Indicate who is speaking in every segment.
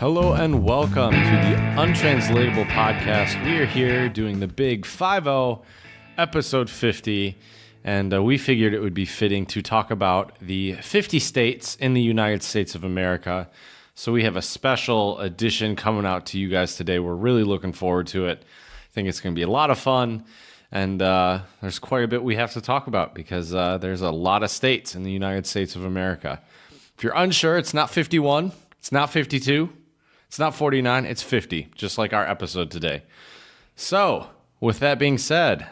Speaker 1: Hello and welcome to the Untranslatable podcast. We are here doing the big 5-0, episode 50, and we figured it would be fitting to talk about the 50 states in the United States of America. So we have a special edition coming out to you guys today. We're really looking forward to it. I think it's going to be a lot of fun, and there's quite a bit we have to talk about because there's a lot of states in the United States of America. If you're unsure, it's not 51, it's not 52. It's not 49, it's 50, just like our episode today. So, with that being said,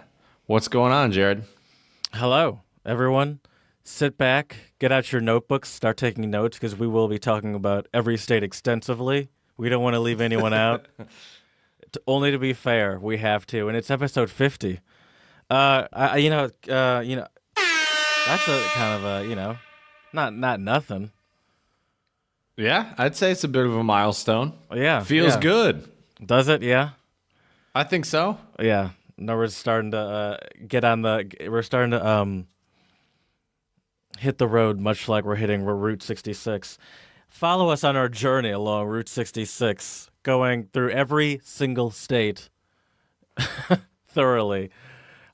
Speaker 1: what's going on, Jared?
Speaker 2: Hello, everyone. Sit back, get out your notebooks, start taking notes, because we will be talking about every state extensively. We don't want to leave anyone out. Only to be fair, we have to, and it's episode 50. That's a kind of a, not nothing.
Speaker 1: Yeah, I'd say it's a bit of a milestone.
Speaker 2: Yeah.
Speaker 1: Feels good.
Speaker 2: Does it? Yeah.
Speaker 1: I think so.
Speaker 2: Yeah. No, we're starting to hit the road much like we're hitting Route 66. Follow us on our journey along Route 66, going through every single state thoroughly.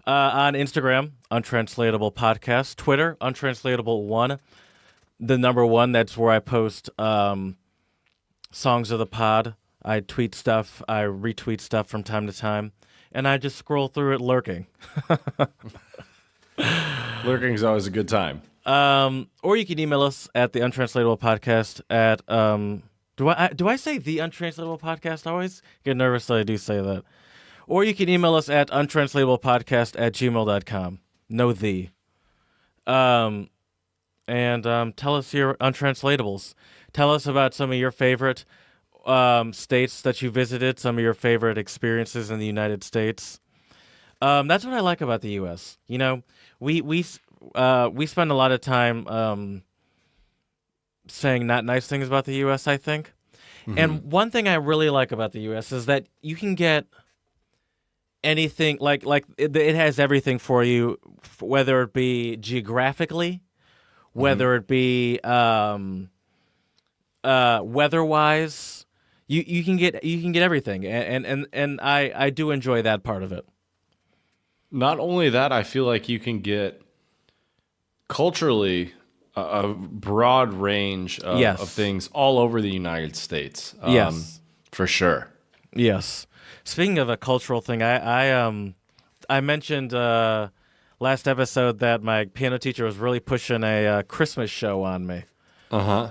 Speaker 2: On Instagram, Untranslatable Podcast, Twitter, Untranslatable1. The number one, that's where I post songs of the pod. I tweet stuff, I retweet stuff from time to time, and I just scroll through it lurking.
Speaker 1: Lurking is always a good time.
Speaker 2: Or you can email us at the Untranslatable Podcast at do I say the Untranslatable Podcast? I always get nervous that I do say that. Or you can email us at untranslatablepodcast@gmail.com. No the. And tell us your Untranslatables. Tell us about some of your favorite states that you visited, some of your favorite experiences in the United States. That's what I like about the U.S. You know, we spend a lot of time saying not nice things about the U.S., I think. Mm-hmm. And one thing I really like about the U.S. is that you can get anything, like it has everything for you, whether it be geographically, whether it be weather-wise, you can get everything, and I do enjoy that part of it.
Speaker 1: Not only that, I feel like you can get culturally a broad range of things all over the United States.
Speaker 2: Yes,
Speaker 1: for sure.
Speaker 2: Yes. Speaking of a cultural thing, I mentioned last episode that my piano teacher was really pushing a Christmas show on me.
Speaker 1: Uh-huh.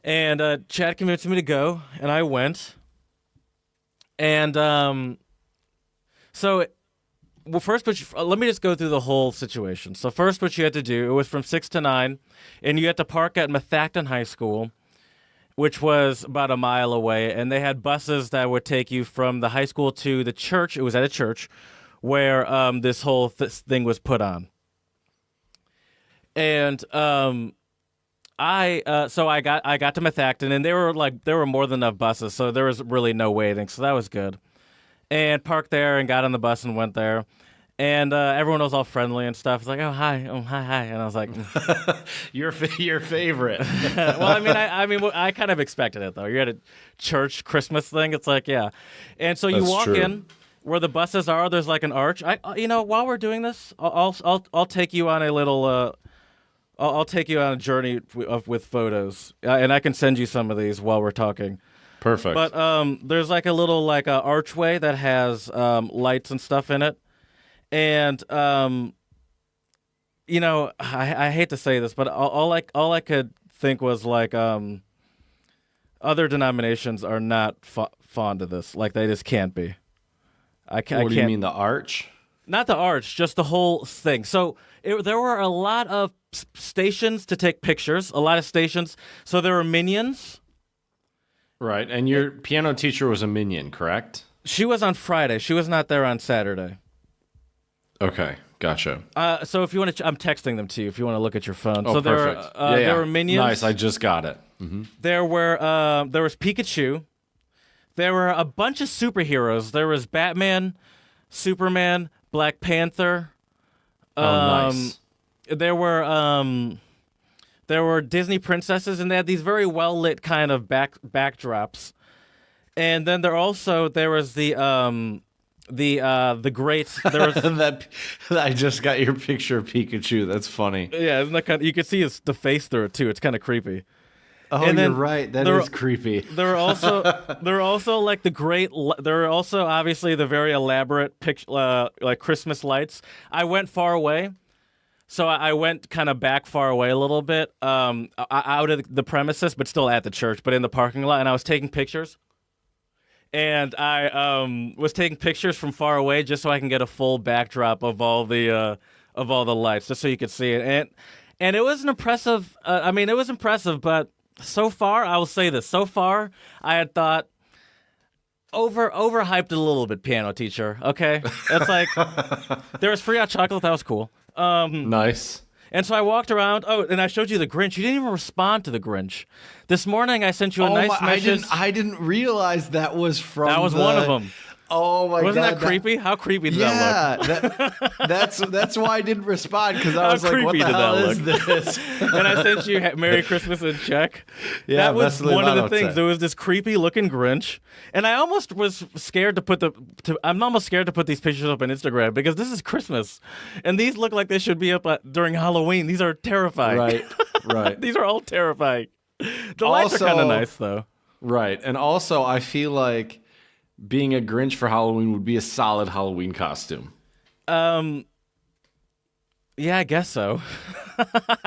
Speaker 2: And Chad convinced me to go, and I went. And let me just go through the whole situation. So first, what you had to do, it was from 6 to 9, and you had to park at Methacton High School, which was about a mile away, and they had buses that would take you from the high school to the church. It was at a church where this whole thing was put on. And I got to Methacton, and there were more than enough buses, so there was really no waiting, so that was good. And parked there and got on the bus and went there. And everyone was all friendly and stuff. It's like, oh hi, and I was like,
Speaker 1: your favorite.
Speaker 2: Well, I kind of expected it though. You're at a church Christmas thing. It's like, yeah. And so you walk in where the buses are. There's like an arch. While we're doing this, I'll take you on a little. I'll take you on a journey with photos, and I can send you some of these while we're talking.
Speaker 1: Perfect.
Speaker 2: But there's like a little archway that has lights and stuff in it. And I hate to say this, but all I could think was like other denominations are not fond of this. Like they just can't be.
Speaker 1: What do you mean, the arch?
Speaker 2: Not the arch, just the whole thing. So there were a lot of stations to take pictures. A lot of stations. So there were minions.
Speaker 1: Right, and your piano teacher was a minion, correct?
Speaker 2: She was on Friday. She was not there on Saturday.
Speaker 1: Okay, gotcha.
Speaker 2: So if you want to, I'm texting them to you if you want to look at your phone.
Speaker 1: Oh,
Speaker 2: so
Speaker 1: perfect.
Speaker 2: There were minions.
Speaker 1: Nice, I just got it. Mm-hmm.
Speaker 2: There was Pikachu. There were a bunch of superheroes. There was Batman, Superman, Black Panther.
Speaker 1: Nice.
Speaker 2: There were Disney princesses, and they had these very well lit kind of backdrops And then there was the great there was
Speaker 1: That I just got your picture of Pikachu. That's funny.
Speaker 2: yeah, isn't that kind of, you can see the face through it too. It's kind of creepy.
Speaker 1: Oh,
Speaker 2: And
Speaker 1: you're
Speaker 2: then
Speaker 1: right. That is creepy.
Speaker 2: There were also like there were also obviously the very elaborate like Christmas lights. I went far away. So I went kind of back far away a little bit, out of the premises, but still at the church, but in the parking lot, and I was taking pictures. And I was taking pictures from far away just so I can get a full backdrop of all the lights, just so you could see it. And it was an impressive. It was impressive, but so far, I will say this: so far, I had thought overhyped it a little bit. Piano teacher, okay? It's like there was free hot chocolate. That was cool.
Speaker 1: Nice.
Speaker 2: And so I walked around. Oh, and I showed you the Grinch. You didn't even respond to the Grinch. This morning I sent you a nice message.
Speaker 1: I didn't realize that was from.
Speaker 2: That was one of them.
Speaker 1: Oh my god!
Speaker 2: Wasn't that creepy? How creepy did that look?
Speaker 1: That's why I didn't respond, because I was like, "What the hell is this?"
Speaker 2: And I sent you "Merry Christmas" in Czech.
Speaker 1: Yeah,
Speaker 2: that was one of the things. There was this creepy looking Grinch, and I almost was scared I'm almost scared to put these pictures up on Instagram because this is Christmas, and these look like they should be up during Halloween. These are terrifying.
Speaker 1: Right.
Speaker 2: These are all terrifying. The lights are kind of nice though.
Speaker 1: Right, and also I feel like being a Grinch for Halloween would be a solid Halloween costume.
Speaker 2: Yeah, I guess so.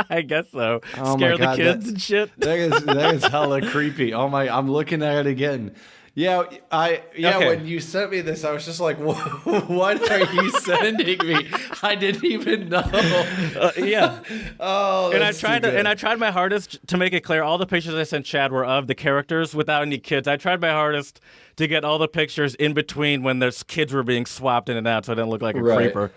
Speaker 2: I guess so.
Speaker 1: Oh
Speaker 2: Scare
Speaker 1: my God,
Speaker 2: the kids and shit.
Speaker 1: That is hella creepy. Oh my! I'm looking at it again. Yeah,
Speaker 2: Okay.
Speaker 1: When you sent me this, I was just like, "What are you sending me?" I didn't even know.
Speaker 2: Yeah.
Speaker 1: Oh,
Speaker 2: And
Speaker 1: that's
Speaker 2: I tried my hardest to make it clear. All the pictures I sent Chad were of the characters without any kids. I tried my hardest to get all the pictures in between when there's kids were being swapped in and out, so I didn't look like a creeper.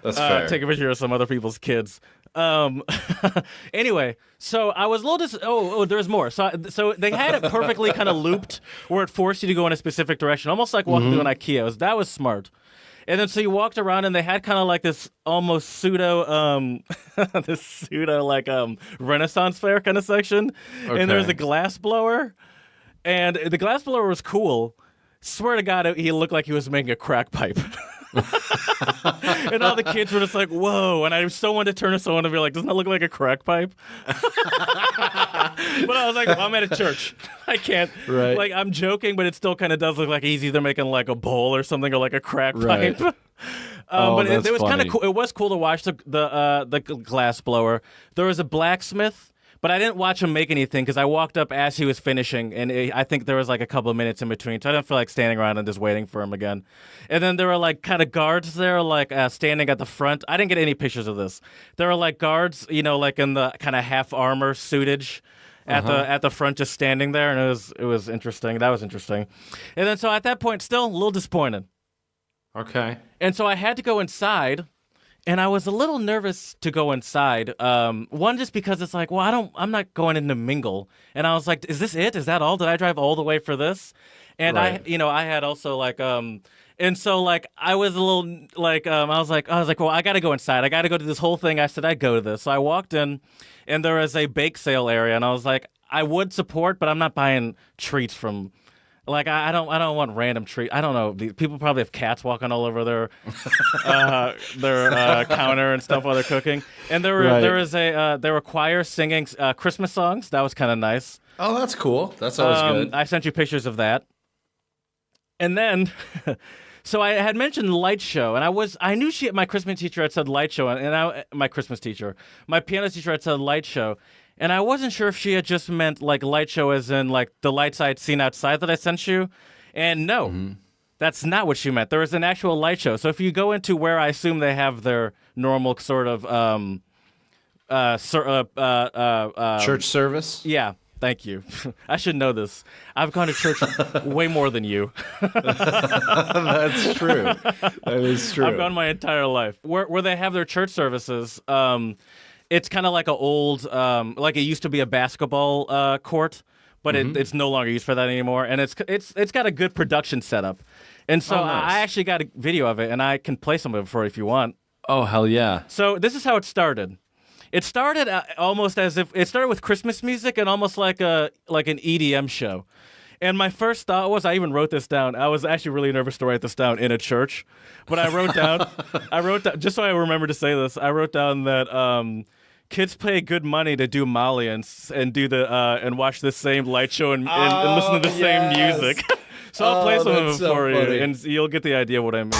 Speaker 1: That's fair.
Speaker 2: Take a picture of some other people's kids. Anyway, so I was a little there's more. So they had it perfectly kind of looped where it forced you to go in a specific direction, almost like walking through an IKEA. That was smart. And then so you walked around and they had kind of like this almost pseudo Renaissance fair kind of section.
Speaker 1: Okay.
Speaker 2: And there was a glass blower. And the glass blower was cool. Swear to God, he looked like he was making a crack pipe. And all the kids were just like, whoa. And I so wanted to turn to someone and be like, doesn't that look like a crack pipe? But I was like, well, I'm at a church. I can't.
Speaker 1: Right.
Speaker 2: Like, I'm joking, but it still kind of does look like he's either making like a bowl or something or like a crack
Speaker 1: Right.
Speaker 2: pipe. But
Speaker 1: that's
Speaker 2: it was kind of
Speaker 1: funny.
Speaker 2: cool. It was cool to watch the glass blower. There was a blacksmith. But I didn't watch him make anything because I walked up as he was finishing, and I think there was like a couple of minutes in between, so I didn't feel like standing around and just waiting for him again. And then there were like kind of guards there, like standing at the front. I didn't get any pictures of this. There were like guards, like in the kind of half armor suitage at the front, just standing there, and it was interesting. That was interesting. And then so at that point, still a little disappointed.
Speaker 1: Okay.
Speaker 2: And so I had to go inside. And I was a little nervous to go inside. One, just because it's like, well, I'm not going in to mingle. And I was like, is this it? Is that all? Did I drive all the way for this? And
Speaker 1: Right.
Speaker 2: I had also like, and so like I was a little like, I was like, well, I got to go inside. I got to go to this whole thing. I said I'd go to this. So I walked in, and there was a bake sale area, and I was like, I would support, but I'm not buying treats from. Like I don't want random treat. I don't know. People probably have cats walking all over their counter and stuff while they're cooking. And there were choir singing Christmas songs. That was kind of nice.
Speaker 1: Oh, that's cool. That's always good.
Speaker 2: I sent you pictures of that. And then, so I had mentioned light show, and I knew my Christmas teacher had said light show, my piano teacher had said light show. And I wasn't sure if she had just meant like light show as in like the lights I'd seen outside that I sent you. And no, that's not what she meant. There was an actual light show. So if you go into where I assume they have their normal sort of
Speaker 1: Church service?
Speaker 2: Yeah, thank you. I should know this. I've gone to church way more than you.
Speaker 1: That's true. That is true.
Speaker 2: I've gone my entire life. Where they have their church services, it's kind of like an old, like it used to be a basketball court, but it's no longer used for that anymore. And it's got a good production setup. And so
Speaker 1: nice.
Speaker 2: I actually got a video of it, and I can play some of it for you if you want.
Speaker 1: Oh, hell yeah.
Speaker 2: So this is how it started. It started almost as if it started with Christmas music and almost like an EDM show. And my first thought was, I even wrote this down. I was actually really nervous to write this down in a church, but I wrote down, just so I remember to say this. I wrote down that kids pay good money to do Molly and do the and watch the same light show and listen to the same music. So I'll play some of it for you, and you'll get the idea what I mean.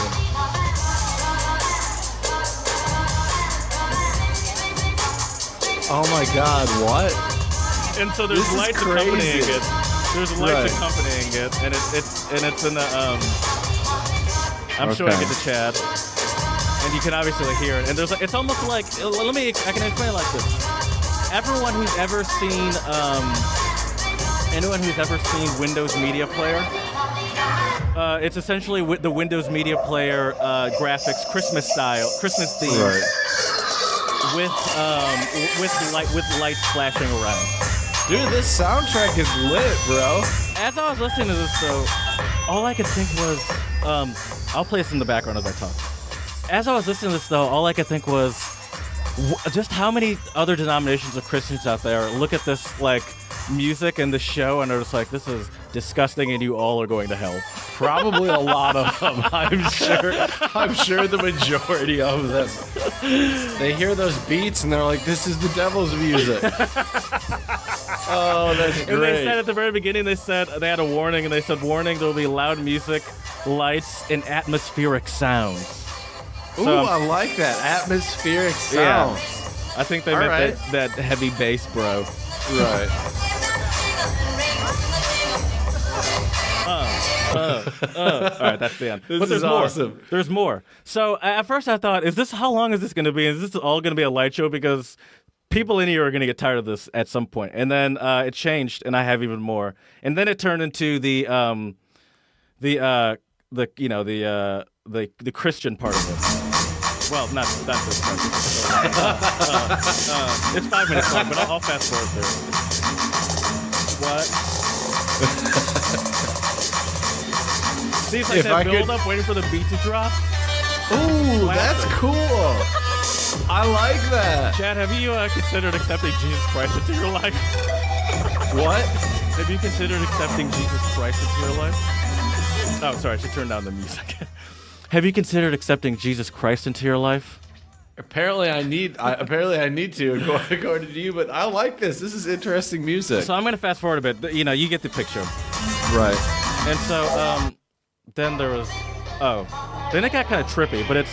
Speaker 1: Oh my God! What?
Speaker 2: And so there's lights accompanying it. There's lights accompanying it, and it's in the I'm showing it to Chad, and you can obviously hear it. And it's almost like I can explain it like this. Anyone who's ever seen Windows Media Player, it's essentially the Windows Media Player graphics, Christmas theme,
Speaker 1: right.
Speaker 2: with lights flashing around.
Speaker 1: Dude, this soundtrack is lit, bro.
Speaker 2: As I was listening to this, though, all I could think was, I'll play this in the background as I talk. As I was listening to this, though, all I could think was just how many other denominations of Christians out there look at this, like, music and the show and are just like, this is disgusting and you all are going to hell.
Speaker 1: Probably a lot of them, I'm sure the majority of them. They hear those beats and they're like, this is the devil's music. Oh, that's great.
Speaker 2: And they said at the very beginning, they had a warning, and they said, warning, there will be loud music, lights, and atmospheric sounds.
Speaker 1: Ooh,
Speaker 2: So,
Speaker 1: I like that. Atmospheric sounds.
Speaker 2: I think they meant that heavy bass, bro.
Speaker 1: Right.
Speaker 2: All right, that's the end.
Speaker 1: This is awesome.
Speaker 2: There's more. So at first I thought, how long is this going to be? Is this all going to be a light show? Because people in here are going to get tired of this at some point. And then it changed, and I have even more. And then it turned into the Christian part of it. Well, not this part. It's 5 minutes long, but I'll fast forward through. What? See, it's like that build-up waiting for the beat to drop.
Speaker 1: Ooh, that's cool. I like that.
Speaker 2: Chad, have you considered accepting Jesus Christ into your life?
Speaker 1: What?
Speaker 2: Have you considered accepting Jesus Christ into your life? Oh, sorry, I should turn down the music. Have you considered accepting Jesus Christ into your life?
Speaker 1: Apparently I need to, according to you, but I like this. This is interesting music.
Speaker 2: So I'm going to fast forward a bit. You know, you get the picture.
Speaker 1: Right.
Speaker 2: And so then there was... then it got kind of trippy, but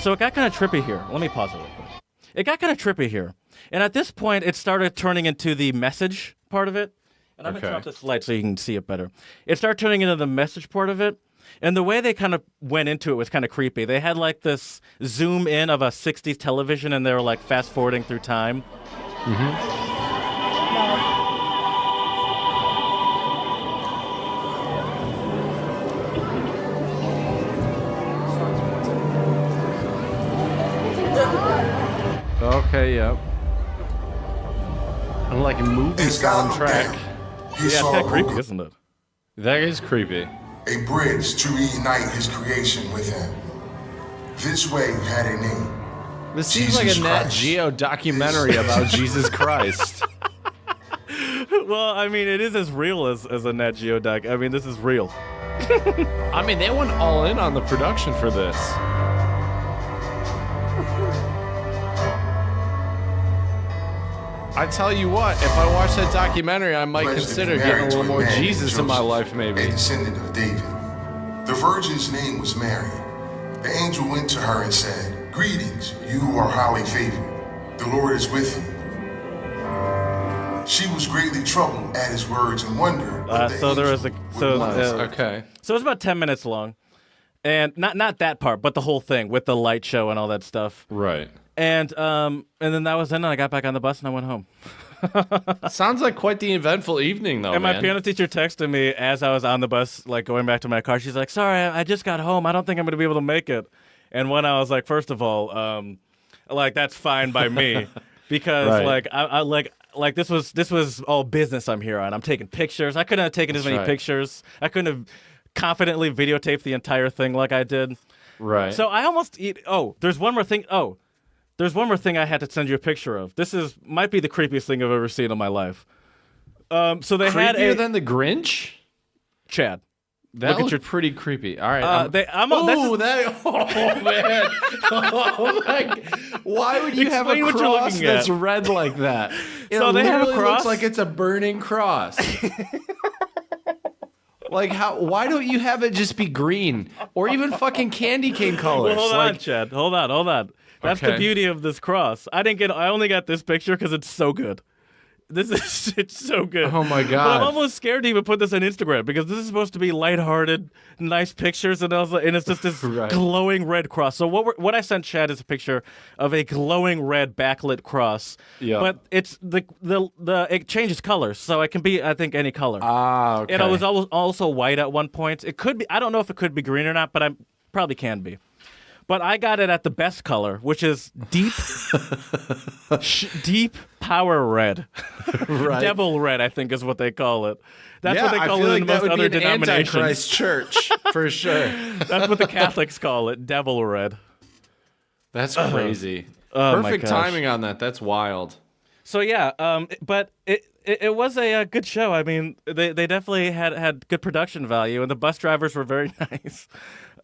Speaker 2: So it got kind of trippy here. Let me pause it real quick. It got kind of trippy here. And at this point, it started turning into the message part of it. And I'm going to turn off this light so you can see it better. It started turning into the message part of it. And the way they kind of went into it was kind of creepy. They had like this zoom in of a 60s television, and they were like fast forwarding through time.
Speaker 1: Mm-hmm. Okay, yep. I'm like a movie soundtrack.
Speaker 2: Yeah, it's kind of creepy, isn't it?
Speaker 1: That is creepy.
Speaker 3: A bridge to reunite his creation with him. This way had a name.
Speaker 1: This seems like a Nat Geo documentary about Jesus Christ.
Speaker 2: Well, I mean, it is as real as a Nat Geo doc. I mean, this is real.
Speaker 1: I mean, they went all in on the production for this. I tell you what, if I watch that documentary, I might consider getting a little more Jesus in my life, maybe.
Speaker 3: A descendant of David. The virgin's name was Mary. The angel went to her and said, "Greetings, you who are highly favored. The Lord is with you." She was greatly troubled at his words and wondered.
Speaker 2: So there was
Speaker 1: okay.
Speaker 2: So it was about 10 minutes long, and not that part, but the whole thing with the light show and all that stuff.
Speaker 1: Right.
Speaker 2: And then that was it, and I got back on the bus and I went home.
Speaker 1: Sounds like quite the eventful evening, though,
Speaker 2: and my piano teacher texted me as I was on the bus, like going back to my car. She's like, "Sorry, I just got home. I don't think I'm going to be able to make it." And when I was like, first of all, like that's fine by me, because
Speaker 1: right.
Speaker 2: like this was all business I'm here on. I'm taking pictures. I couldn't have taken as many pictures. I couldn't have confidently videotaped the entire thing like I did.
Speaker 1: Right.
Speaker 2: So I almost there's one more thing. There's one more thing I had to send you a picture of. This might be the creepiest thing I've ever seen in my life. So they had
Speaker 1: Creepier than the Grinch?
Speaker 2: Chad.
Speaker 1: That was pretty creepy. All right.
Speaker 2: Oh
Speaker 1: man. Oh my. Why would you have a
Speaker 2: Explain what you're
Speaker 1: cross
Speaker 2: looking
Speaker 1: that's
Speaker 2: at.
Speaker 1: red like that?
Speaker 2: So they have a
Speaker 1: literally
Speaker 2: cross?
Speaker 1: looks like it's a burning cross. Like how? Why don't you have it just be green or even fucking candy cane colors?
Speaker 2: Well, hold on, Chad. Hold on. That's the
Speaker 1: Okay.
Speaker 2: beauty of this cross. I only got this picture because it's so good. It's so good.
Speaker 1: Oh my
Speaker 2: But
Speaker 1: god.
Speaker 2: I'm almost scared to even put this on Instagram because this is supposed to be lighthearted, nice pictures, and it's just this
Speaker 1: Right.
Speaker 2: glowing red cross. So what I sent Chad is a picture of a glowing red backlit cross.
Speaker 1: Yeah.
Speaker 2: But it's it changes colors, so it can be I think any color.
Speaker 1: Okay.
Speaker 2: And it was also white at one point. It could be. I don't know if it could be green or not, but I probably can be. But I got it at the best color, which is deep, deep power red,
Speaker 1: right.
Speaker 2: devil red. I think is what they call it. That's
Speaker 1: yeah,
Speaker 2: what they
Speaker 1: I
Speaker 2: call
Speaker 1: feel
Speaker 2: it
Speaker 1: like
Speaker 2: in
Speaker 1: that
Speaker 2: most
Speaker 1: would
Speaker 2: other
Speaker 1: be an
Speaker 2: denominations.
Speaker 1: Antichrist church for sure.
Speaker 2: That's what the Catholics call it, devil red.
Speaker 1: That's crazy.
Speaker 2: Oh my
Speaker 1: Perfect
Speaker 2: gosh.
Speaker 1: timing on that. That's wild.
Speaker 2: So yeah, but it was a good show. I mean, they definitely had good production value, and the bus drivers were very nice.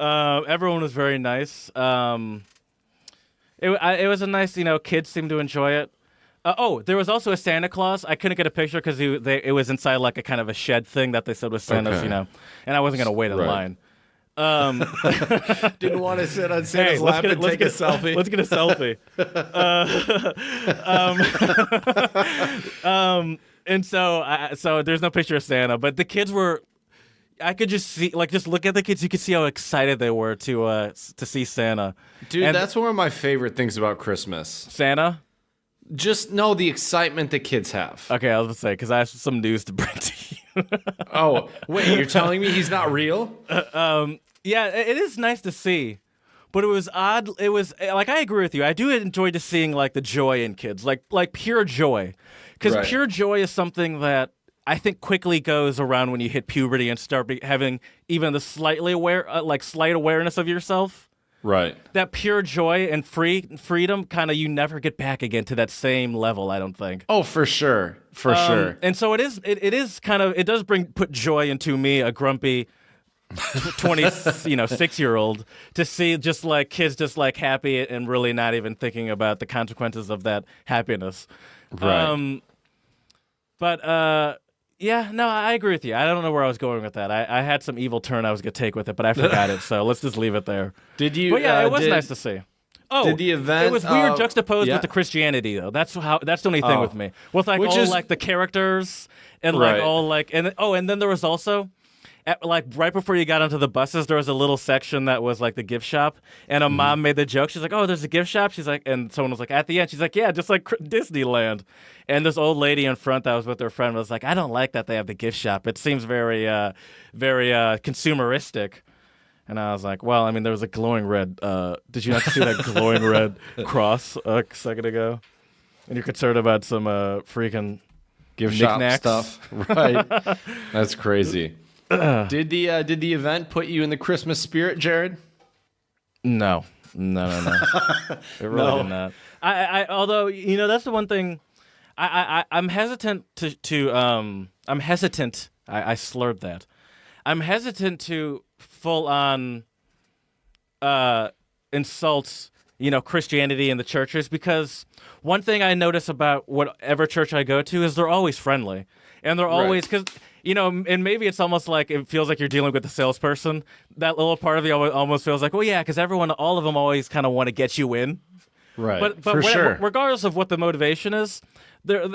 Speaker 2: Everyone was very nice. It was a nice, kids seemed to enjoy it. There was also a Santa Claus. I couldn't get a picture because it was inside like a kind of a shed thing that they said was Santa's,
Speaker 1: Okay.
Speaker 2: and I wasn't gonna wait in
Speaker 1: Right.
Speaker 2: line.
Speaker 1: Didn't want to sit on
Speaker 2: Hey,
Speaker 1: Santa's lap and take a selfie.
Speaker 2: Let's get a selfie. And so there's no picture of Santa, but the kids were. I could just see, just look at the kids. You could see how excited they were to see Santa.
Speaker 1: Dude,
Speaker 2: And
Speaker 1: that's one of my favorite things about Christmas.
Speaker 2: Santa.
Speaker 1: Just know the excitement that kids have.
Speaker 2: Okay, I was gonna say because I have some news to bring to you.
Speaker 1: Oh, wait, you're telling me he's not real?
Speaker 2: Yeah, it is nice to see, but it was odd. It was I agree with you. I do enjoy just seeing the joy in kids, like pure joy, because
Speaker 1: Right.
Speaker 2: pure joy is something that I think quickly goes around when you hit puberty and start having even the slight awareness of yourself.
Speaker 1: Right.
Speaker 2: That pure joy and freedom, kind of, you never get back again to that same level. I don't think.
Speaker 1: Oh, for sure. For sure.
Speaker 2: And so it is. It is kind of. It does put joy into me, a grumpy 6-year-old, to see just kids just happy and really not even thinking about the consequences of that happiness.
Speaker 1: Right.
Speaker 2: Yeah, no, I agree with you. I don't know where I was going with that. I had some evil turn I was gonna take with it, but I forgot it. So let's just leave it there.
Speaker 1: Did you?
Speaker 2: But yeah, it was nice to see. Oh,
Speaker 1: did the event,
Speaker 2: it was weird juxtaposed
Speaker 1: yeah.
Speaker 2: with the Christianity though. That's the only thing with me. With
Speaker 1: Which
Speaker 2: all
Speaker 1: is-
Speaker 2: the characters and
Speaker 1: Right.
Speaker 2: and then there was also right before you got onto the buses, there was a little section that was the gift shop, and a mom made the joke. She's like, "Oh, there's a gift shop." She's like, and someone was like, at the end, she's like, "Yeah, just like Disneyland." And this old lady in front that was with her friend was like, "I don't like that they have the gift shop. It seems very consumeristic." And I was like, "Well, I mean, there was a glowing red. Did you not see that glowing red cross a second ago? And you're concerned about some freaking
Speaker 1: Gift shop
Speaker 2: knickknacks?"
Speaker 1: stuff. Right. That's crazy. Did the event put you in the Christmas spirit, Jared?
Speaker 2: No. It really did not. I although that's the one thing I'm hesitant to I'm hesitant. I slurred that. I'm hesitant to full on insult Christianity and the churches, because one thing I notice about whatever church I go to is they're always friendly, and they're always because. And maybe it's almost like it feels like you're dealing with the salesperson. That little part of you almost feels like, well, yeah, because all of them always kind of want to get you in.
Speaker 1: Right.
Speaker 2: But
Speaker 1: for sure.
Speaker 2: regardless of what the motivation is, they're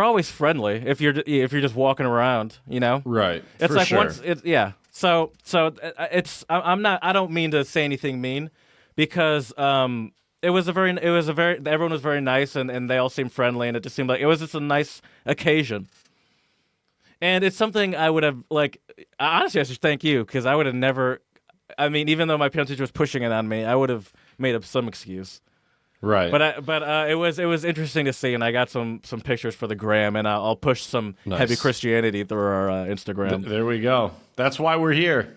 Speaker 2: always friendly if you're just walking around,
Speaker 1: Right.
Speaker 2: It's
Speaker 1: for
Speaker 2: like
Speaker 1: sure.
Speaker 2: once it yeah. So it's I'm not, I don't mean to say anything mean, because everyone was very nice, and they all seemed friendly, and it just seemed like it was just a nice occasion. And it's something I would have honestly, I should thank you, because I would have never. I mean, even though my parents teacher was pushing it on me, I would have made up some excuse.
Speaker 1: Right.
Speaker 2: But it was interesting to see, and I got some pictures for the gram, and I'll push some heavy Christianity through our Instagram.
Speaker 1: There we go. That's why we're here.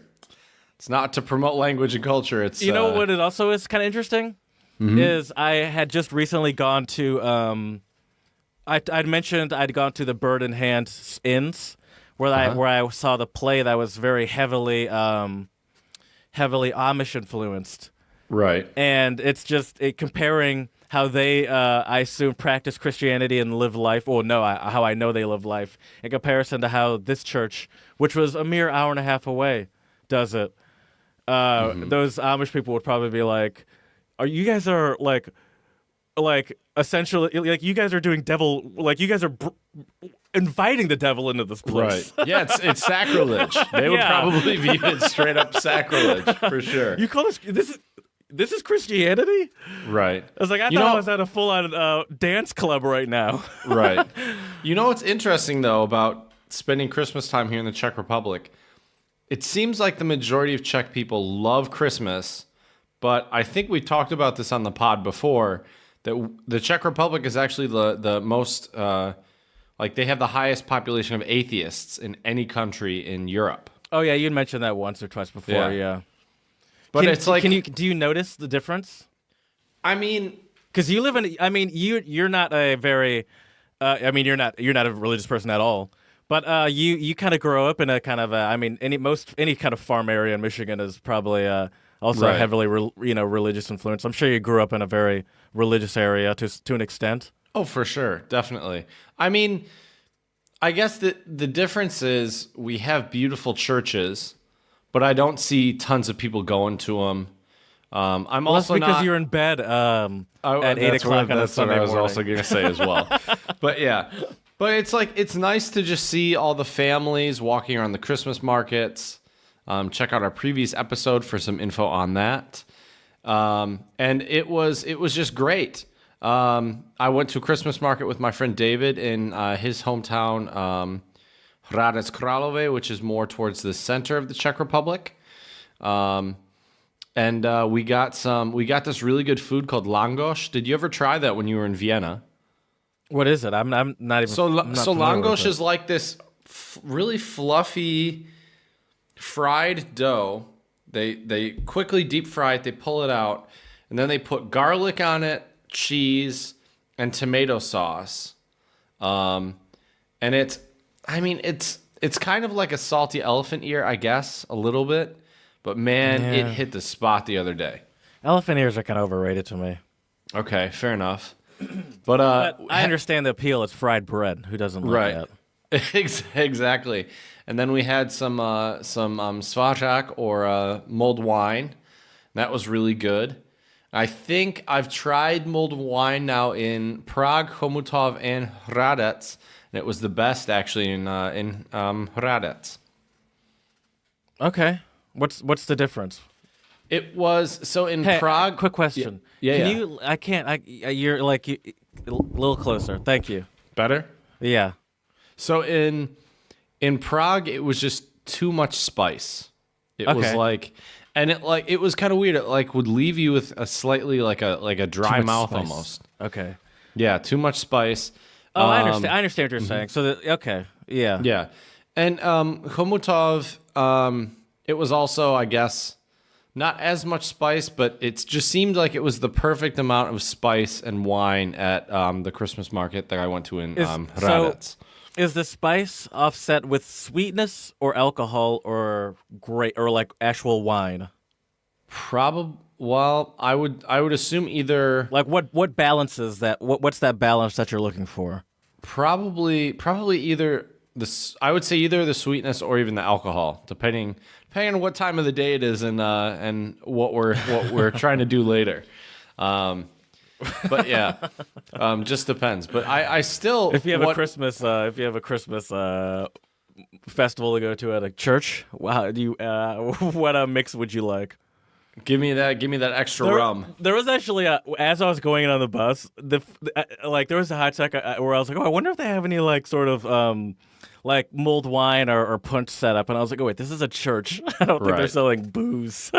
Speaker 1: It's not to promote language and culture. It's
Speaker 2: What it also is kind of interesting is I had just recently gone to I'd mentioned I'd gone to the Bird in Hand inns where I saw the play that was very heavily Amish influenced.
Speaker 1: Right.
Speaker 2: And it's just comparing how they, I assume, practice Christianity and live life. Well, no, how I know they live life in comparison to how this church, which was a mere hour and a half away, does it. Those Amish people would probably be like, you guys are like essentially, like you guys are doing devil, like you guys are inviting the devil into this place.
Speaker 1: Right. Yeah, it's sacrilege. They would probably view it straight up sacrilege for sure.
Speaker 2: You call this is Christianity?
Speaker 1: Right.
Speaker 2: I was like, I thought I was at a full-on dance club right now.
Speaker 1: Right. You know what's interesting, though, about spending Christmas time here in the Czech Republic? It seems like the majority of Czech people love Christmas, but I think we talked about this on the pod before, that the Czech Republic is actually the most, they have the highest population of atheists in any country in Europe.
Speaker 2: Oh, yeah, you'd mentioned that once or twice before, yeah.
Speaker 1: But
Speaker 2: do you notice the difference?
Speaker 1: I mean,
Speaker 2: because you live in, you're not a very, you're not a religious person at all. But you kind of grow up in a kind of, any kind of farm area in Michigan is probably also heavily, religious influence. I'm sure you grew up in a very religious area to an extent.
Speaker 1: Oh, for sure, definitely. I mean, I guess the difference is we have beautiful churches, but I don't see tons of people going to them. I'm also
Speaker 2: that's because you're in bed at 8 o'clock on a Sunday morning.
Speaker 1: That's what I was also going to say as well. But yeah, but it's nice to just see all the families walking around the Christmas markets. Check out our previous episode for some info on that. And it was just great. I went to a Christmas market with my friend David in his hometown, Hradec Králové, which is more towards the center of the Czech Republic. And we got this really good food called langoš. Did you ever try that when you were in Vienna?
Speaker 2: What is it? I'm not even.
Speaker 1: So langoš is like this really fluffy fried dough. They quickly deep fry it. They pull it out, and then they put garlic on it, cheese, and tomato sauce. And it's kind of like a salty elephant ear, I guess, a little bit. But man, it hit the spot the other day.
Speaker 2: Elephant ears are kind of overrated to me.
Speaker 1: Okay, fair enough. But
Speaker 2: I understand the appeal. It's fried bread. Who doesn't like
Speaker 1: that? Exactly. And then we had some svařák or mulled wine. That was really good. I think I've tried mulled wine now in Prague, Chomutov, and Hradec, and it was the best actually in Hradec.
Speaker 2: Okay. What's the difference?
Speaker 1: It was in Prague.
Speaker 2: Quick question.
Speaker 1: Yeah.
Speaker 2: You're like a little closer. Thank you.
Speaker 1: Better?
Speaker 2: Yeah.
Speaker 1: So in Prague, it was just too much spice. It was it was kind of weird. It would leave you with a slightly like a dry mouth spice. Almost.
Speaker 2: Okay.
Speaker 1: Yeah, too much spice.
Speaker 2: Oh, I understand. I understand what you're saying. So yeah.
Speaker 1: Yeah, and Chomutov, it was also, I guess, not as much spice, but it just seemed like it was the perfect amount of spice and wine at the Christmas market that I went to in Hradec.
Speaker 2: So is the spice offset with sweetness or alcohol or like actual wine?
Speaker 1: Probably. Well, I would assume either.
Speaker 2: Like what balances that? What's that balance that you're looking for?
Speaker 1: Probably either I would say either the sweetness or even the alcohol, depending on what time of the day it is and what we're trying to do later. But yeah, just depends. But I still,
Speaker 2: if you have a Christmas festival to go to at a church, wow, what mix would you like?
Speaker 1: Give me that extra rum.
Speaker 2: There was actually as I was going in on the bus, there was a hot sec where I was like, oh, I wonder if they have any like sort of like mulled wine or punch setup, and I was like, oh wait, this is a church. I don't think they're selling booze.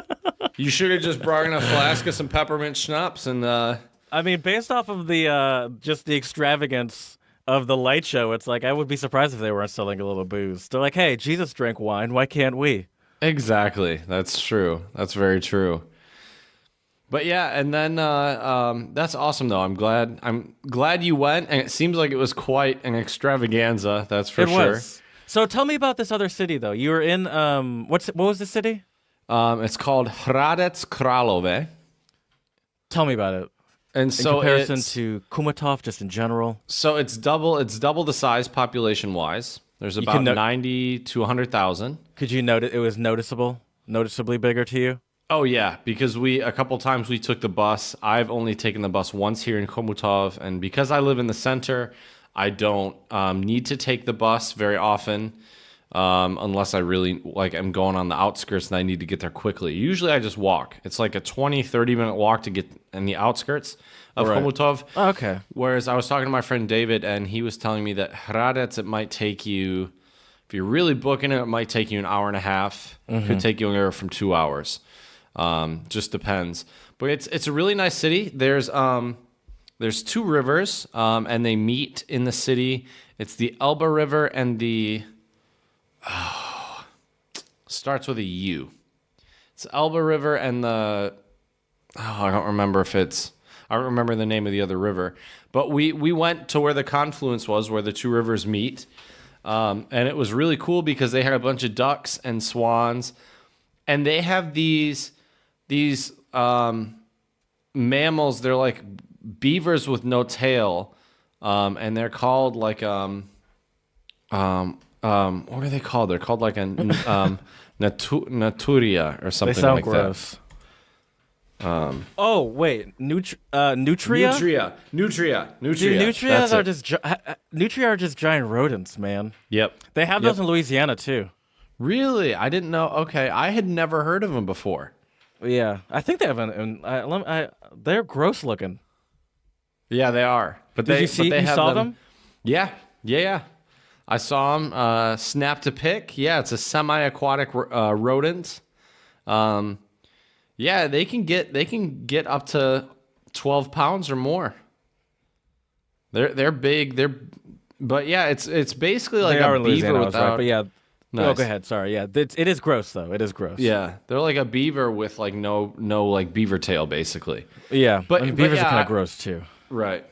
Speaker 1: You should have just brought in a flask of some peppermint schnapps and.
Speaker 2: I mean, based off of the just the extravagance of the light show, it's like I would be surprised if they weren't selling a little booze. They're like, hey, Jesus drank wine, why can't we?
Speaker 1: Exactly. That's true. That's very true. But yeah, and then that's awesome though. I'm glad you went, and it seems like it was quite an extravaganza. That's for sure. It was.
Speaker 2: So tell me about this other city though. You were in what was the city?
Speaker 1: It's called Hradec Králové.
Speaker 2: Tell me about it.
Speaker 1: And so
Speaker 2: in comparison to Kumatov, just in general.
Speaker 1: So it's double the size population wise. There's about 90 to 100,000.
Speaker 2: Could you note it was noticeably bigger to you?
Speaker 1: Oh yeah, because a couple times we took the bus. I've only taken the bus once here in Chomutov, and because I live in the center, I don't need to take the bus very often, unless I really I'm going on the outskirts and I need to get there quickly. Usually I just walk. It's like a 20-30 minute walk to get in the outskirts of Chomutov.
Speaker 2: Oh, okay.
Speaker 1: Whereas I was talking to my friend David, and he was telling me that Hradec, it might take you, if you're really booking it, it might take you an hour and a half. It could take you anywhere from 2 hours. Just depends. But it's a really nice city. There's two rivers, and they meet in the city. It's the Elbe River and the starts with a U. It's Elbe River and the I don't remember the name of the other river. But we went to where the confluence was, where the two rivers meet. And it was really cool because they had a bunch of ducks and swans, and they have these mammals. They're like beavers with no tail, and they're called like what are they called? They're called like a naturia or something.
Speaker 2: They sound
Speaker 1: like
Speaker 2: gross.
Speaker 1: That.
Speaker 2: Oh wait, nutria.
Speaker 1: Nutria.
Speaker 2: Dude, nutria are just giant rodents, man.
Speaker 1: Yep.
Speaker 2: They have those in Louisiana too.
Speaker 1: Really? I didn't know. Okay, I had never heard of them before.
Speaker 2: Yeah, I think they have they're gross looking.
Speaker 1: Yeah, they are. But
Speaker 2: Did you see? You saw them?
Speaker 1: Yeah. I saw them. Snapped a pic. Yeah, it's a semi-aquatic rodent. Yeah, they can get up to 12 pounds or more. They're big. But yeah, it's basically like a beaver without.
Speaker 2: Right, but yeah.
Speaker 1: Nice.
Speaker 2: Oh, go ahead. Sorry. Yeah, it is gross though. It is gross.
Speaker 1: Yeah, they're like a beaver with like no like beaver tail basically.
Speaker 2: Yeah,
Speaker 1: but
Speaker 2: beavers
Speaker 1: are
Speaker 2: kind of gross too.
Speaker 1: Right.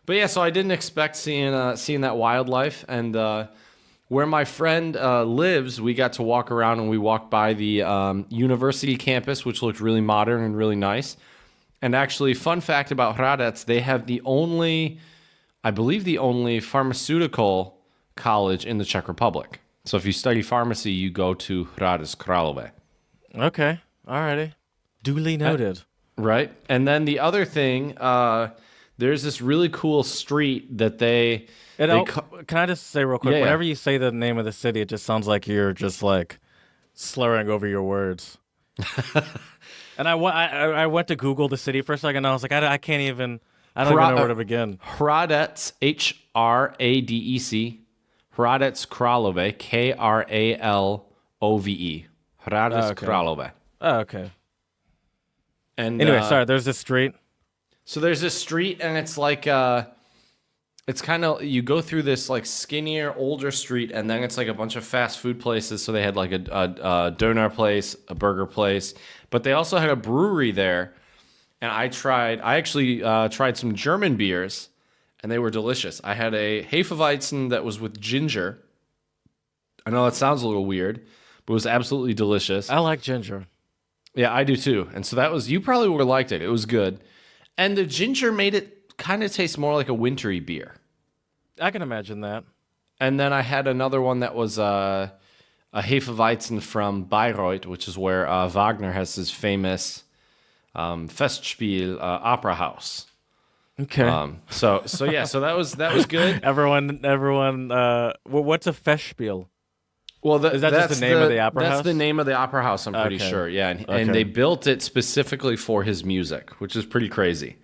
Speaker 1: But yeah, so I didn't expect seeing that wildlife, and where my friend lives, we got to walk around, and we walked by the university campus, which looked really modern and really nice. And actually, fun fact about Hradec, they have I believe the only pharmaceutical college in the Czech Republic. So if you study pharmacy, you go to Hradec Králové.
Speaker 2: Okay, alrighty, duly noted.
Speaker 1: Right, and then the other thing, there's this really cool street that they
Speaker 2: can I just say real quick?
Speaker 1: Yeah,
Speaker 2: whenever you say the name of the city, it just sounds like you're just like slurring over your words. And I went to Google the city for a second, and I was like, I can't even. I don't even know where to begin.
Speaker 1: Hradec, Hradec, Hradec Králové, Kralove. Hradec Králové.
Speaker 2: Oh, okay.
Speaker 1: And
Speaker 2: anyway, sorry. There's this street.
Speaker 1: So there's this street, and it's like it's kind of, you go through this like skinnier, older street, and then it's like a bunch of fast food places. So they had like a doner place, a burger place, but they also had a brewery there. And I actually tried some German beers, and they were delicious. I had a Hefeweizen that was with ginger. I know that sounds a little weird, but it was absolutely delicious.
Speaker 2: I like ginger.
Speaker 1: Yeah, I do too. And so you probably would have liked it. It was good. And the ginger made it kind of taste more like a wintry beer.
Speaker 2: I can imagine that.
Speaker 1: And then I had another one that was a Hefeweizen from Bayreuth, which is where Wagner has his famous Festspiel opera house.
Speaker 2: Okay.
Speaker 1: So that was good.
Speaker 2: Everyone. What's a Festspiel?
Speaker 1: Well,
Speaker 2: is that just the name of the opera house?
Speaker 1: That's the name of the opera house. I'm pretty sure. Yeah, and they built it specifically for his music, which is pretty crazy.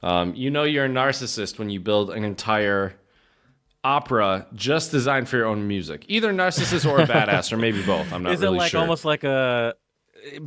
Speaker 1: You're a narcissist when you build an entire opera just designed for your own music. Either narcissist or a badass, or maybe both. I'm not really sure. Is it
Speaker 2: like almost like a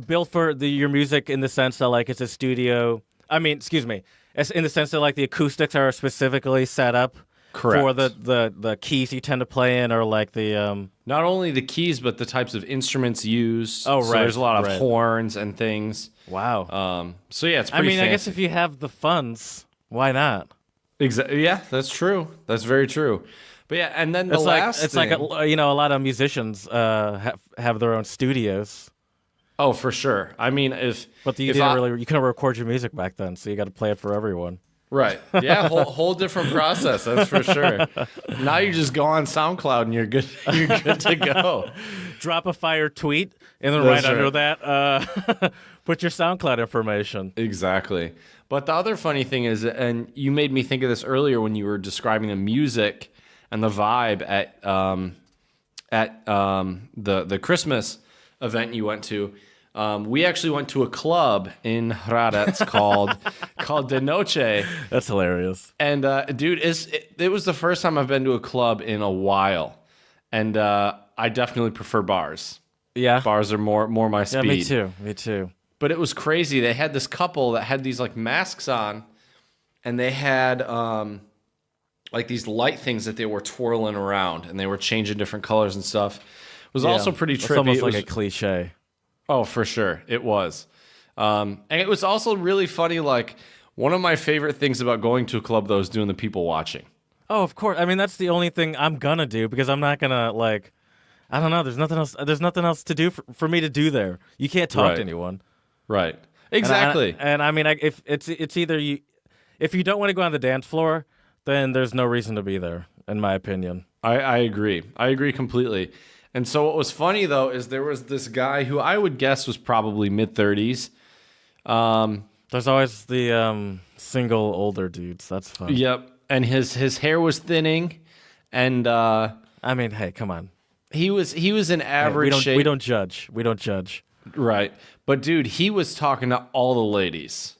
Speaker 2: built for your music in the sense that like it's a studio? I mean, excuse me. It's in the sense that like the acoustics are specifically set up
Speaker 1: Correct.
Speaker 2: For the keys you tend to play in, or like the
Speaker 1: Not only the keys, but the types of instruments used.
Speaker 2: Oh,
Speaker 1: So
Speaker 2: right,
Speaker 1: there's a lot of
Speaker 2: right.
Speaker 1: horns and things.
Speaker 2: wow.
Speaker 1: So yeah, it's
Speaker 2: I
Speaker 1: pretty
Speaker 2: mean,
Speaker 1: fancy.
Speaker 2: I guess if you have the funds, why not?
Speaker 1: Yeah, that's true. That's very true. But yeah, and then the last
Speaker 2: it's
Speaker 1: thing.
Speaker 2: like a lot of musicians have their own studios,
Speaker 1: Oh, for sure. I mean,
Speaker 2: but you
Speaker 1: if
Speaker 2: you couldn't record your music back then, so you got to play it for everyone.
Speaker 1: Right. Yeah, whole different process, that's for sure. Now you just go on SoundCloud and you're good to go.
Speaker 2: Drop a fire tweet, and then
Speaker 1: That's
Speaker 2: right under that, put your SoundCloud information.
Speaker 1: Exactly. But the other funny thing is, and you made me think of this earlier when you were describing the music and the vibe at the Christmas event you went to. We actually went to a club in Hradec called De Noche.
Speaker 2: That's hilarious.
Speaker 1: And dude, it was the first time I've been to a club in a while, and I definitely prefer bars.
Speaker 2: Yeah.
Speaker 1: Bars are more my speed.
Speaker 2: Yeah, me too. Me too.
Speaker 1: But it was crazy. They had this couple that had these like masks on, and they had like these light things that they were twirling around, and they were changing different colors and stuff. It was also pretty trippy.
Speaker 2: It's almost
Speaker 1: It
Speaker 2: like
Speaker 1: was-
Speaker 2: a cliche.
Speaker 1: Oh, for sure. It was. And it was also really funny. Like, one of my favorite things about going to a club, though, is doing the people watching.
Speaker 2: Oh, of course. I mean, that's the only thing I'm gonna do, because I'm not gonna like. I don't know. There's nothing else. There's nothing else to do for me to do there. You can't talk
Speaker 1: Right.
Speaker 2: to anyone.
Speaker 1: Right. Exactly.
Speaker 2: And I mean, if it's either you, if you don't want to go on the dance floor, then there's no reason to be there, in my opinion.
Speaker 1: I agree. I agree completely. And so what was funny, though, is there was this guy who I would guess was probably mid-30s.
Speaker 2: There's always the single older dudes. That's fun.
Speaker 1: Yep. And his hair was thinning, and
Speaker 2: I mean, hey, come on.
Speaker 1: he was in
Speaker 2: Hey,
Speaker 1: average shape.
Speaker 2: we don't judge. We don't judge.
Speaker 1: Right. But, dude, he was talking to all the ladies.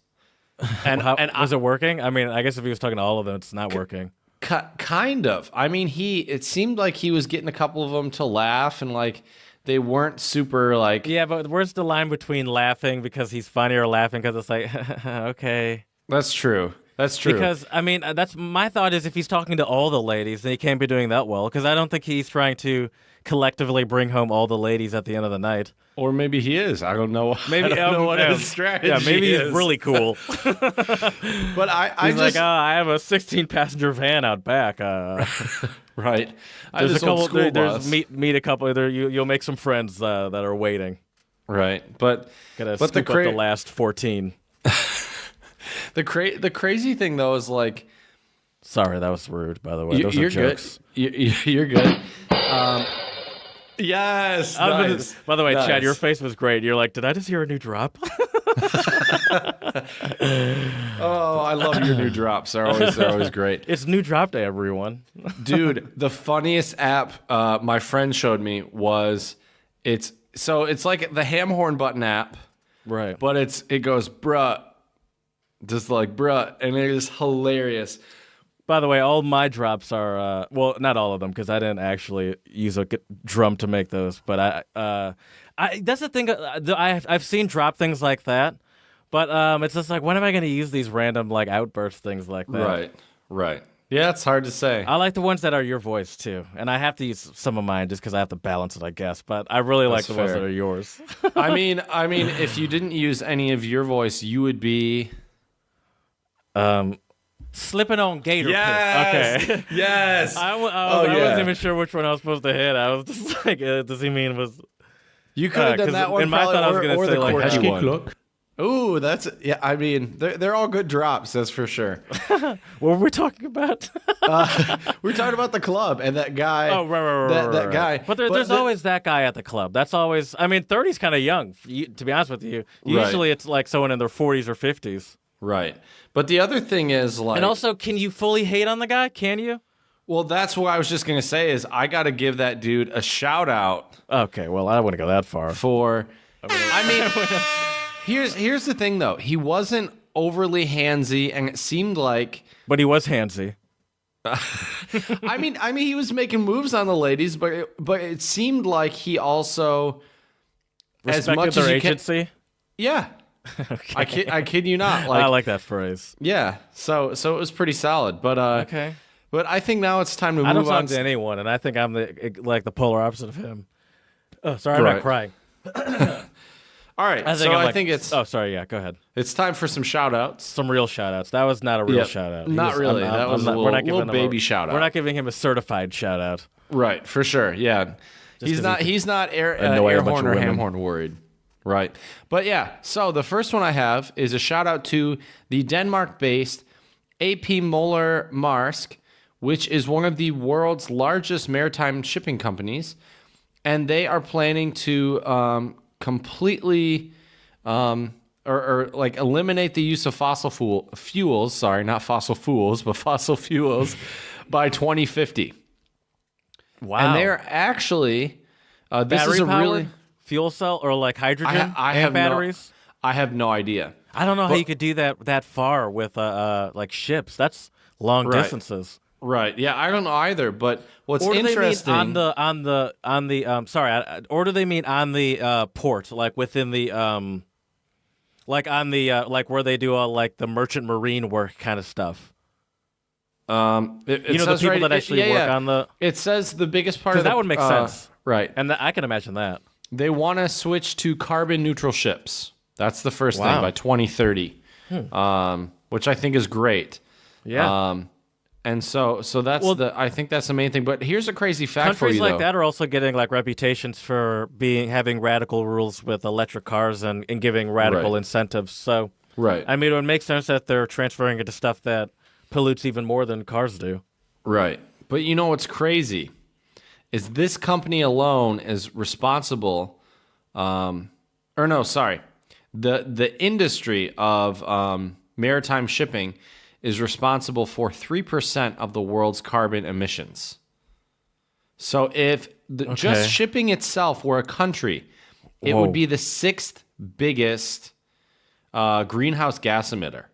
Speaker 1: And
Speaker 2: Was it working? I mean, I guess if he was talking to all of them, it's not working.
Speaker 1: Kind of. I mean, it seemed like he was getting a couple of them to laugh, and like they weren't super like.
Speaker 2: Yeah, but where's the line between laughing because he's funny or laughing because it's like, okay.
Speaker 1: That's true. That's true.
Speaker 2: Because, I mean, that's my thought is if he's talking to all the ladies, then he can't be doing that well. Because I don't think he's trying to collectively bring home all the ladies at the end of the night.
Speaker 1: Or maybe he is. I don't know.
Speaker 2: Maybe
Speaker 1: I don't know what his strategy
Speaker 2: Yeah, maybe
Speaker 1: is.
Speaker 2: he's really cool.
Speaker 1: But I
Speaker 2: He's
Speaker 1: just
Speaker 2: like, I have a 16-passenger van out back.
Speaker 1: right. I
Speaker 2: There's a
Speaker 1: just old
Speaker 2: couple.
Speaker 1: school
Speaker 2: There's
Speaker 1: bus.
Speaker 2: meet a couple. You'll make some friends that are waiting.
Speaker 1: Right. But
Speaker 2: Gotta
Speaker 1: but
Speaker 2: scoop up the last 14.
Speaker 1: the crazy thing though is like
Speaker 2: Sorry, that was rude. By the way, those
Speaker 1: you're
Speaker 2: are jokes.
Speaker 1: good. You're good. Yes. Nice.
Speaker 2: By the way,
Speaker 1: Nice.
Speaker 2: Chad, your face was great. You're like, did I just hear a new drop?
Speaker 1: Oh, I love your new drops. They're always great.
Speaker 2: It's new drop day, everyone.
Speaker 1: Dude, the funniest app my friend showed me was it's like the ham horn button app,
Speaker 2: Right.
Speaker 1: but it goes bruh, just like bruh, and it is hilarious.
Speaker 2: By the way, all my drops are well, not all of them because I didn't actually use a drum to make those. But I that's the thing. I've seen drop things like that, but it's just like, when am I going to use these random like outburst things like that?
Speaker 1: Right. Yeah, it's hard to say.
Speaker 2: I like the ones that are your voice too, and I have to use some of mine just because I have to balance it, I guess. But I really like
Speaker 1: That's
Speaker 2: the ones
Speaker 1: fair.
Speaker 2: that are yours.
Speaker 1: I mean, if you didn't use any of your voice, you would be.
Speaker 2: Slipping on gator
Speaker 1: Yes.
Speaker 2: piss. Okay.
Speaker 1: Yes.
Speaker 2: I
Speaker 1: yeah.
Speaker 2: wasn't even sure which one I was supposed to hit. I was just like, does he mean was?
Speaker 1: You could have done
Speaker 2: 'cause
Speaker 1: that one.
Speaker 2: in my thought I was
Speaker 1: probably,
Speaker 2: gonna
Speaker 1: or
Speaker 2: say,
Speaker 1: the
Speaker 2: like,
Speaker 1: quirky
Speaker 2: Hesky
Speaker 1: one. Ooh, that's yeah. I mean, they're all good drops. That's for sure.
Speaker 2: What were we talking about?
Speaker 1: We're talking about the club and that guy.
Speaker 2: Oh, right.
Speaker 1: That guy.
Speaker 2: But there's always that guy at the club. That's always. I mean, 30's kind of young. To be honest with you, usually it's like someone in their 40s or 50s.
Speaker 1: Right. But the other thing is like,
Speaker 2: And also, can you fully hate on the guy? Can you?
Speaker 1: well, that's what I was just gonna say is I got to give that dude a shout out
Speaker 2: Okay, well, I wouldn't go that far.
Speaker 1: for. I mean, here's the thing though. He wasn't overly handsy, and it seemed like.
Speaker 2: But he was handsy.
Speaker 1: I mean, he was making moves on the ladies, but it seemed like he also, as
Speaker 2: Respected
Speaker 1: much
Speaker 2: their
Speaker 1: as you
Speaker 2: agency.
Speaker 1: can, yeah.
Speaker 2: Okay.
Speaker 1: I kid you not.
Speaker 2: I like that phrase.
Speaker 1: Yeah. So it was pretty solid, but
Speaker 2: Okay.
Speaker 1: But I think now it's time to
Speaker 2: I don't
Speaker 1: move on.
Speaker 2: talk to anyone, and I think I'm the polar opposite of him. Oh, sorry, I'm not crying.
Speaker 1: All right, I think it's...
Speaker 2: Oh, sorry, yeah, go ahead.
Speaker 1: It's time for some shout-outs.
Speaker 2: Some real shout-outs. That was not a real shout-out.
Speaker 1: Not really. That was a little baby shout-out.
Speaker 2: We're not giving him a certified shout-out.
Speaker 1: Right, for sure, yeah. He's not air horn or ham horn worried. Right. But yeah, so the first one I have is a shout-out to the Denmark-based AP Møller Maersk, which is one of the world's largest maritime shipping companies, and they are planning to completely or like eliminate the use of fossil fuels. Sorry, not fossil fools, but fossil fuels by 2050.
Speaker 2: Wow!
Speaker 1: And they are actually this is a really
Speaker 2: fuel cell or like hydrogen
Speaker 1: I
Speaker 2: and
Speaker 1: have
Speaker 2: batteries.
Speaker 1: I have no idea.
Speaker 2: I don't know how you could do that far with like ships. That's long distances.
Speaker 1: Right. Yeah, I don't know either. But what's
Speaker 2: or do
Speaker 1: interesting
Speaker 2: they mean on the sorry, or do they mean on the port, like within the like on the like where they do like the merchant marine work kind of stuff?
Speaker 1: It
Speaker 2: the people that actually work on the.
Speaker 1: It says the biggest part of
Speaker 2: that would make sense,
Speaker 1: right?
Speaker 2: And I can imagine that
Speaker 1: they want to switch to carbon neutral ships. That's the first thing by 2030, which I think is great.
Speaker 2: Yeah.
Speaker 1: And so that's I think that's the main thing. But here's a crazy fact for you,
Speaker 2: countries like that are also getting like reputations for having radical rules with electric cars and giving radical incentives. So I mean, it would make sense that they're transferring it to stuff that pollutes even more than cars do. Right.
Speaker 1: But you know what's crazy is this company alone is responsible. The industry of maritime shipping is responsible for 3% of the world's carbon emissions. So if just shipping itself were a country, it would be the 6th biggest greenhouse gas emitter.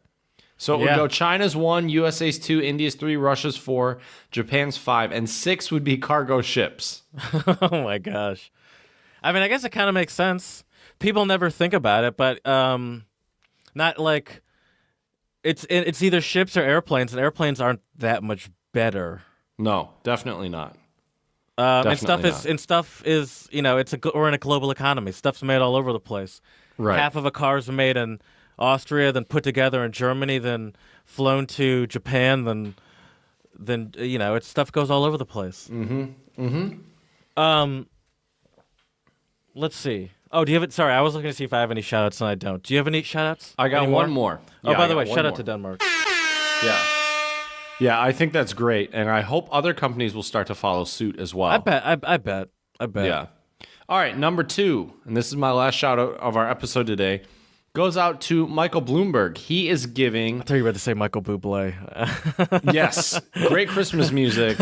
Speaker 1: So it would go China's 1, USA's 2, India's 3, Russia's 4, Japan's 5, and 6 would be cargo ships.
Speaker 2: Oh my gosh. I mean, I guess it kind of makes sense. People never think about it, but not like it's either ships or airplanes, and airplanes aren't that much better.
Speaker 1: No, definitely not.
Speaker 2: And stuff is we're in a global economy. Stuff's made all over the place.
Speaker 1: Right.
Speaker 2: Half of a car's made in Austria, then put together in Germany, then flown to Japan, then stuff goes all over the place. Let's see. Oh, do you have it? Sorry, I was looking to see if I have any shout-outs, and I don't. Do you have any shout-outs?
Speaker 1: I got one more.
Speaker 2: Oh, by the way, shout out to Denmark.
Speaker 1: Yeah. Yeah, I think that's great, and I hope other companies will start to follow suit as well.
Speaker 2: I bet.
Speaker 1: Yeah. All right, number 2, and this is my last shout-out of our episode today, goes out to Michael Bloomberg. He is giving...
Speaker 2: I thought you were about to say Michael Bublé.
Speaker 1: Yes. Great Christmas music.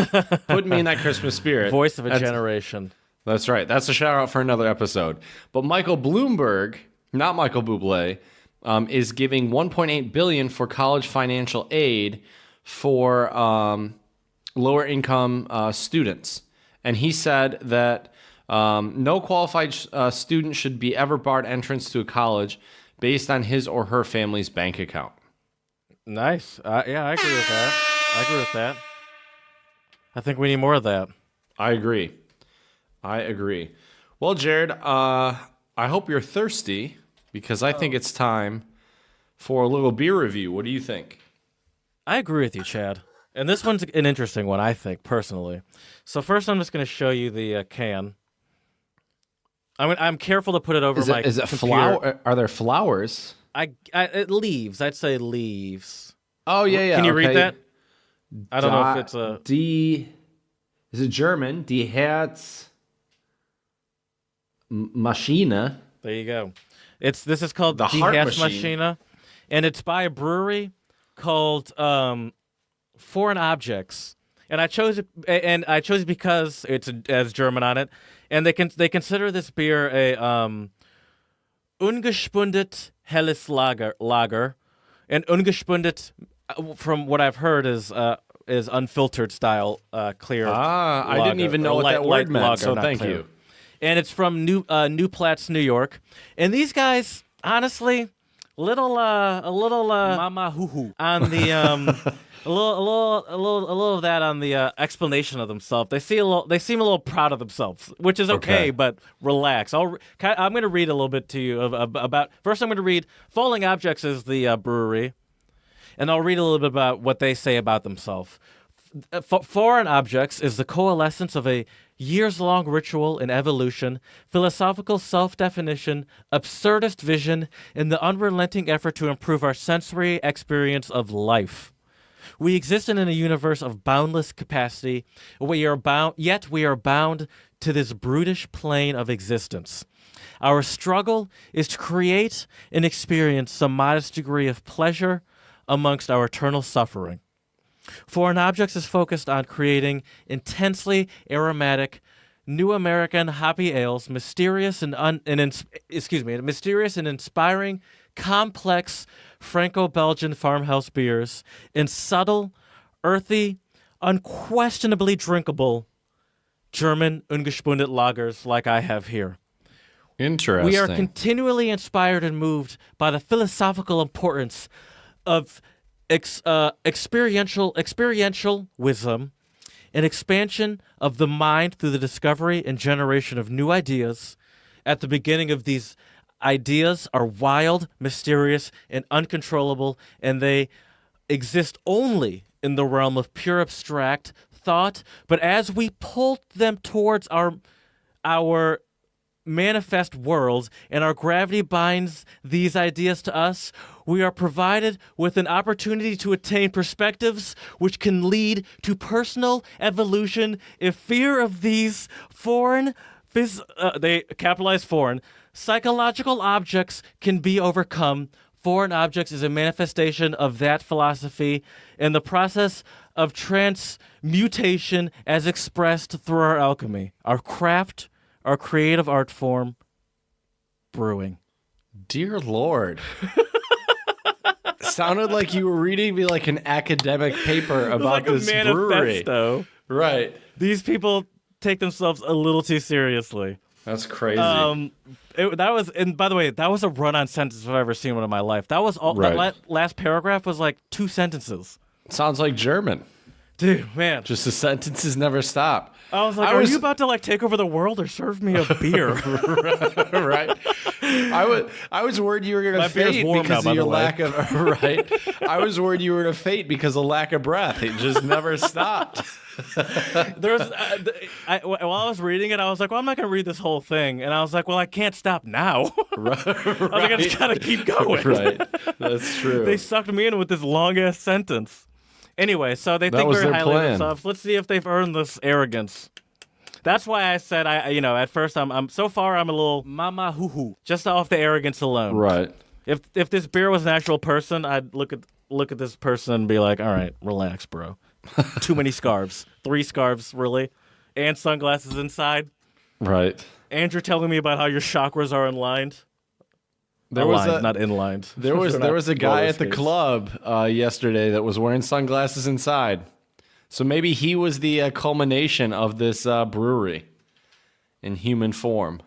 Speaker 1: Put me in that Christmas spirit.
Speaker 2: Voice of a generation. That's
Speaker 1: right. That's a shout-out for another episode. But Michael Bloomberg, not Michael Bublé, is giving $1.8 billion for college financial aid for lower-income students. And he said that no qualified student should be ever barred entrance to a college based on his or her family's bank account.
Speaker 2: Nice. Yeah, I agree with that. I think we need more of that.
Speaker 1: I agree. Well, Jared, I hope you're thirsty because I think it's time for a little beer review. What do you think?
Speaker 2: I agree with you, Chad. And this one's an interesting one, I think, personally. So first, I'm just going to show you the can. I'm careful to put it over my computer.
Speaker 1: Is it flower? Are there flowers?
Speaker 2: Leaves. I'd say leaves.
Speaker 1: Oh, yeah.
Speaker 2: Can you read that? I don't know if it's a...
Speaker 1: Is it German? Die Herz... Maschine.
Speaker 2: There you go. This is called
Speaker 1: the
Speaker 2: Die
Speaker 1: Heart
Speaker 2: Herzmaschine, and it's by a brewery called Foreign Objects. And I chose it because it has German on it, and they consider this beer a ungespundet helles Lager, and ungespundet, from what I've heard, is unfiltered style clear.
Speaker 1: I didn't even know what that word meant.
Speaker 2: Lager,
Speaker 1: so thank you.
Speaker 2: And it's from New Platz, New York. And these guys, honestly, a little mama hoo hoo on the a little of that on the explanation of themselves. They seem a little proud of themselves, which is okay. But relax. I'm going to read a little bit to you about. First, I'm going to read Falling Objects is the brewery, and I'll read a little bit about what they say about themselves. Foreign Objects is the coalescence of a years-long ritual in evolution, philosophical self-definition, absurdist vision, and the unrelenting effort to improve our sensory experience of life. We exist in a universe of boundless capacity, yet we are bound to this brutish plane of existence. Our struggle is to create and experience some modest degree of pleasure amongst our eternal suffering. Foreign Objects is focused on creating intensely aromatic, New American hoppy ales, mysterious and inspiring, complex Franco-Belgian farmhouse beers, and subtle, earthy, unquestionably drinkable German ungespundet lagers like I have here.
Speaker 1: Interesting.
Speaker 2: We are continually inspired and moved by the philosophical importance of experiential wisdom and expansion of the mind through the discovery and generation of new ideas. At the beginning of these ideas are wild, mysterious, and uncontrollable, and they exist only in the realm of pure abstract thought. But as we pull them towards our manifest world and our gravity binds these ideas to us, we are provided with an opportunity to attain perspectives which can lead to personal evolution if fear of these they capitalize foreign, psychological objects can be overcome. Foreign Objects is a manifestation of that philosophy and the process of transmutation as expressed through our alchemy, our craft, our creative art form, brewing.
Speaker 1: Dear Lord. Sounded like you were reading me like an academic paper about this brewery. Right.
Speaker 2: These people take themselves a little too seriously.
Speaker 1: That's crazy.
Speaker 2: And by the way, that was a run-on sentence I've ever seen one in my life. That was all.
Speaker 1: Right.
Speaker 2: That last paragraph was like 2 sentences.
Speaker 1: Sounds like German.
Speaker 2: Dude, man.
Speaker 1: Just the sentences never stop.
Speaker 2: I was like, are you about to like take over the world or serve me a beer?
Speaker 1: Right. I was worried you were going to faint because of your lack of right. I was worried you were going to faint because of lack of breath. It just never stopped.
Speaker 2: While I was reading it, I was like, well, I'm not going to read this whole thing. And I was like, well, I can't stop now.
Speaker 1: Right.
Speaker 2: I was like, I just got to keep going.
Speaker 1: Right. That's true.
Speaker 2: They sucked me in with this long-ass sentence. Anyway, so they think very highly of themselves. Let's see if they've earned this arrogance. That's why I said at first I'm so far I'm a little mama hoo hoo just off the arrogance alone.
Speaker 1: Right.
Speaker 2: If this beer was an actual person, I'd look at this person and be like, all right, relax, bro. Too many scarves. 3 scarves, really, and sunglasses inside.
Speaker 1: Right.
Speaker 2: Andrew telling me about how your chakras are inlined. Not inlined.
Speaker 1: There was a guy at the club yesterday that was wearing sunglasses inside. So maybe he was the culmination of this brewery in human form.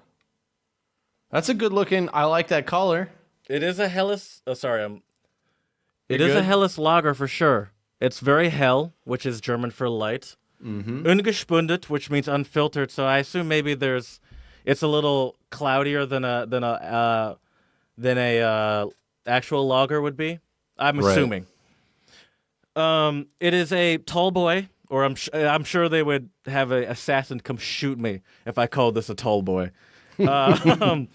Speaker 1: That's a good looking. I like that color.
Speaker 2: It is a Helles. Oh, sorry, It is a Helles lager for sure. It's very hell, which is German for light. Mm-hmm. Ungespundet, which means unfiltered. So I assume maybe it's a little cloudier than a actual lager would be. I'm assuming. It is a tall boy, or I'm sure they would have an assassin come shoot me if I called this a tall boy. It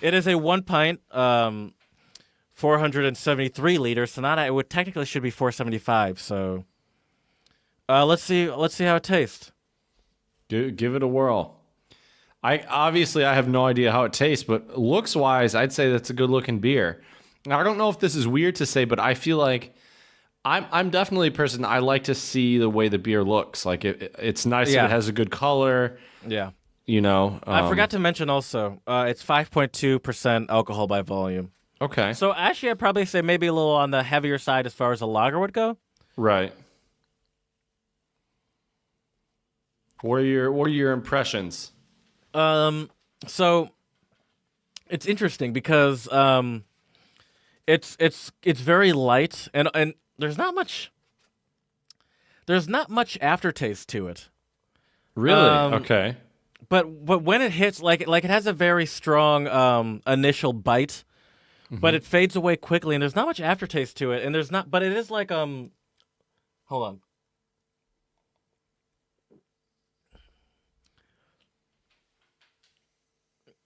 Speaker 2: is a 1 pint, 473 liters. So it would technically should be 475. So let's see how it tastes.
Speaker 1: Give it a whirl. I have no idea how it tastes, but looks wise, I'd say that's a good looking beer. Now, I don't know if this is weird to say, but I feel like I'm definitely a person. I like to see the way the beer looks. Like it's nice if it has a good color.
Speaker 2: Yeah.
Speaker 1: I
Speaker 2: forgot to mention also, it's 5.2% alcohol by volume.
Speaker 1: Okay.
Speaker 2: So actually, I'd probably say maybe a little on the heavier side as far as a lager would go.
Speaker 1: Right. What are your impressions?
Speaker 2: So it's interesting because It's very light, and there's not much aftertaste to it.
Speaker 1: Really? Okay.
Speaker 2: But when it hits, like it has a very strong initial bite, but it fades away quickly, and there's not much aftertaste to it, and there's not. But it is like hold on.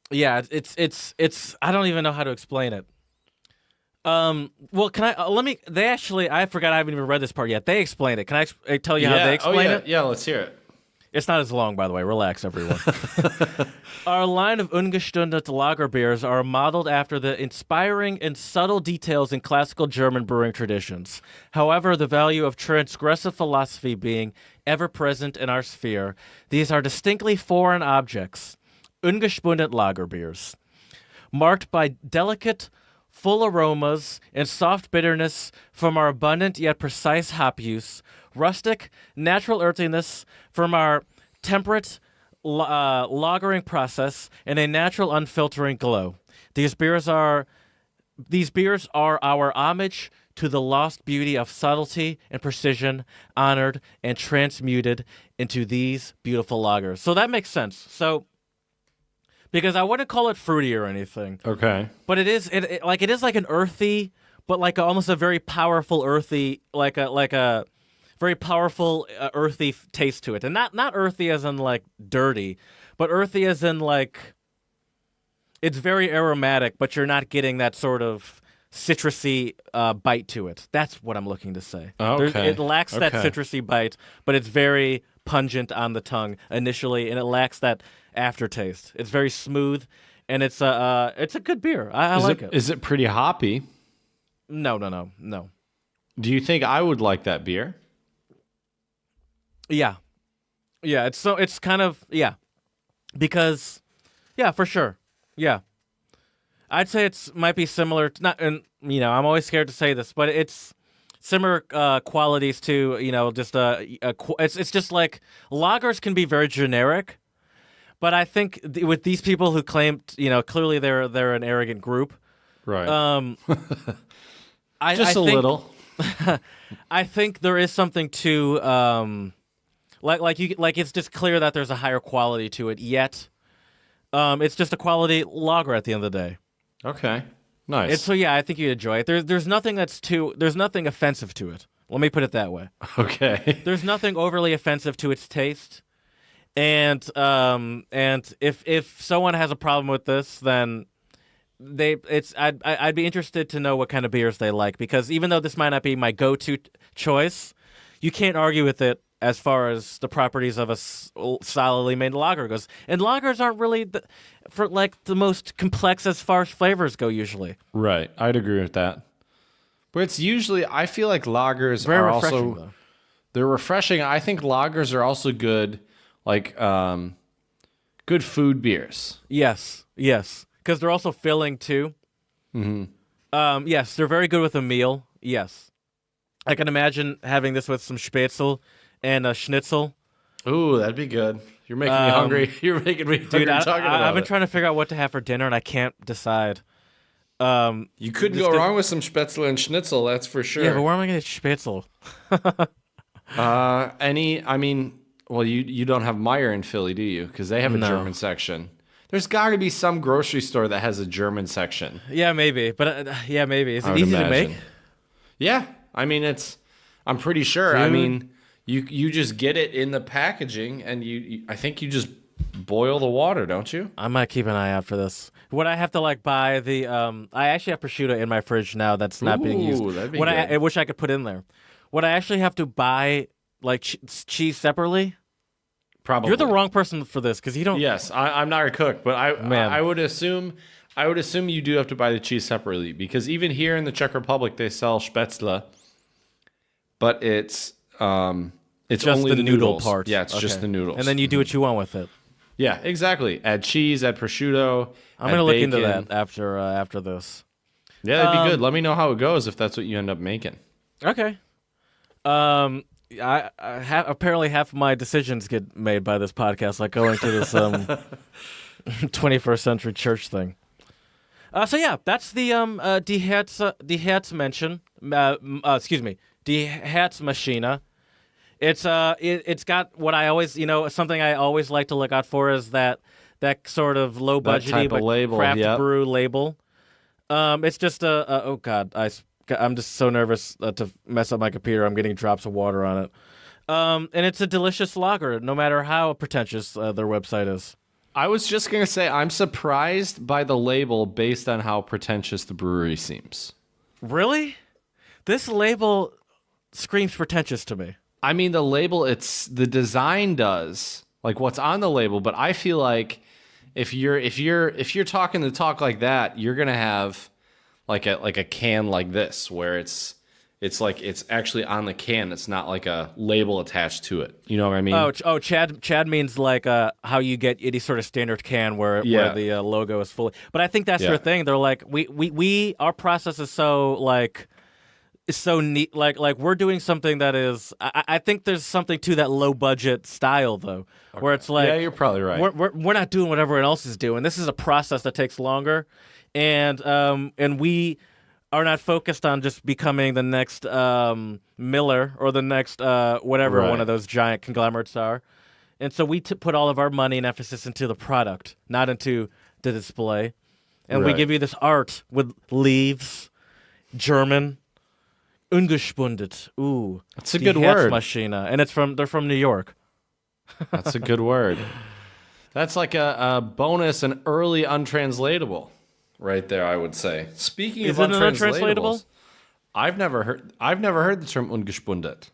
Speaker 2: Yeah, it's I don't even know how to explain it. Well, can I let me? They actually, I forgot I haven't even read this part yet. They explained it. Can I tell you how they explain it?
Speaker 1: Yeah, let's hear it.
Speaker 2: It's not as long, by the way. Relax, everyone. Our line of ungestundete lager beers are modeled after the inspiring and subtle details in classical German brewing traditions. However, the value of transgressive philosophy being ever present in our sphere, these are distinctly foreign objects. Ungespundet lager beers, marked by delicate, full aromas and soft bitterness from our abundant yet precise hop use, rustic, natural earthiness from our temperate lagering process, and a natural unfiltering glow. These beers are our homage to the lost beauty of subtlety and precision, honored and transmuted into these beautiful lagers. So that makes sense. So, because I wouldn't call it fruity or anything.
Speaker 1: Okay.
Speaker 2: But it is like an earthy, but like almost a very powerful earthy, like a very powerful earthy taste to it, and not earthy as in like dirty, but earthy as in like it's very aromatic, but you're not getting that sort of citrusy bite to it. That's what I'm looking to say.
Speaker 1: Okay.
Speaker 2: It lacks that citrusy bite, but it's very pungent on the tongue initially, and it lacks that aftertaste. It's very smooth, and it's a good beer. I like it.
Speaker 1: Is it pretty hoppy?
Speaker 2: No.
Speaker 1: Do you think I would like that beer?
Speaker 2: Yeah. It's kind of because for sure. Yeah. I'd say might be similar to, not, and I'm always scared to say this, but it's similar qualities to, just it's just like lagers can be very generic, but I think with these people who claim, clearly they're an arrogant group.
Speaker 1: Right.
Speaker 2: I
Speaker 1: think, little.
Speaker 2: I think there is something to like it's just clear that there's a higher quality to it. Yet, it's just a quality lager at the end of the day.
Speaker 1: Okay, nice.
Speaker 2: So I think you'd enjoy it. There's nothing there's nothing offensive to it. Let me put it that way.
Speaker 1: Okay.
Speaker 2: There's nothing overly offensive to its taste, and if someone has a problem with this, then I'd be interested to know what kind of beers they like, because even though this might not be my go-to choice, you can't argue with it as far as the properties of a solidly made lager goes. And lagers aren't really the most complex as far as flavors go usually.
Speaker 1: Right, I'd agree with that. But it's usually, I feel like lagers
Speaker 2: Very
Speaker 1: are
Speaker 2: refreshing,
Speaker 1: also
Speaker 2: though.
Speaker 1: They're refreshing. I think lagers are also good, like good food beers.
Speaker 2: Yes, because they're also filling too. Mm-hmm. Yes, they're very good with a meal. Yes, I can imagine having this with some spätzle and a schnitzel.
Speaker 1: Ooh, that'd be good. You're making me hungry. You're making me hungry.
Speaker 2: Dude, I've been
Speaker 1: it.
Speaker 2: trying to figure out what to have for dinner, and I can't decide.
Speaker 1: You couldn't go wrong with some spätzle and schnitzel, that's for sure.
Speaker 2: Yeah, but where am I going to get spätzle?
Speaker 1: Well, you don't have Meijer in Philly, do you? Because they have a German section. There's got to be some grocery store that has a German section.
Speaker 2: Yeah, maybe. But maybe. Is it
Speaker 1: would
Speaker 2: easy
Speaker 1: imagine.
Speaker 2: to make?
Speaker 1: Yeah, I'm pretty sure.
Speaker 2: Dude.
Speaker 1: I mean, you just get it in the packaging, and I think you just boil the water, don't you?
Speaker 2: I might keep an eye out for this. Would I have to buy the? I actually have prosciutto in my fridge now that's not being used.
Speaker 1: That'd be
Speaker 2: What
Speaker 1: good.
Speaker 2: I wish I could put in there. Would I actually have to buy cheese separately?
Speaker 1: Probably.
Speaker 2: You're the wrong person for this because you don't.
Speaker 1: Yes, I'm not a cook, but I would assume you do have to buy the cheese separately, because even here in the Czech Republic they sell spätzle, but it's
Speaker 2: just
Speaker 1: only
Speaker 2: the noodle
Speaker 1: noodles.
Speaker 2: part.
Speaker 1: Yeah, it's just the noodles.
Speaker 2: And then you do what you want with it.
Speaker 1: Yeah, exactly. Add cheese, add prosciutto.
Speaker 2: I'm gonna look into
Speaker 1: bacon.
Speaker 2: that after this.
Speaker 1: Yeah, that'd be good. Let me know how it goes if that's what you end up making.
Speaker 2: Okay. Apparently half of my decisions get made by this podcast, like going to this 21st century church thing. So yeah, that's the die Herzmenschen. Excuse me, die Herzmaschine. It's got what I always, something I always like to look out for is that sort of low budgety but
Speaker 1: label,
Speaker 2: craft
Speaker 1: yep.
Speaker 2: brew label. It's just oh god, I'm just so nervous to mess up my computer. I'm getting drops of water on it. And it's a delicious lager, no matter how pretentious their website is.
Speaker 1: I was just going to say, I'm surprised by the label based on how pretentious the brewery seems.
Speaker 2: Really? This label screams pretentious to me.
Speaker 1: I mean, the label, the design does, like what's on the label, but I feel like if you're talking the talk like that, you're going to have like a can like this where it's like it's actually on the can. It's not like a label attached to it. You know what I mean?
Speaker 2: Oh, Chad means like how you get any sort of standard can where the logo is fully. But I think that's their thing. They're like our process is so neat. Like we're doing something that is. I think there's something to that low budget style though, where it's like
Speaker 1: you're probably right.
Speaker 2: We're not doing what everyone else is doing. This is a process that takes longer, and we are not focused on just becoming the next Miller or the next whatever one of those giant conglomerates are. And so we put all of our money and emphasis into the product, not into the display. And we give you this art with leaves, German, ungespundet. Ooh,
Speaker 1: that's a good word.
Speaker 2: Herzmaschine. And they're from New York.
Speaker 1: That's a good word. That's like a bonus and early untranslatable. Right there, I would say. Speaking of untranslatables, I've never heard the term ungespundet.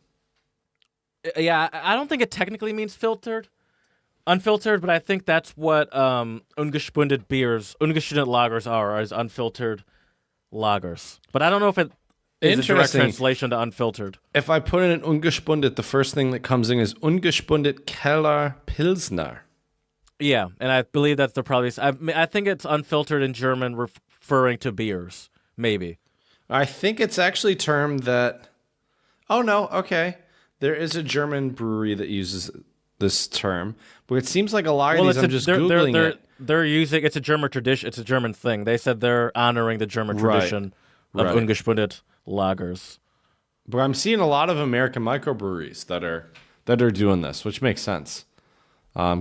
Speaker 2: Yeah, I don't think it technically means unfiltered, but I think that's what ungespundet beers, ungespundet lagers are, as unfiltered lagers. But I don't know if it is a direct translation to unfiltered.
Speaker 1: If I put in ungespundet, the first thing that comes in is ungespundet Keller Pilsner.
Speaker 2: Yeah, and I believe that's the probably. I think it's unfiltered in German, referring to beers. Maybe.
Speaker 1: I think it's actually termed that. Oh no, okay. There is a German brewery that uses this term, but it seems like a lot of these. I'm just googling it.
Speaker 2: They're using. It's a German tradition. It's a German thing. They said they're honoring the German tradition of ungespundet lagers.
Speaker 1: But I'm seeing a lot of American microbreweries that are doing this, which makes sense.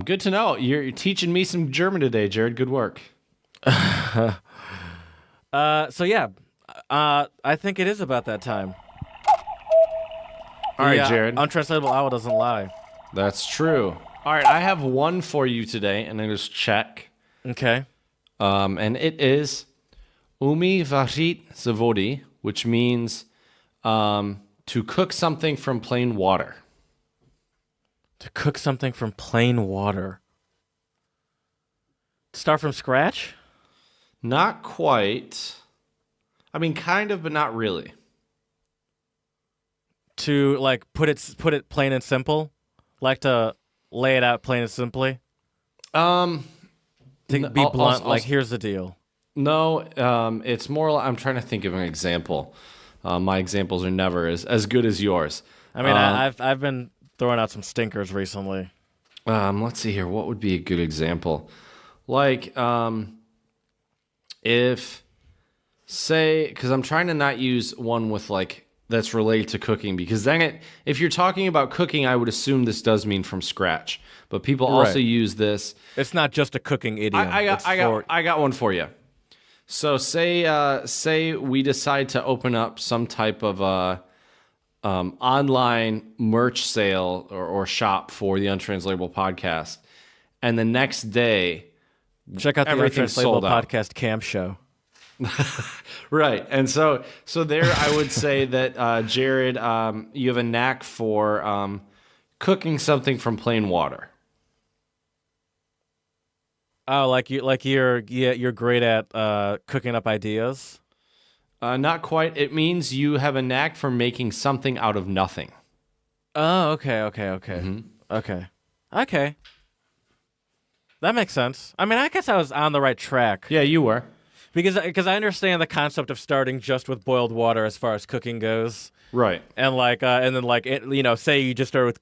Speaker 1: Good to know. You're teaching me some German today, Jared. Good work.
Speaker 2: So yeah, I think it is about that time.
Speaker 1: All right, Jared.
Speaker 2: Untranslatable owl doesn't lie.
Speaker 1: That's true. All right, I have one for you today, and it is Czech.
Speaker 2: Okay.
Speaker 1: And it is Umi vařit z vody, which means to cook something from plain water.
Speaker 2: To cook something from plain water. Start from scratch?
Speaker 1: Not quite. I mean, kind of, but not really.
Speaker 2: To like put it plain and simple, like to lay it out plain and simply. To be blunt, like here's the deal.
Speaker 1: No, it's more. I'm trying to think of an example. My examples are never as good as yours.
Speaker 2: I mean, I've been throwing out some stinkers recently.
Speaker 1: Let's see here. What would be a good example? Like, if, say, because I'm trying to not use one with like that's related to cooking, because then if you're talking about cooking, I would assume this does mean from scratch. But people also use this.
Speaker 2: It's not just a cooking idiom.
Speaker 1: I got one for you. So say we decide to open up some type of online merch sale or shop for the Untranslatable podcast, and the next day,
Speaker 2: check out the Untranslatable podcast cam show.
Speaker 1: Right, and so there, I would say that Jared, you have a knack for cooking something from plain water.
Speaker 2: Oh, you're great at cooking up ideas.
Speaker 1: Not quite. It means you have a knack for making something out of nothing.
Speaker 2: Oh, okay. Mm-hmm. Okay. That makes sense. I mean, I guess I was on the right track.
Speaker 1: Yeah, you were.
Speaker 2: Because I understand the concept of starting just with boiled water as far as cooking goes.
Speaker 1: Right.
Speaker 2: And then say you just start with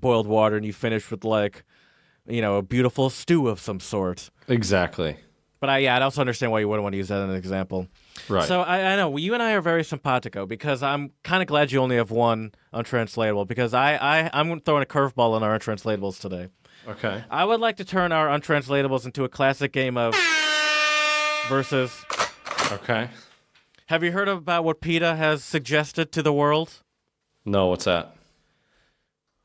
Speaker 2: boiled water and you finish with a beautiful stew of some sort.
Speaker 1: Exactly.
Speaker 2: But I also understand why you wouldn't want to use that as an example.
Speaker 1: Right.
Speaker 2: So I know you and I are very simpatico because I'm kind of glad you only have one untranslatable because I'm throwing a curveball on our untranslatables today.
Speaker 1: Okay.
Speaker 2: I would like to turn our untranslatables into a classic game of versus.
Speaker 1: Okay.
Speaker 2: Have you heard about what PETA has suggested to the world?
Speaker 1: No, what's that?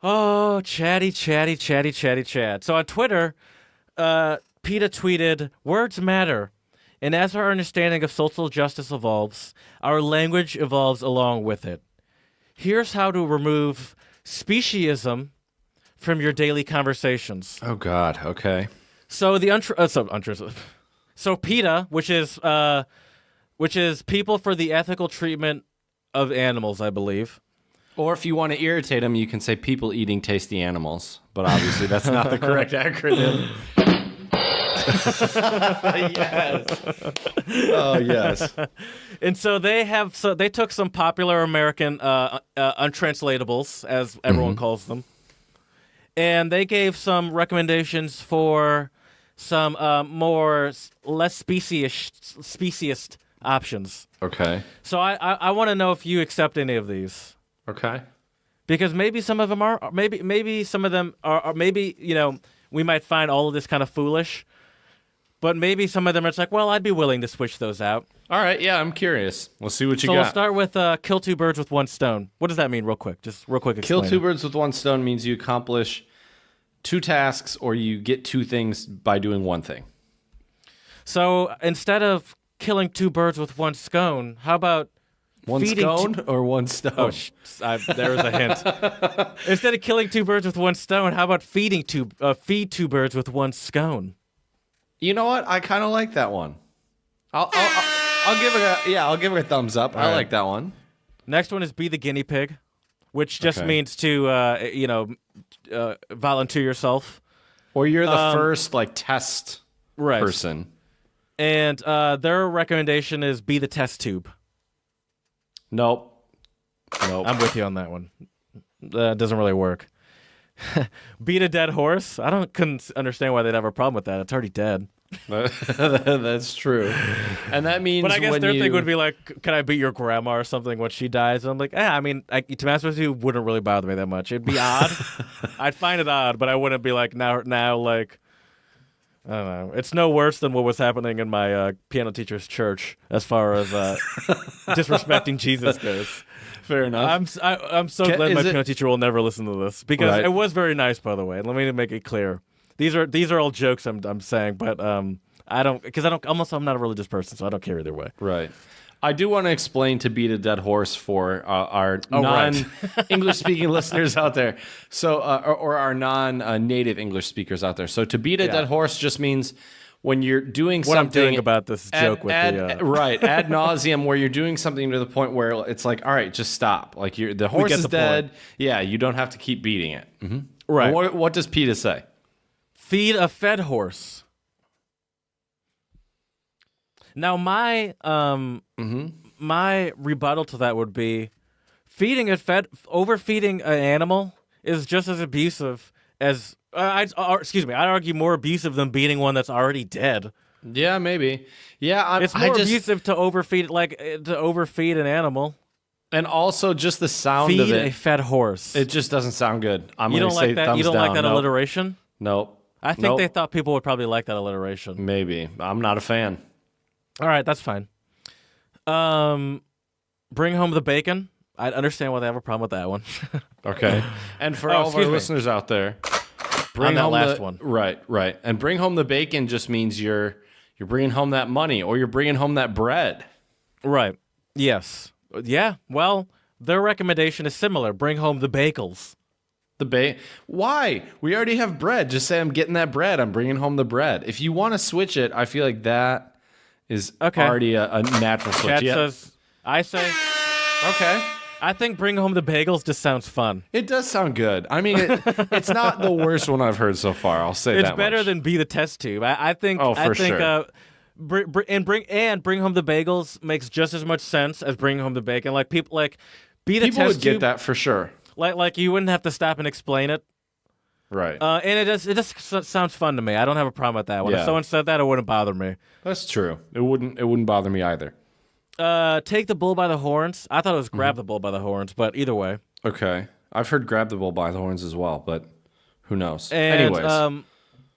Speaker 2: Oh, chatty. So on Twitter, PETA tweeted, "Words matter, and as our understanding of social justice evolves, our language evolves along with it. Here's how to remove speciesism from your daily conversations."
Speaker 1: Oh God. Okay.
Speaker 2: So so PETA, which is People for the Ethical Treatment of Animals, I believe.
Speaker 1: Or if you want to irritate them, you can say people eating tasty animals. But obviously, that's not the correct acronym. Yes. Oh yes.
Speaker 2: And so they took some popular American untranslatables, as everyone calls them, and they gave some recommendations for some less speciesist options.
Speaker 1: Okay.
Speaker 2: So I want to know if you accept any of these.
Speaker 1: Okay.
Speaker 2: Because maybe some of them are, maybe some of them are, maybe, we might find all of this kind of foolish, but maybe some of them are like, well, I'd be willing to switch those out.
Speaker 1: All right. Yeah, I'm curious. We'll see what you got.
Speaker 2: So we'll start with kill two birds with one stone. What does that mean, real quick? Just real quick explain.
Speaker 1: Kill two birds with one stone means you accomplish two tasks or you get two things by doing one thing.
Speaker 2: So instead of killing two birds with one scone, how about
Speaker 1: one scone or one stone?
Speaker 2: Oh, there was a hint. Instead of killing two birds with one stone, how about feed two birds with one scone?
Speaker 1: You know what? I kind of like that one. I'll give it a thumbs up. I like that one.
Speaker 2: Next one is be the guinea pig, which just means to volunteer yourself.
Speaker 1: Or you're the first test person.
Speaker 2: And their recommendation is be the test tube.
Speaker 1: Nope.
Speaker 2: I'm with you on that one. That doesn't really work. Beat a dead horse? Couldn't understand why they'd have a problem with that. It's already dead.
Speaker 1: That's true. And that means
Speaker 2: But I guess their thing would be like, can I beat your grandma or something when she dies? And I'm like, to be honest with you, wouldn't really bother me that much. It'd be odd. I'd find it odd, but I wouldn't be like, now like, I don't know. It's no worse than what was happening in my piano teacher's church as far as disrespecting Jesus goes.
Speaker 1: Fair enough.
Speaker 2: I'm so glad my piano teacher will never listen to this because it was very nice, by the way. Let me make it clear. These are all jokes I'm saying, but I'm not a religious person, so I don't care either way.
Speaker 1: Right. I do want to explain to beat a dead horse for our non-English speaking listeners out there. So, or our non-native English speakers out there. So, to beat a dead horse just means when you're doing something.
Speaker 2: What I'm doing about this joke with
Speaker 1: right, ad nauseum, where you're doing something to the point where it's like, all right, just stop. Like the horse is dead. Point. Yeah, you don't have to keep beating it. Mm-hmm.
Speaker 2: Right.
Speaker 1: What does PETA say?
Speaker 2: Feed a fed horse. Now, my rebuttal to that would be overfeeding an animal is just as abusive as I'd argue more abusive than beating one that's already dead.
Speaker 1: Yeah, maybe. Yeah,
Speaker 2: it's more abusive to overfeed an animal.
Speaker 1: And also just the sound of it.
Speaker 2: Feed a fed horse.
Speaker 1: It just doesn't sound good.
Speaker 2: You don't like that? You don't like that alliteration?
Speaker 1: Nope.
Speaker 2: I think they thought people would probably like that alliteration.
Speaker 1: Maybe. I'm not a fan.
Speaker 2: All right, that's fine. Bring home the bacon. I understand why they have a problem with that one.
Speaker 1: Okay. And for all of our listeners out there,
Speaker 2: bring home that last one.
Speaker 1: Right. And bring home the bacon just means you're bringing home that money or you're bringing home that bread.
Speaker 2: Right. Yes. Yeah. Well, their recommendation is similar. Bring home the bagels.
Speaker 1: Why? We already have bread. Just say I'm getting that bread. I'm bringing home the bread. If you want to switch it, I feel like that is already a natural switch.
Speaker 2: Chat says, I say,
Speaker 1: okay.
Speaker 2: I think bring home the bagels just sounds fun.
Speaker 1: It does sound good. I mean, it's not the worst one I've heard so far. I'll say
Speaker 2: it's better than be the test tube. I think.
Speaker 1: Oh, for sure.
Speaker 2: Bring home the bagels makes just as much sense as bring home the bacon. Like people
Speaker 1: would get that for sure.
Speaker 2: Like you wouldn't have to stop and explain it.
Speaker 1: Right.
Speaker 2: And it just sounds fun to me. I don't have a problem with that one.
Speaker 1: Yeah.
Speaker 2: If someone said that, it wouldn't bother me.
Speaker 1: That's true. It wouldn't bother me either.
Speaker 2: Take the bull by the horns. I thought it was grab the bull by the horns, but either way.
Speaker 1: Okay. I've heard grab the bull by the horns as well, but who knows?
Speaker 2: And,
Speaker 1: Anyways.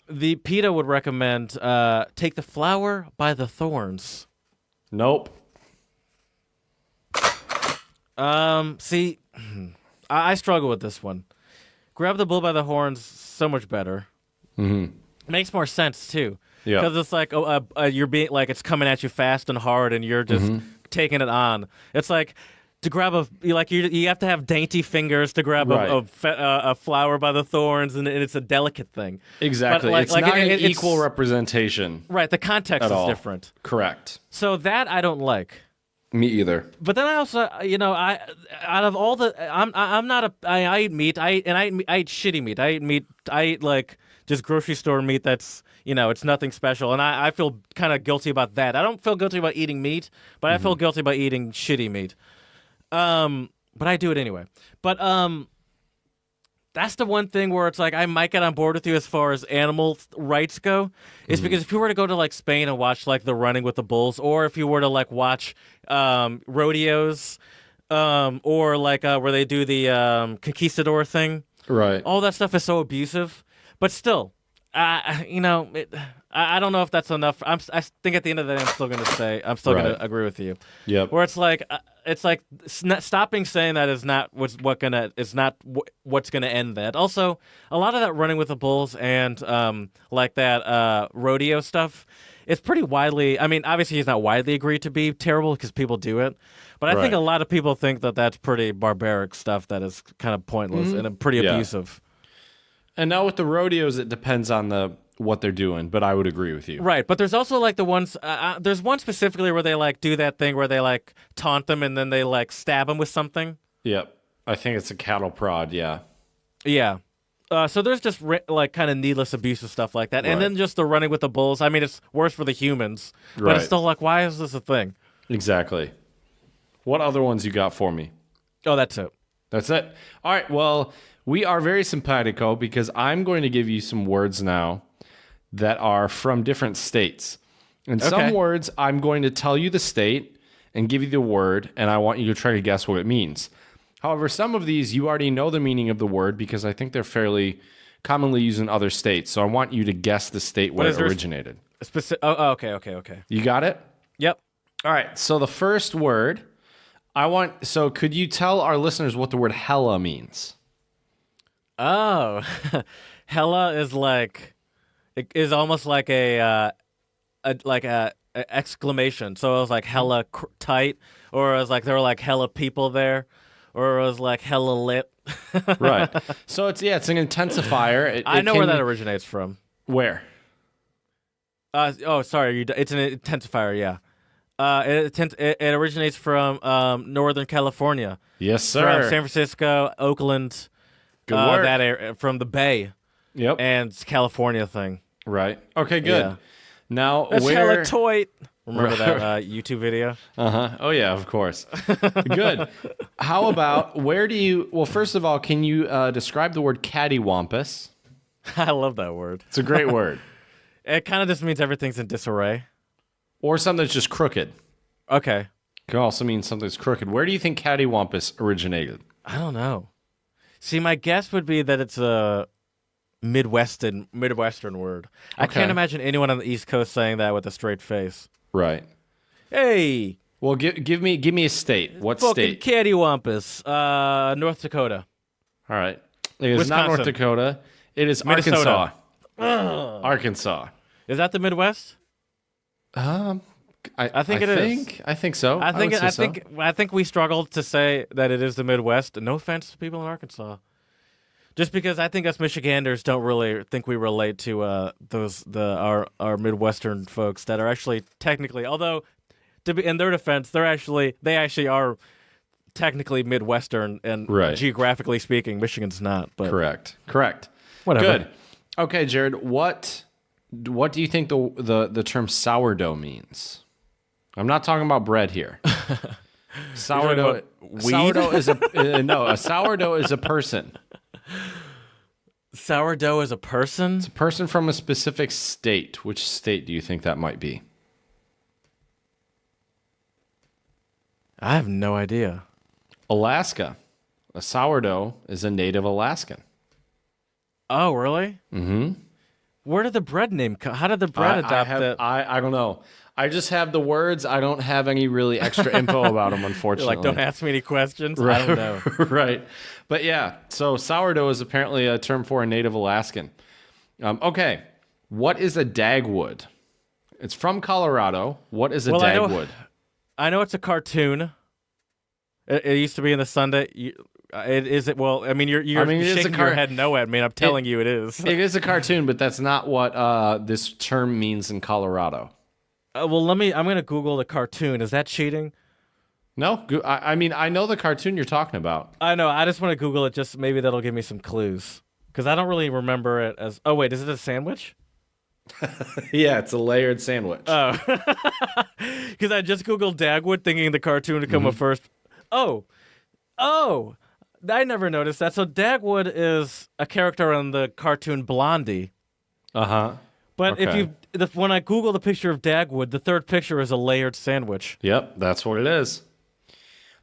Speaker 2: the PETA would recommend take the flower by the thorns.
Speaker 1: Nope.
Speaker 2: See, I struggle with this one. Grab the bull by the horns, so much better.
Speaker 1: Mm-hmm.
Speaker 2: Makes more sense too.
Speaker 1: Yeah.
Speaker 2: Because it's like you're being like it's coming at you fast and hard, and you're just taking it on. It's like to grab you have to have dainty fingers to grab a flower by the thorns, and it's a delicate thing.
Speaker 1: Exactly.
Speaker 2: But
Speaker 1: it's not an equal representation.
Speaker 2: Right. The context is different.
Speaker 1: Correct.
Speaker 2: So that I don't like.
Speaker 1: Me either.
Speaker 2: But then I also, I out of all the, I eat meat. I eat shitty meat. I eat like just grocery store meat that's, it's nothing special. And I feel kind of guilty about that. I don't feel guilty about eating meat, but I feel guilty about eating shitty meat. But I do it anyway. But that's the one thing where it's like I might get on board with you as far as animal rights go, is because if you were to go to like Spain and watch like the running with the bulls, or if you were to like watch rodeos, or like where they do the conquistador thing,
Speaker 1: right?
Speaker 2: All that stuff is so abusive, but still, I don't know if that's enough. I think at the end of the day, I'm still going to agree with you.
Speaker 1: Yep.
Speaker 2: Where it's like stopping saying that is not what's gonna end that. Also, a lot of that running with the bulls and like that rodeo stuff, it's pretty widely. I mean, obviously, it's not widely agreed to be terrible because people do it, but I think a lot of people think that that's pretty barbaric stuff that is kind of pointless and pretty abusive.
Speaker 1: And now with the rodeos, it depends on what they're doing, but I would agree with you.
Speaker 2: Right, but there's also like the ones, there's one specifically where they like do that thing where they like taunt them and then they like stab them with something.
Speaker 1: Yep. I think it's a cattle prod, yeah.
Speaker 2: Yeah. So there's just like kind of needless abusive stuff like that. And then just the running with the bulls. I mean, it's worse for the humans, but it's still like, why is this a thing?
Speaker 1: Exactly. What other ones you got for me?
Speaker 2: Oh, that's it.
Speaker 1: That's it. All right, well, we are very simpatico because I'm going to give you some words now that are from different states. And some words, I'm going to tell you the state and give you the word, and I want you to try to guess what it means. However, some of these, you already know the meaning of the word because I think they're fairly commonly used in other states. So I want you to guess the state where it originated.
Speaker 2: Okay.
Speaker 1: You got it?
Speaker 2: Yep.
Speaker 1: All right, so the first word, could you tell our listeners what the word hella means?
Speaker 2: Oh, hella is like... It is almost like a exclamation. So it was like hella tight, or it was like there were like hella people there, or it was like hella lit.
Speaker 1: Right. So it's an intensifier.
Speaker 2: I know where that originates from.
Speaker 1: Where?
Speaker 2: Sorry. It's an intensifier. Yeah. It originates from Northern California.
Speaker 1: Yes, sir.
Speaker 2: From San Francisco, Oakland.
Speaker 1: Good work.
Speaker 2: That area, from the Bay.
Speaker 1: Yep.
Speaker 2: And California thing.
Speaker 1: Right. Okay, good.
Speaker 2: Yeah.
Speaker 1: Now,
Speaker 2: that's hella toit. Remember that YouTube video?
Speaker 1: Uh-huh. Oh, yeah, of course. Good. How about, first of all, can you describe the word cattywampus?
Speaker 2: I love that word.
Speaker 1: It's a great word.
Speaker 2: It kind of just means everything's in disarray.
Speaker 1: Or something that's just crooked.
Speaker 2: Okay.
Speaker 1: It can also mean something's crooked. Where do you think cattywampus originated?
Speaker 2: I don't know. See, my guess would be that it's a Midwestern word. I can't imagine anyone on the East Coast saying that with a straight face.
Speaker 1: Right.
Speaker 2: Hey.
Speaker 1: Well, give me a state. What
Speaker 2: fucking
Speaker 1: state?
Speaker 2: Cattywampus. North Dakota.
Speaker 1: All right. It is
Speaker 2: Wisconsin.
Speaker 1: not North Dakota. It is
Speaker 2: Minnesota.
Speaker 1: Arkansas. Arkansas.
Speaker 2: Is that the Midwest?
Speaker 1: I think it is. I think so.
Speaker 2: I think we struggled to say that it is the Midwest. No offense to people in Arkansas. Just because I think us Michiganders don't really think we relate to our Midwestern folks that are actually technically, although to be in their defense, they actually are technically Midwestern and geographically speaking, Michigan's not. But
Speaker 1: correct.
Speaker 2: Whatever.
Speaker 1: Good. Okay, Jared. What do you think the term sourdough means? I'm not talking about bread here. Sourdough.
Speaker 2: Weed?
Speaker 1: Sourdough is a sourdough is a person.
Speaker 2: Sourdough is a person?
Speaker 1: It's a person from a specific state. Which state do you think that might be?
Speaker 2: I have no idea.
Speaker 1: Alaska. A sourdough is a native Alaskan.
Speaker 2: Oh, really?
Speaker 1: Mm-hmm.
Speaker 2: Where did the bread name come? How did the bread adopt that?
Speaker 1: I don't know. I just have the words. I don't have any really extra info about them,
Speaker 2: You're
Speaker 1: unfortunately.
Speaker 2: like, don't ask me any questions.
Speaker 1: Right.
Speaker 2: I don't know.
Speaker 1: Right. But yeah, so sourdough is apparently a term for a native Alaskan. Okay. What is a dagwood? It's from Colorado. What is a dagwood?
Speaker 2: I know it's a cartoon. It used to be in the Sunday. Is it? Well, I mean, you're shaking your head no at me. And I'm telling you it is.
Speaker 1: It is a cartoon, but that's not what this term means in Colorado.
Speaker 2: Well, I'm going to Google the cartoon. Is that cheating?
Speaker 1: No, I mean, I know the cartoon you're talking about.
Speaker 2: I know. I just want to Google it. Just maybe that'll give me some clues. Because I don't really remember it as. Oh wait, is it a sandwich?
Speaker 1: Yeah, it's a layered sandwich.
Speaker 2: Oh, because I just Googled Dagwood, thinking the cartoon would come up first. Oh, I never noticed that. So Dagwood is a character on the cartoon Blondie.
Speaker 1: Uh-huh.
Speaker 2: But when I Google the picture of Dagwood, the third picture is a layered sandwich.
Speaker 1: Yep, that's what it is.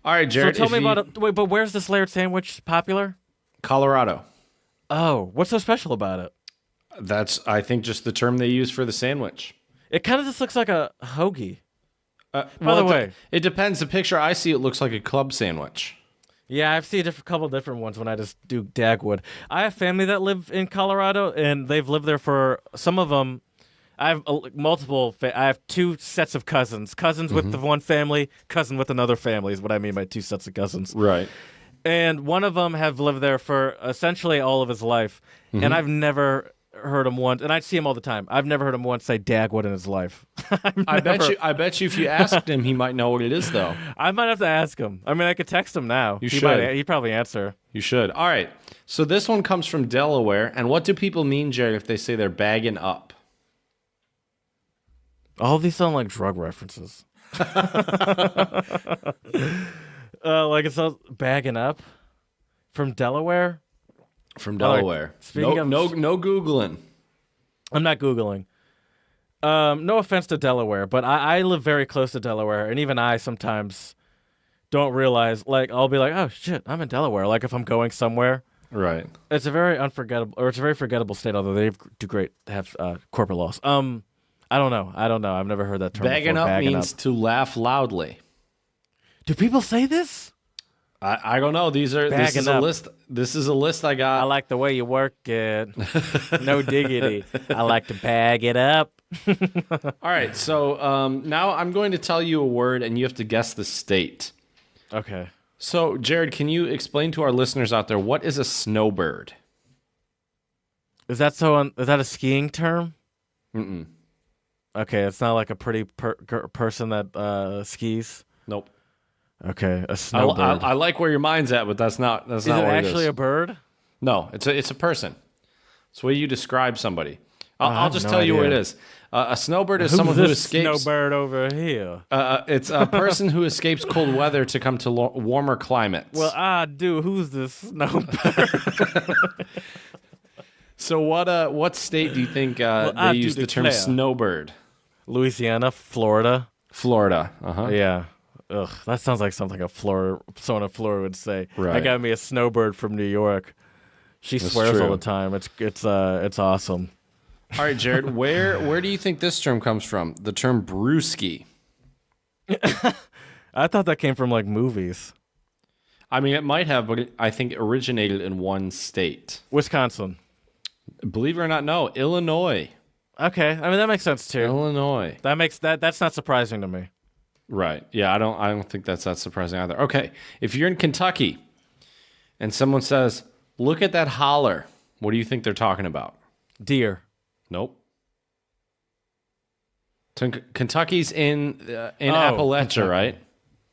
Speaker 1: All right, Jared.
Speaker 2: So tell me about it. Wait, but where's this layered sandwich popular?
Speaker 1: Colorado.
Speaker 2: Oh, what's so special about it?
Speaker 1: That's, I think, just the term they use for the sandwich.
Speaker 2: It kind of just looks like a hoagie.
Speaker 1: By the way, it depends. The picture I see, it looks like a club sandwich.
Speaker 2: Yeah, I've seen a couple different ones when I just do Dagwood. I have family that live in Colorado, and they've lived there for some of them. I have multiple. I have two sets of cousins. Cousins with the one family, cousin with another family is what I mean by two sets of cousins.
Speaker 1: Right.
Speaker 2: And one of them have lived there for essentially all of his life, and I've never heard him once, and I see him all the time. I've never heard him once say Dagwood in his life. I
Speaker 1: bet you if you asked him, he might know what it is, though.
Speaker 2: I might have to ask him. I mean, I could text him now.
Speaker 1: You should.
Speaker 2: He'd probably answer.
Speaker 1: You should. All right. So this one comes from Delaware, and what do people mean, Jared, if they say they're bagging up?
Speaker 2: All of these sound like drug references. Like it sounds bagging up from Delaware.
Speaker 1: From Delaware. No Googling.
Speaker 2: I'm not Googling. No offense to Delaware, but I live very close to Delaware, and even I sometimes don't realize, like, I'll be like, oh, shit, I'm in Delaware. Like, if I'm going somewhere.
Speaker 1: Right.
Speaker 2: It's a very forgettable state, although they do great to have corporate laws. I don't know. I've never heard that term
Speaker 1: Bagging
Speaker 2: before.
Speaker 1: Bagging up means to laugh loudly.
Speaker 2: Do people say this?
Speaker 1: I don't know. This is a list. This is a list I got.
Speaker 2: I like the way you work it. No diggity. I like to bag it up.
Speaker 1: All right. So now I'm going to tell you a word, and you have to guess the state.
Speaker 2: Okay.
Speaker 1: So, Jared, can you explain to our listeners out there, what is a snowbird?
Speaker 2: Is that a skiing term?
Speaker 1: Mm-mm.
Speaker 2: Okay, it's not like a pretty person that skis.
Speaker 1: Nope.
Speaker 2: Okay, a snowbird.
Speaker 1: I like where your mind's at, but that's not. Is
Speaker 2: it actually a bird?
Speaker 1: No, it's a person. It's the way you describe somebody. I'll just tell you what it is. A snowbird is someone who escapes.
Speaker 2: Snowbird over here.
Speaker 1: It's a person who escapes cold weather to come to warmer climates.
Speaker 2: Well, I do. Who's this snowbird?
Speaker 1: So what state do you think they use the term snowbird?
Speaker 2: Louisiana, Florida.
Speaker 1: Florida. Uh-huh.
Speaker 2: Yeah. Ugh, that sounds like something someone in Florida would say.
Speaker 1: Right.
Speaker 2: I got me a snowbird from New York. She swears all the time. It's awesome.
Speaker 1: All right, Jared, where do you think this term comes from? The term brewski.
Speaker 2: I thought that came from like movies.
Speaker 1: I mean, it might have, but I think it originated in one state.
Speaker 2: Wisconsin.
Speaker 1: Believe it or not, no, Illinois.
Speaker 2: Okay, I mean that makes sense too.
Speaker 1: Illinois.
Speaker 2: That's not surprising to me.
Speaker 1: Right. Yeah, I don't think that's that surprising either. Okay, if you're in Kentucky and someone says, "Look at that holler," what do you think they're talking about?
Speaker 2: Deer.
Speaker 1: Nope. Kentucky's in Appalachia, right?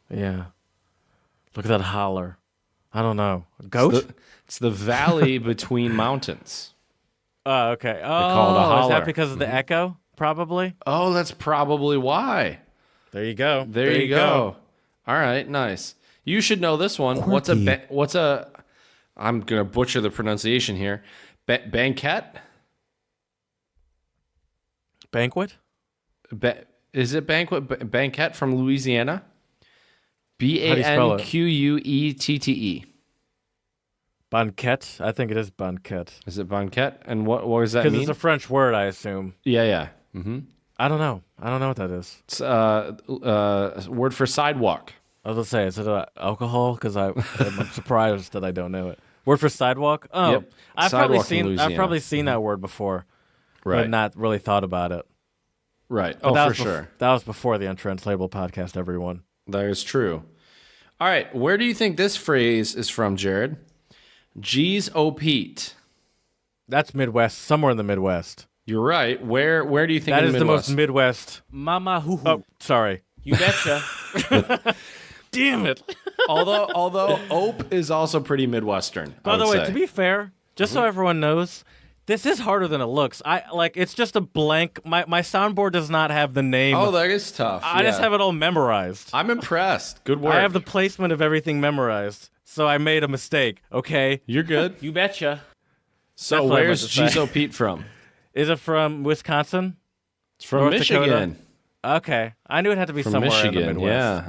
Speaker 2: Yeah. Look at that holler. I don't know. Goat?
Speaker 1: It's the valley between mountains.
Speaker 2: Oh, okay. Oh,
Speaker 1: call it a holler.
Speaker 2: Is that because of the echo? Probably.
Speaker 1: Oh, that's probably why.
Speaker 2: There you go.
Speaker 1: There you go. All right, nice. You should know this one.
Speaker 2: Quirky.
Speaker 1: What's a I'm going to butcher the pronunciation here. Banquet?
Speaker 2: Banquet?
Speaker 1: Is it banquet? Banquet from Louisiana?
Speaker 2: How do you spell it?
Speaker 1: Banquette.
Speaker 2: Banquet? I think it is banquet.
Speaker 1: Is it banquet? And what does that mean?
Speaker 2: Because it's a French word, I assume.
Speaker 1: Yeah. Mm-hmm.
Speaker 2: I don't know. I don't know what that is.
Speaker 1: It's a word for sidewalk.
Speaker 2: I was going to say, is it alcohol? Because I'm surprised that I don't know it. Word for sidewalk? Oh,
Speaker 1: Yep.
Speaker 2: I've
Speaker 1: Sidewalk in
Speaker 2: probably
Speaker 1: Louisiana.
Speaker 2: seen that word before,
Speaker 1: Right.
Speaker 2: but not really thought about it.
Speaker 1: Right.
Speaker 2: But
Speaker 1: Oh, for sure.
Speaker 2: That was before the Untranslatable podcast, everyone.
Speaker 1: That is true. All right. Where do you think this phrase is from, Jared? Geez, oh Pete.
Speaker 2: That's Midwest, somewhere in the Midwest.
Speaker 1: You're right. Where do you think
Speaker 2: That
Speaker 1: in
Speaker 2: is
Speaker 1: the
Speaker 2: the
Speaker 1: Midwest?
Speaker 2: most Midwest.
Speaker 4: Mama hoo hoo.
Speaker 2: Oh, sorry.
Speaker 4: You betcha.
Speaker 2: Damn it.
Speaker 1: although ope is also pretty Midwestern.
Speaker 2: By the way, to be fair, just so everyone knows, this is harder than it looks. It's just a blank. My soundboard does not have the name.
Speaker 1: Oh, that is tough.
Speaker 2: I just have it all memorized.
Speaker 1: I'm impressed. Good work.
Speaker 2: I have the placement of everything memorized. So I made a mistake, okay?
Speaker 1: You're good.
Speaker 4: You betcha.
Speaker 1: So
Speaker 2: That's what I meant
Speaker 1: where's
Speaker 2: to say.
Speaker 1: Geez, oh Pete from?
Speaker 2: Is it from Wisconsin?
Speaker 1: It's from
Speaker 2: North
Speaker 1: Michigan.
Speaker 2: Dakota? Okay. I knew it had to be
Speaker 1: From
Speaker 2: somewhere
Speaker 1: Michigan.
Speaker 2: in the Midwest.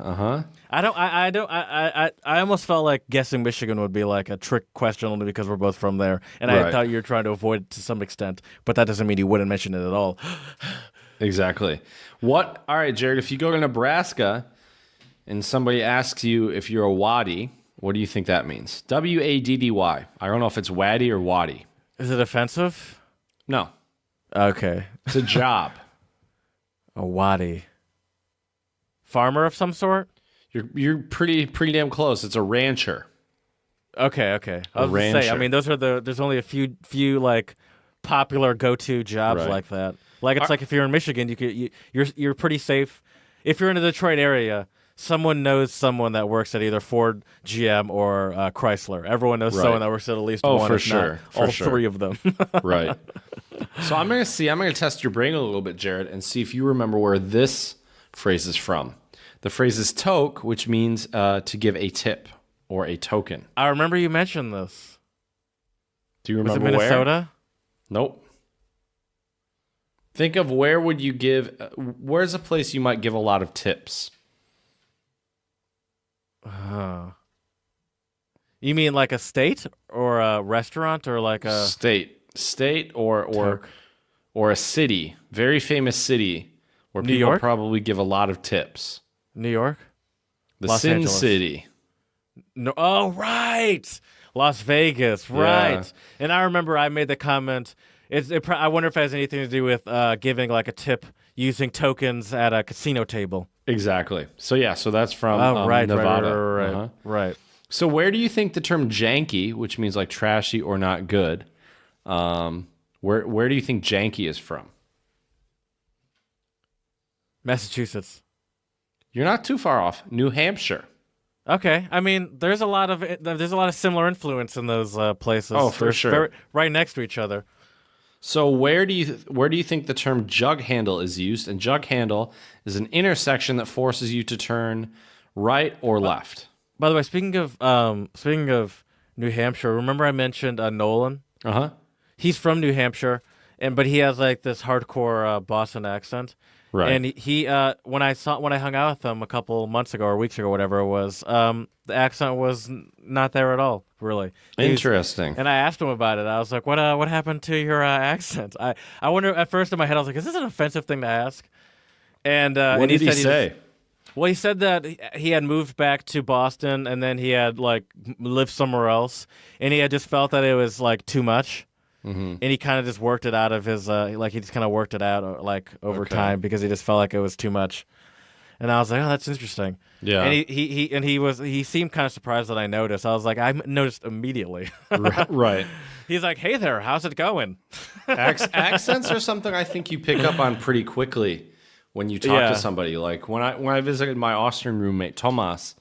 Speaker 1: Yeah.
Speaker 2: I almost felt like guessing Michigan would be like a trick question only because we're both from there. And I
Speaker 1: Right.
Speaker 2: thought you were trying to avoid it to some extent, but that doesn't mean you wouldn't mention it at all.
Speaker 1: Exactly. All right, Jared, if you go to Nebraska and somebody asks you if you're a waddy, what do you think that means? W-A-D-D-Y. I don't know if it's waddy or waddy.
Speaker 2: Is it offensive?
Speaker 1: No.
Speaker 2: Okay.
Speaker 1: It's a job.
Speaker 2: A wadi. Farmer of some sort?
Speaker 1: You're pretty damn close. It's a rancher.
Speaker 2: Okay. I was gonna say, I
Speaker 1: rancher.
Speaker 2: mean, there's only a few like popular go-to jobs
Speaker 1: Right.
Speaker 2: like that. Like it's like if you're in Michigan, you're pretty safe. If you're in the Detroit area, someone knows someone that works at either Ford, GM, or Chrysler. Everyone knows
Speaker 1: Right.
Speaker 2: someone that works at least
Speaker 1: Oh,
Speaker 2: one,
Speaker 1: for
Speaker 2: if not
Speaker 1: sure, for
Speaker 2: all
Speaker 1: sure.
Speaker 2: three of them.
Speaker 1: Right. So I'm going to test your brain a little bit, Jared, and see if you remember where this phrase is from. The phrase is toke, which means to give a tip or a token.
Speaker 2: I remember you mentioned this.
Speaker 1: Do you
Speaker 2: Was
Speaker 1: remember
Speaker 2: it
Speaker 1: where?
Speaker 2: Minnesota?
Speaker 1: Nope. Think of where would you give, where's a place you might give a lot of tips?
Speaker 2: You mean like a state or a restaurant or like a
Speaker 1: State or a city, very famous city where
Speaker 2: New
Speaker 1: people
Speaker 2: York?
Speaker 1: probably give a lot of tips.
Speaker 2: New York?
Speaker 1: The
Speaker 2: Los
Speaker 1: Sin
Speaker 2: Angeles.
Speaker 1: City.
Speaker 2: No, oh, right. Las Vegas, right. And I remember I made the comment. I wonder if it has anything to do with giving like a tip using tokens at a casino table.
Speaker 1: Exactly. So that's from Nevada.
Speaker 2: Right.
Speaker 1: So where do you think the term janky, which means like trashy or not good, where do you think janky is from?
Speaker 2: Massachusetts.
Speaker 1: You're not too far off. New Hampshire.
Speaker 2: Okay, I mean, there's a lot of similar influence in those places.
Speaker 1: Oh, for
Speaker 2: They're
Speaker 1: sure.
Speaker 2: right next to each other.
Speaker 1: So where do you think the term jug handle is used? And jug handle is an intersection that forces you to turn right or left.
Speaker 2: By the way, speaking of New Hampshire, remember I mentioned Nolan?
Speaker 1: Uh-huh.
Speaker 2: He's from New Hampshire, but he has like this hardcore Boston accent.
Speaker 1: Right.
Speaker 2: And he when I hung out with him a couple months ago or weeks ago, whatever it was, the accent was not there at all, really.
Speaker 1: Interesting.
Speaker 2: And I asked him about it. I was like, "What happened to your accent?" I wonder. At first, in my head, I was like, "Is this an offensive thing to ask?" And
Speaker 1: What did he say?
Speaker 2: Well, he said that he had moved back to Boston, and then he had like lived somewhere else, and he had just felt that it was like too much. And he kind of just worked it out of his he just kind of worked it out like over time because he just felt like it was too much. And I was like, oh, that's interesting.
Speaker 1: Yeah.
Speaker 2: And he seemed kind of surprised that I noticed. I was like, I noticed immediately.
Speaker 1: Right.
Speaker 2: He's like, hey there, how's it going?
Speaker 1: Accents are something I think you pick up on pretty quickly when you talk to somebody. Like when I visited my Austrian roommate Thomas,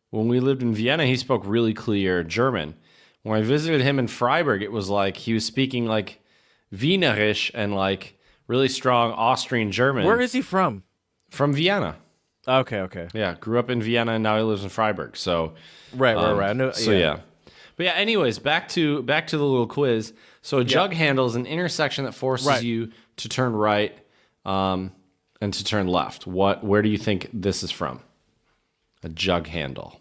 Speaker 1: when we lived in Vienna, he spoke really clear German. When I visited him in Freiburg, it was like he was speaking like Wienerisch and like really strong Austrian German.
Speaker 2: Where is he from?
Speaker 1: From Vienna.
Speaker 2: Okay.
Speaker 1: Yeah, grew up in Vienna and now he lives in Freiburg. So
Speaker 2: Right. I know,
Speaker 1: But anyways, back to the little quiz. So a jug handle is an intersection that forces you to turn right and to turn left. Where do you think this is from? A jug handle.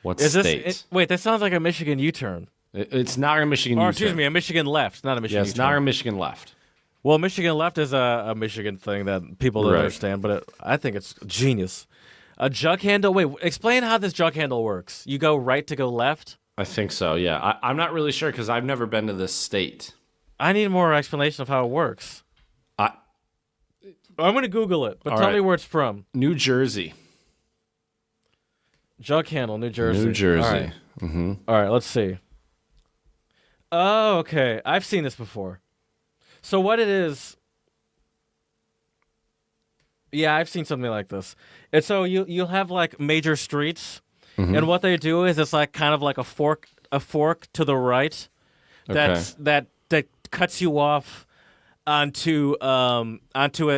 Speaker 1: What state?
Speaker 2: Wait, that sounds like a Michigan U-turn.
Speaker 1: It's not a Michigan U-turn.
Speaker 2: Or excuse me, a Michigan left, not a Michigan U-turn.
Speaker 1: It's not a Michigan left.
Speaker 2: Well, Michigan left is a Michigan thing that people don't understand, but I think it's genius. A jug handle. Wait, explain how this jug handle works. You go right to go left?
Speaker 1: I think so, yeah. I'm not really sure because I've never been to this state.
Speaker 2: I need more explanation of how it works. I'm going to Google it, but tell me where it's from.
Speaker 1: New Jersey.
Speaker 2: Jug handle, New Jersey.
Speaker 1: New Jersey.
Speaker 2: All right.
Speaker 1: Mm-hmm.
Speaker 2: All right, let's see. Oh, okay. I've seen this before. So what it is... Yeah, I've seen something like this. And so you'll have like major streets, and what they do is it's like kind of like a fork to the right that cuts you off onto an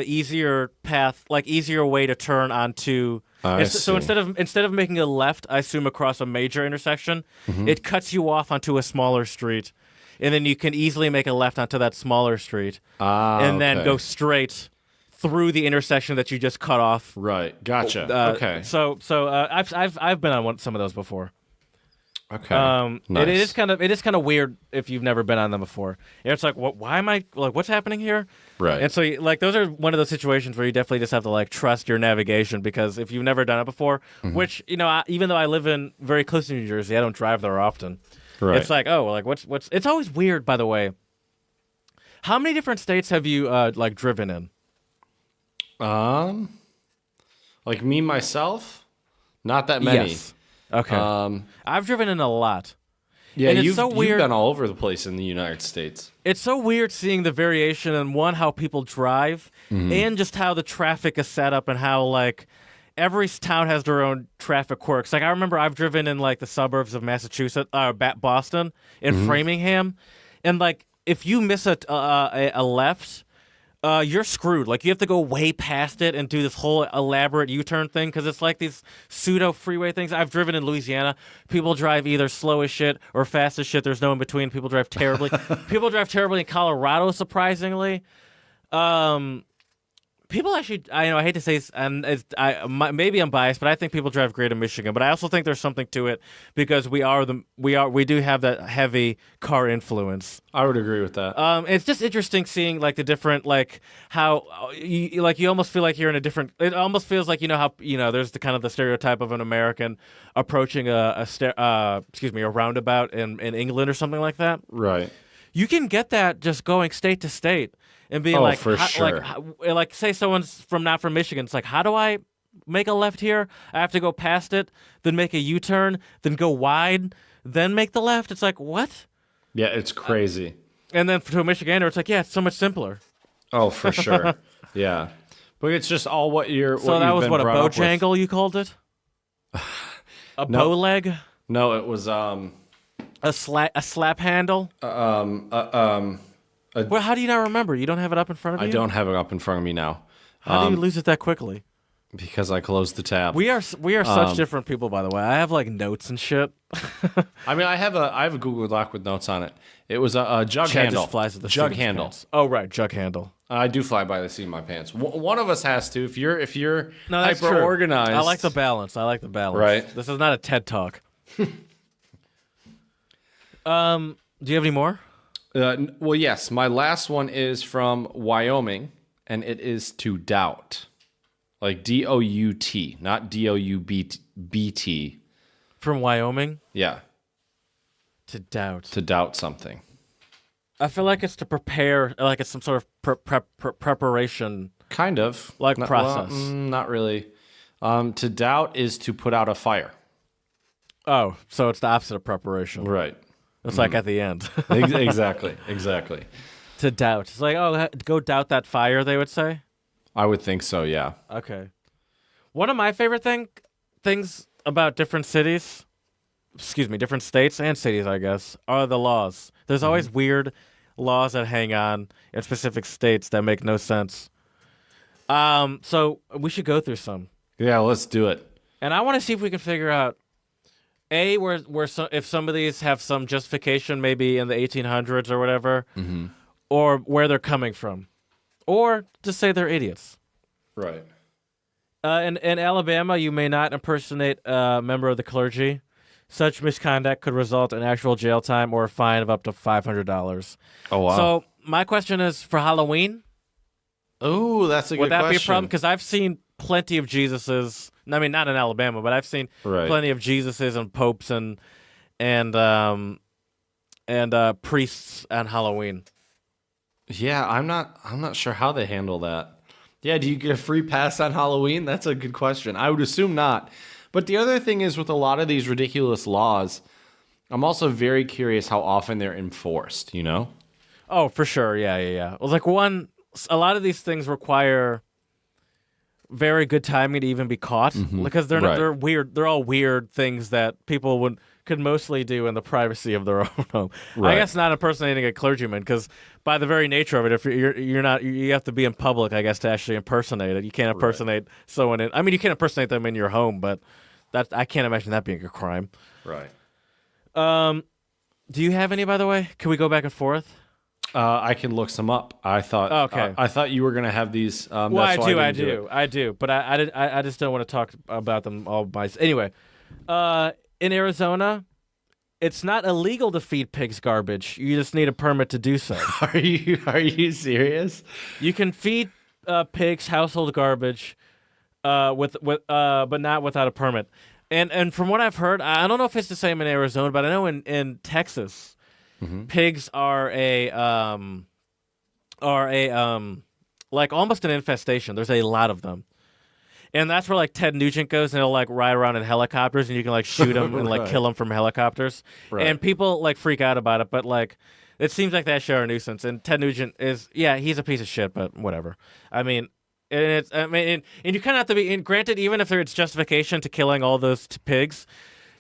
Speaker 2: easier path, like easier way to turn onto. So instead of making a left, I assume across a major intersection, it cuts you off onto a smaller street, and then you can easily make a left onto that smaller street, and then go straight through the intersection that you just cut off.
Speaker 1: Right. Gotcha. Okay.
Speaker 2: So I've been on some of those before.
Speaker 1: Okay.
Speaker 2: Nice. It is kind of weird if you've never been on them before. It's like, why am I like, what's happening here?
Speaker 1: Right.
Speaker 2: And so like those are one of those situations where you definitely just have to like trust your navigation, because if you've never done it before, which even though I live in very close to New Jersey, I don't drive there often.
Speaker 1: Right.
Speaker 2: It's like, oh, like what's it's always weird, by the way. How many different states have you like driven in?
Speaker 1: Like me myself, not that many.
Speaker 2: Yes. Okay. I've driven in a lot.
Speaker 1: Yeah,
Speaker 2: and it's
Speaker 1: you've
Speaker 2: so weird.
Speaker 1: been all over the place in the United States.
Speaker 2: It's so weird seeing the variation in how people drive, and just how the traffic is set up, and how like every town has their own traffic quirks. Like I remember I've driven in like the suburbs of Massachusetts, Boston, in Framingham, and like if you miss a left, you're screwed. Like you have to go way past it and do this whole elaborate U-turn thing, because it's like these pseudo freeway things. I've driven in Louisiana. People drive either slow as shit or fast as shit. There's no in between. People drive terribly. People drive terribly in Colorado, surprisingly. People actually, I hate to say, and maybe I'm biased, but I think people drive great in Michigan. But I also think there's something to it, because we do have that heavy car influence.
Speaker 1: I would agree with that.
Speaker 2: It's just interesting seeing like the different, like how you almost feel like you're in a different. It almost feels like how there's the kind of the stereotype of an American approaching a roundabout in England or something like that.
Speaker 1: Right.
Speaker 2: You can get that just going state to state. And being like say someone's not from Michigan, it's like, how do I make a left here? I have to go past it, then make a U-turn, then go wide, then make the left. It's like, what?
Speaker 1: Yeah, it's crazy.
Speaker 2: And then to a Michigander, it's like, yeah, it's so much simpler.
Speaker 1: Oh, for sure. Yeah, but it's just all what you're.
Speaker 2: So that was what, a bojangle you called it? A bow leg?
Speaker 1: No, it was
Speaker 2: a slap handle. Well, how do you not remember? You don't have it up in front of you?
Speaker 1: I don't have it up in front of me now.
Speaker 2: How do you lose it that quickly?
Speaker 1: Because I closed the tab.
Speaker 2: We are such different people, by the way. I have like notes and shit.
Speaker 1: I mean, I have a Google Doc with notes on it. It was a jug
Speaker 2: Chad
Speaker 1: handle.
Speaker 2: Just flies at the
Speaker 1: jug handle.
Speaker 2: Pants. Oh right, jug handle.
Speaker 1: I do fly by the seat of my pants. One of us has to. If you're
Speaker 2: no, that's
Speaker 1: hyper
Speaker 2: true.
Speaker 1: organized.
Speaker 2: I like the balance.
Speaker 1: Right.
Speaker 2: This is not a TED Talk. Do you have any more?
Speaker 1: Well, yes. My last one is from Wyoming, and it is to doubt. Like D-O-U-T, not D-O-U-B-T.
Speaker 2: From Wyoming?
Speaker 1: Yeah.
Speaker 2: To doubt.
Speaker 1: To doubt something.
Speaker 2: I feel like it's to prepare, like it's some sort of preparation.
Speaker 1: Kind of.
Speaker 2: Process.
Speaker 1: Not really. To doubt is to put out a fire.
Speaker 2: Oh, so it's the opposite of preparation.
Speaker 1: Right.
Speaker 2: It's like at the end.
Speaker 1: Exactly.
Speaker 2: To doubt. It's like, oh, go doubt that fire, they would say?
Speaker 1: I would think so, yeah.
Speaker 2: Okay. One of my favorite things about different states and cities, I guess, are the laws. There's always weird laws that hang on in specific states that make no sense. So we should go through some.
Speaker 1: Yeah, let's do it.
Speaker 2: And I want to see if we can figure out if some of these have some justification, maybe in the 1800s or whatever, or where they're coming from, or to say they're idiots.
Speaker 1: Right.
Speaker 2: In Alabama, you may not impersonate a member of the clergy. Such misconduct could result in actual jail time or a fine of up to $500.
Speaker 1: Oh, wow.
Speaker 2: So my question is, for Halloween,
Speaker 1: Oh, that's a good
Speaker 2: would that
Speaker 1: question.
Speaker 2: be a problem? Because I've seen plenty of Jesuses. I mean, not in Alabama, but I've seen plenty of Jesuses and popes and priests on Halloween.
Speaker 1: Yeah, I'm not sure how they handle that. Yeah, do you get a free pass on Halloween? That's a good question. I would assume not. But the other thing is, with a lot of these ridiculous laws, I'm also very curious how often they're enforced, you know?
Speaker 2: Oh, for sure. Yeah. Well, like a lot of these things require very good timing to even be caught, because they're weird. They're all weird things that people could mostly do in the privacy of their own home.
Speaker 1: Right.
Speaker 2: I guess not impersonating a clergyman, because by the very nature of it, if you're not, you have to be in public, I guess, to actually impersonate it. You can't impersonate someone I mean, you can impersonate them in your home, but I can't imagine that being a crime.
Speaker 1: Right.
Speaker 2: Do you have any, by the way? Can we go back and forth?
Speaker 1: I can look some up. I thought.
Speaker 2: Okay.
Speaker 1: I thought you were gonna have these.
Speaker 2: Well,
Speaker 1: that's why
Speaker 2: I do, but I just don't want to talk about them all by. Anyway, in Arizona, it's not illegal to feed pigs garbage. You just need a permit to do so.
Speaker 1: Are you serious?
Speaker 2: You can feed pigs household garbage, but not without a permit. And from what I've heard, I don't know if it's the same in Arizona, but I know in Texas, pigs are like almost an infestation. There's a lot of them. And that's where like Ted Nugent goes, and he'll like ride around in helicopters, and you can like shoot them and like kill them from helicopters.
Speaker 1: Right.
Speaker 2: And people like freak out about it, but like it seems like that show a nuisance. And Ted Nugent he's a piece of shit, but whatever. I mean, and you kind of have to be. And granted, even if there's justification to killing all those pigs,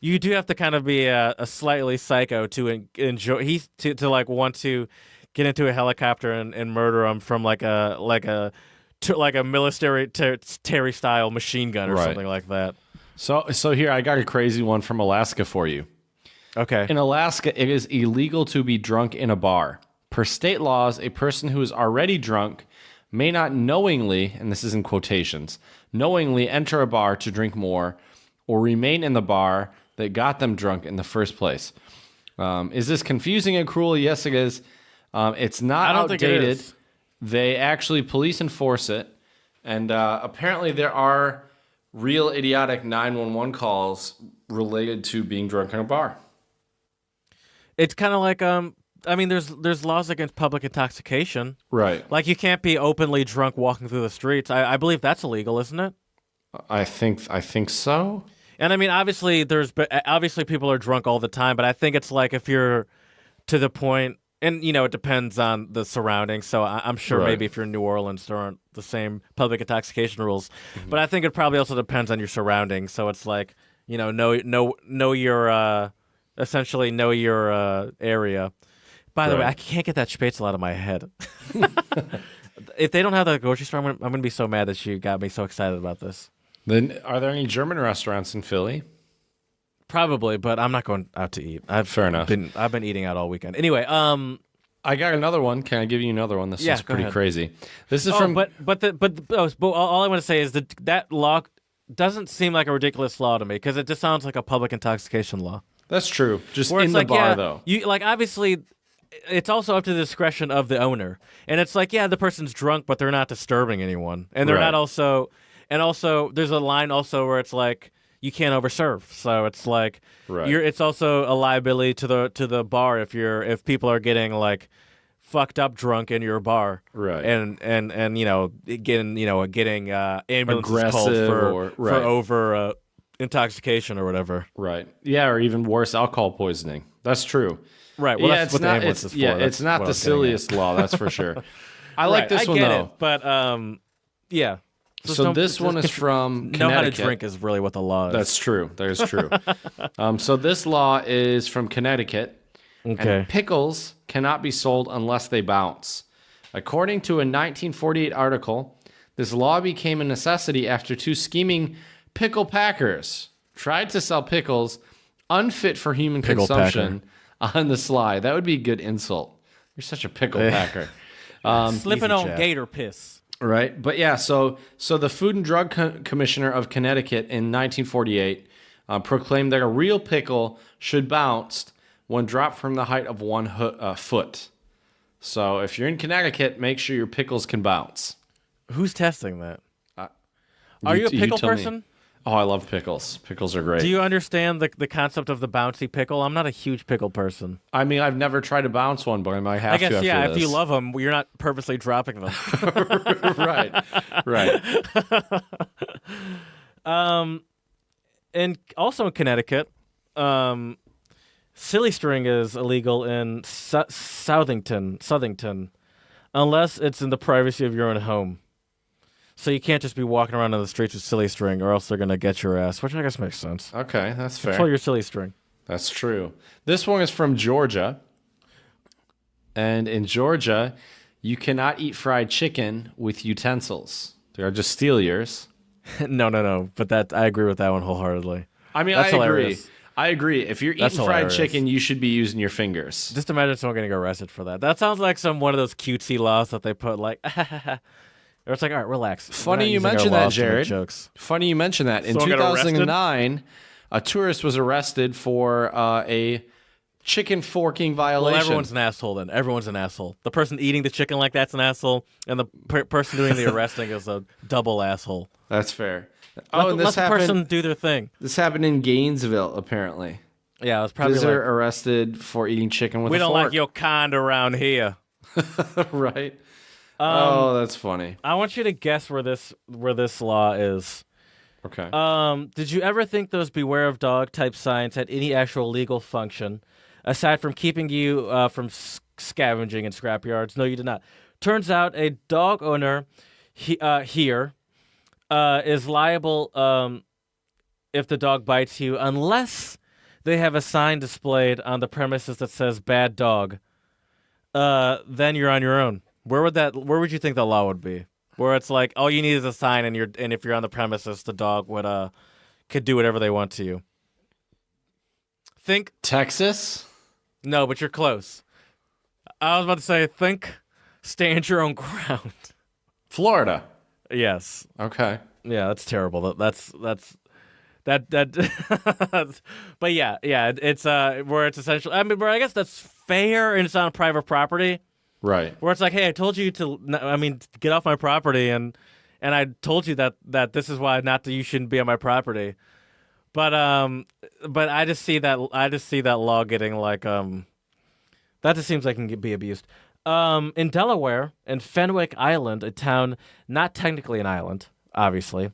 Speaker 2: you do have to kind of be a slightly psycho to enjoy. To like want to get into a helicopter and murder them from like a military Terry style machine gun or something like that.
Speaker 1: So here, I got a crazy one from Alaska for you.
Speaker 2: Okay.
Speaker 1: In Alaska, it is illegal to be drunk in a bar. Per state laws, a person who is already drunk may not knowingly, and this is in quotations, knowingly enter a bar to drink more or remain in the bar that got them drunk in the first place. Is this confusing and cruel? Yes, it is. It's not outdated.
Speaker 2: Think it is.
Speaker 1: They actually police enforce it, and apparently there are real idiotic 911 calls related to being drunk in a bar.
Speaker 2: It's kind of like I mean, there's laws against public intoxication.
Speaker 1: Right.
Speaker 2: Like you can't be openly drunk walking through the streets. I believe that's illegal, isn't it?
Speaker 1: I think so.
Speaker 2: And I mean, obviously people are drunk all the time, but I think it's like if you're to the point. And, you know, it depends on the surroundings. So I'm sure maybe if you're in New Orleans, there aren't the same public intoxication rules. But I think it probably also depends on your surroundings. So it's like, you know your essentially know your area. By the way, I can't get that Spätzle out of my head. If they don't have that at the grocery store, I'm going to be so mad that she got me so excited about this.
Speaker 1: Then are there any German restaurants in Philly?
Speaker 2: Probably, but I'm not going out to eat.
Speaker 1: Fair enough.
Speaker 2: I've been eating out all weekend. Anyway,
Speaker 1: I got another one. Can I give you another one? This is pretty crazy. This is from.
Speaker 2: But all I want to say is that law doesn't seem like a ridiculous law to me because it just sounds like a public intoxication law.
Speaker 1: That's true. Just
Speaker 2: where
Speaker 1: in the bar, though.
Speaker 2: You like obviously. It's also up to the discretion of the owner, and it's like the person's drunk, but they're not disturbing anyone, and they're not also. And also, there's a line also where it's like. You can't overserve, so it's like it's also a liability to the bar if people are getting like fucked up drunk in your bar,
Speaker 1: right?
Speaker 2: And getting ambulances called for over intoxication or whatever,
Speaker 1: right? Yeah, or even worse, alcohol poisoning. That's true,
Speaker 2: right? Well, that's what the ambulance is for.
Speaker 1: Yeah, it's not the silliest law, that's for sure. I like this one though,
Speaker 2: but yeah.
Speaker 1: So this one is from Connecticut.
Speaker 2: Know how to drink is really what the law is.
Speaker 1: That's true. That is true. So this law is from Connecticut.
Speaker 2: Okay.
Speaker 1: And pickles cannot be sold unless they bounce. According to a 1948 article, this law became a necessity after two scheming pickle packers tried to sell pickles unfit for human
Speaker 2: Pickle
Speaker 1: consumption on the sly. That would be a good insult. You're such a pickle packer.
Speaker 4: Slipping
Speaker 2: easy
Speaker 4: on
Speaker 2: chat.
Speaker 4: gator piss.
Speaker 1: Right. But yeah, so the Food and Drug Commissioner of Connecticut in 1948 proclaimed that a real pickle should bounce when dropped from the height of 1 foot. So if you're in Connecticut, make sure your pickles can bounce.
Speaker 2: Who's testing that? Are you a pickle
Speaker 1: tell me.
Speaker 2: person?
Speaker 1: Oh, I love pickles. Pickles are great.
Speaker 2: Do you understand the concept of the bouncy pickle? I'm not a huge pickle person.
Speaker 1: I mean, I've never tried to bounce one, but I might have
Speaker 2: I guess,
Speaker 1: to after
Speaker 2: yeah,
Speaker 1: this.
Speaker 2: if you love them, you're not purposely dropping them.
Speaker 1: Right.
Speaker 2: And also in Connecticut, silly string is illegal in Southington, unless it's in the privacy of your own home. So you can't just be walking around on the streets with silly string, or else they're gonna get your ass, which I guess makes sense.
Speaker 1: Okay, that's fair.
Speaker 2: Control your silly string.
Speaker 1: That's true. This one is from Georgia. And in Georgia, you cannot eat fried chicken with utensils. They'll just steal yours.
Speaker 2: No. But I agree with that one wholeheartedly.
Speaker 1: I mean,
Speaker 2: That's
Speaker 1: I agree.
Speaker 2: hilarious.
Speaker 1: I agree. If you're
Speaker 2: That's
Speaker 1: eating fried
Speaker 2: hilarious.
Speaker 1: chicken, you should be using your fingers.
Speaker 2: Just imagine someone getting arrested for that. That sounds like one of those cutesy laws that they put like, or it's like, all right, relax.
Speaker 1: Funny
Speaker 2: We're
Speaker 1: you
Speaker 2: not using
Speaker 1: mentioned
Speaker 2: our
Speaker 1: that,
Speaker 2: laws to make
Speaker 1: Jared.
Speaker 2: Jokes.
Speaker 1: Funny you mentioned that. In
Speaker 2: Someone got arrested?
Speaker 1: 2009, a tourist was arrested for a chicken forking violation.
Speaker 2: Well, everyone's an asshole then. Everyone's an asshole. The person eating the chicken like that's an asshole, and the person doing the arresting is a double asshole.
Speaker 1: That's fair.
Speaker 2: Let
Speaker 1: And this
Speaker 2: the
Speaker 1: happened.
Speaker 2: person do their thing.
Speaker 1: This happened in Gainesville, apparently.
Speaker 2: Yeah, it was probably
Speaker 1: Visitor
Speaker 2: like,
Speaker 1: arrested for eating chicken with
Speaker 2: we
Speaker 1: a
Speaker 2: don't
Speaker 1: fork.
Speaker 2: like your kind around here.
Speaker 1: Right. Oh, that's funny.
Speaker 2: I want you to guess where this law is.
Speaker 1: Okay.
Speaker 2: Did you ever think those beware of dog type signs had any actual legal function, aside from keeping you from scavenging in scrapyards? No, you did not. Turns out a dog owner here is liable if the dog bites you, unless they have a sign displayed on the premises that says "bad dog." Then you're on your own. Where would you think the law would be? Where it's like all you need is a sign, and if you're on the premises, the dog could do whatever they want to you. Think
Speaker 1: Texas?
Speaker 2: no, but you're close. I was about to say stand your own ground.
Speaker 1: Florida.
Speaker 2: Yes.
Speaker 1: Okay.
Speaker 2: Yeah, that's terrible. That's but yeah, it's where it's essentially. I mean, where I guess that's fair, and it's on private property.
Speaker 1: Right.
Speaker 2: Where it's like, hey, I told you get off my property, and I told you that this is why you shouldn't be on my property. But I just see that law getting like that just seems like it can be abused. In Delaware, in Fenwick Island, a town not technically an island, obviously,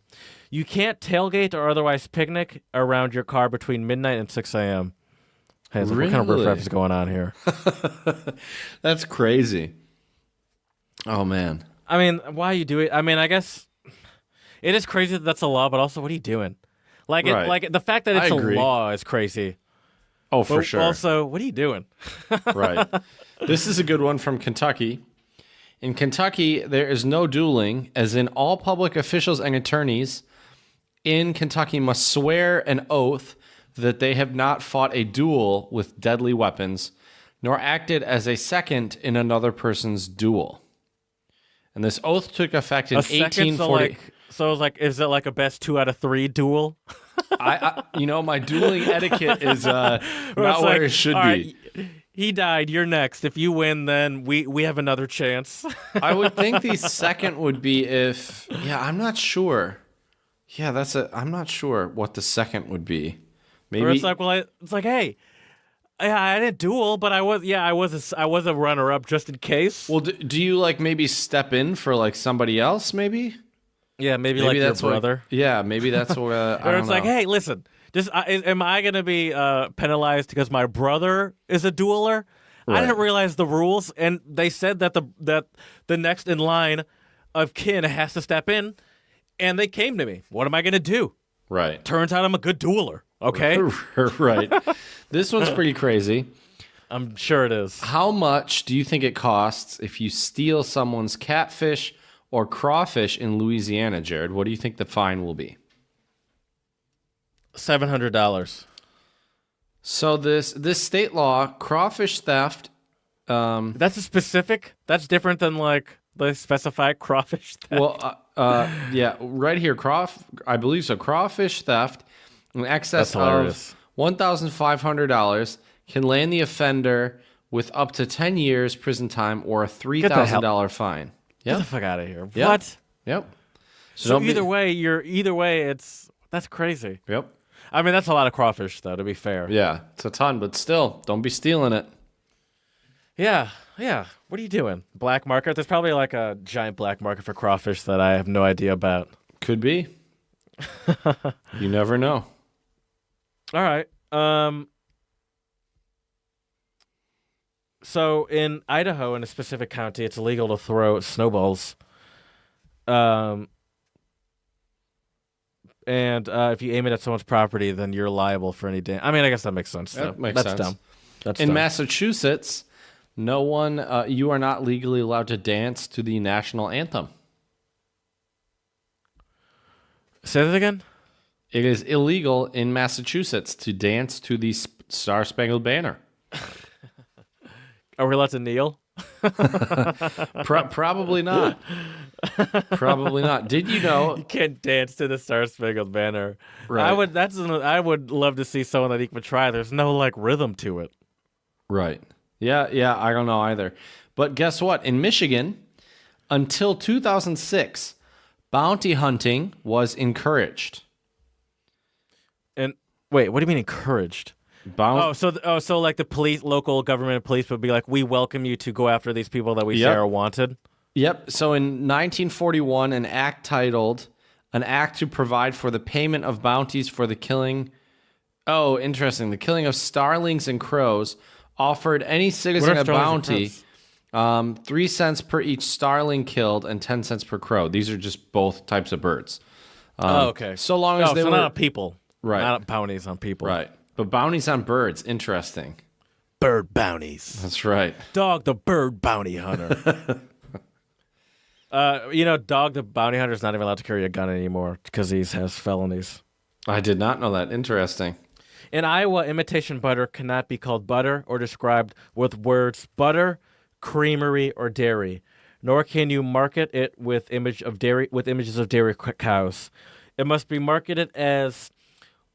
Speaker 2: you can't tailgate or otherwise picnic around your car between midnight and 6 a.m. Hey, it's like, what kind of
Speaker 1: Really?
Speaker 2: riff is going on here?
Speaker 1: That's crazy. Oh, man.
Speaker 2: I mean, why you do it? I mean, I guess it is crazy that that's a law, but also, what are you doing? Like,
Speaker 1: Right.
Speaker 2: like the fact that it's
Speaker 1: I
Speaker 2: a
Speaker 1: agree.
Speaker 2: law is crazy.
Speaker 1: Oh, for
Speaker 2: But
Speaker 1: sure.
Speaker 2: Also, what are you doing?
Speaker 1: Right. This is a good one from Kentucky. In Kentucky, there is no dueling, as in all public officials and attorneys in Kentucky must swear an oath that they have not fought a duel with deadly weapons, nor acted as a second in another person's duel. And this oath took effect in
Speaker 2: A second,
Speaker 1: 1840.
Speaker 2: so it's like, is it like a best 2 out of 3 duel?
Speaker 1: I my dueling etiquette is not
Speaker 2: It's
Speaker 1: where
Speaker 2: like,
Speaker 1: it should
Speaker 2: all
Speaker 1: be.
Speaker 2: right, he died. You're next. If you win, then we have another chance.
Speaker 1: I would think the second would be if. Yeah, I'm not sure. Yeah, I'm not sure what the second would be. Maybe
Speaker 2: Or it's like, hey, I didn't duel, but I was a runner up just in case.
Speaker 1: Well, do you like maybe step in for like somebody else? Maybe.
Speaker 2: Yeah, maybe like your
Speaker 1: that's
Speaker 2: brother.
Speaker 1: Yeah, maybe that's what. I
Speaker 2: Or
Speaker 1: don't
Speaker 2: it's like,
Speaker 1: know.
Speaker 2: hey, listen, am I gonna be penalized because my brother is a dueler?
Speaker 1: Right.
Speaker 2: I didn't realize the rules, and they said that the next in line of kin has to step in, and they came to me. What am I gonna do?
Speaker 1: Right.
Speaker 2: Turns out I'm a good dueler. Okay,
Speaker 1: Right. This one's pretty crazy.
Speaker 2: I'm sure it is.
Speaker 1: How much do you think it costs if you steal someone's catfish or crawfish in Louisiana, Jared? What do you think the fine will be?
Speaker 2: $700.
Speaker 1: So this state law, crawfish theft.
Speaker 2: That's a specific. That's different than like they specify crawfish theft.
Speaker 1: Well, yeah, right here, I believe so. Crawfish theft in excess of $1,500 can land the offender with up to 10 years prison time or a $3,000 fine.
Speaker 2: Get the fuck out of here.
Speaker 1: Yep.
Speaker 2: What?
Speaker 1: Yep.
Speaker 2: So either way, that's crazy.
Speaker 1: Yep.
Speaker 2: I mean, that's a lot of crawfish, though. To be fair.
Speaker 1: Yeah, it's a ton, but still, don't be stealing it.
Speaker 2: Yeah. What are you doing? Black market? There's probably like a giant black market for crawfish that I have no idea about.
Speaker 1: Could be. You never know.
Speaker 2: All right. So in Idaho, in a specific county, it's illegal to throw snowballs. And if you aim it at someone's property, then you're liable for any damage. I mean, I guess that makes sense.
Speaker 1: That makes
Speaker 2: That's
Speaker 1: sense.
Speaker 2: dumb. That's
Speaker 1: in
Speaker 2: dumb.
Speaker 1: Massachusetts, no one, you are not legally allowed to dance to the national anthem.
Speaker 2: Say that again?
Speaker 1: It is illegal in Massachusetts to dance to the Star Spangled Banner.
Speaker 2: Are we allowed to kneel?
Speaker 1: Probably not. Probably not. Did you know?
Speaker 2: You can't dance to the Star Spangled Banner.
Speaker 1: Right.
Speaker 2: I would love to see someone that even try. There's no like rhythm to it.
Speaker 1: Right. Yeah, I don't know either. But guess what? In Michigan, until 2006, bounty hunting was encouraged.
Speaker 2: And wait, what do you mean encouraged? So like the local government police would be like, we welcome you to go after these people that we say are wanted. Yep.
Speaker 1: So in 1941, an act titled "An Act to Provide for the Payment of Bounties for the Killing." Oh, interesting. The killing of starlings and crows offered any citizen a bounty, 3 cents per each starling killed and 10 cents per crow. These are just both types of birds.
Speaker 2: Okay.
Speaker 1: So long as they were
Speaker 2: not people,
Speaker 1: right,
Speaker 2: not bounties on people,
Speaker 1: right? But bounties on birds, interesting.
Speaker 2: Bird bounties.
Speaker 1: That's right.
Speaker 2: Dog the bird bounty hunter. Dog the bounty hunter is not even allowed to carry a gun anymore because he has felonies.
Speaker 1: I did not know that. Interesting.
Speaker 2: In Iowa, imitation butter cannot be called butter or described with words butter, creamery, or dairy, nor can you market it with images of dairy cows. It must be marketed as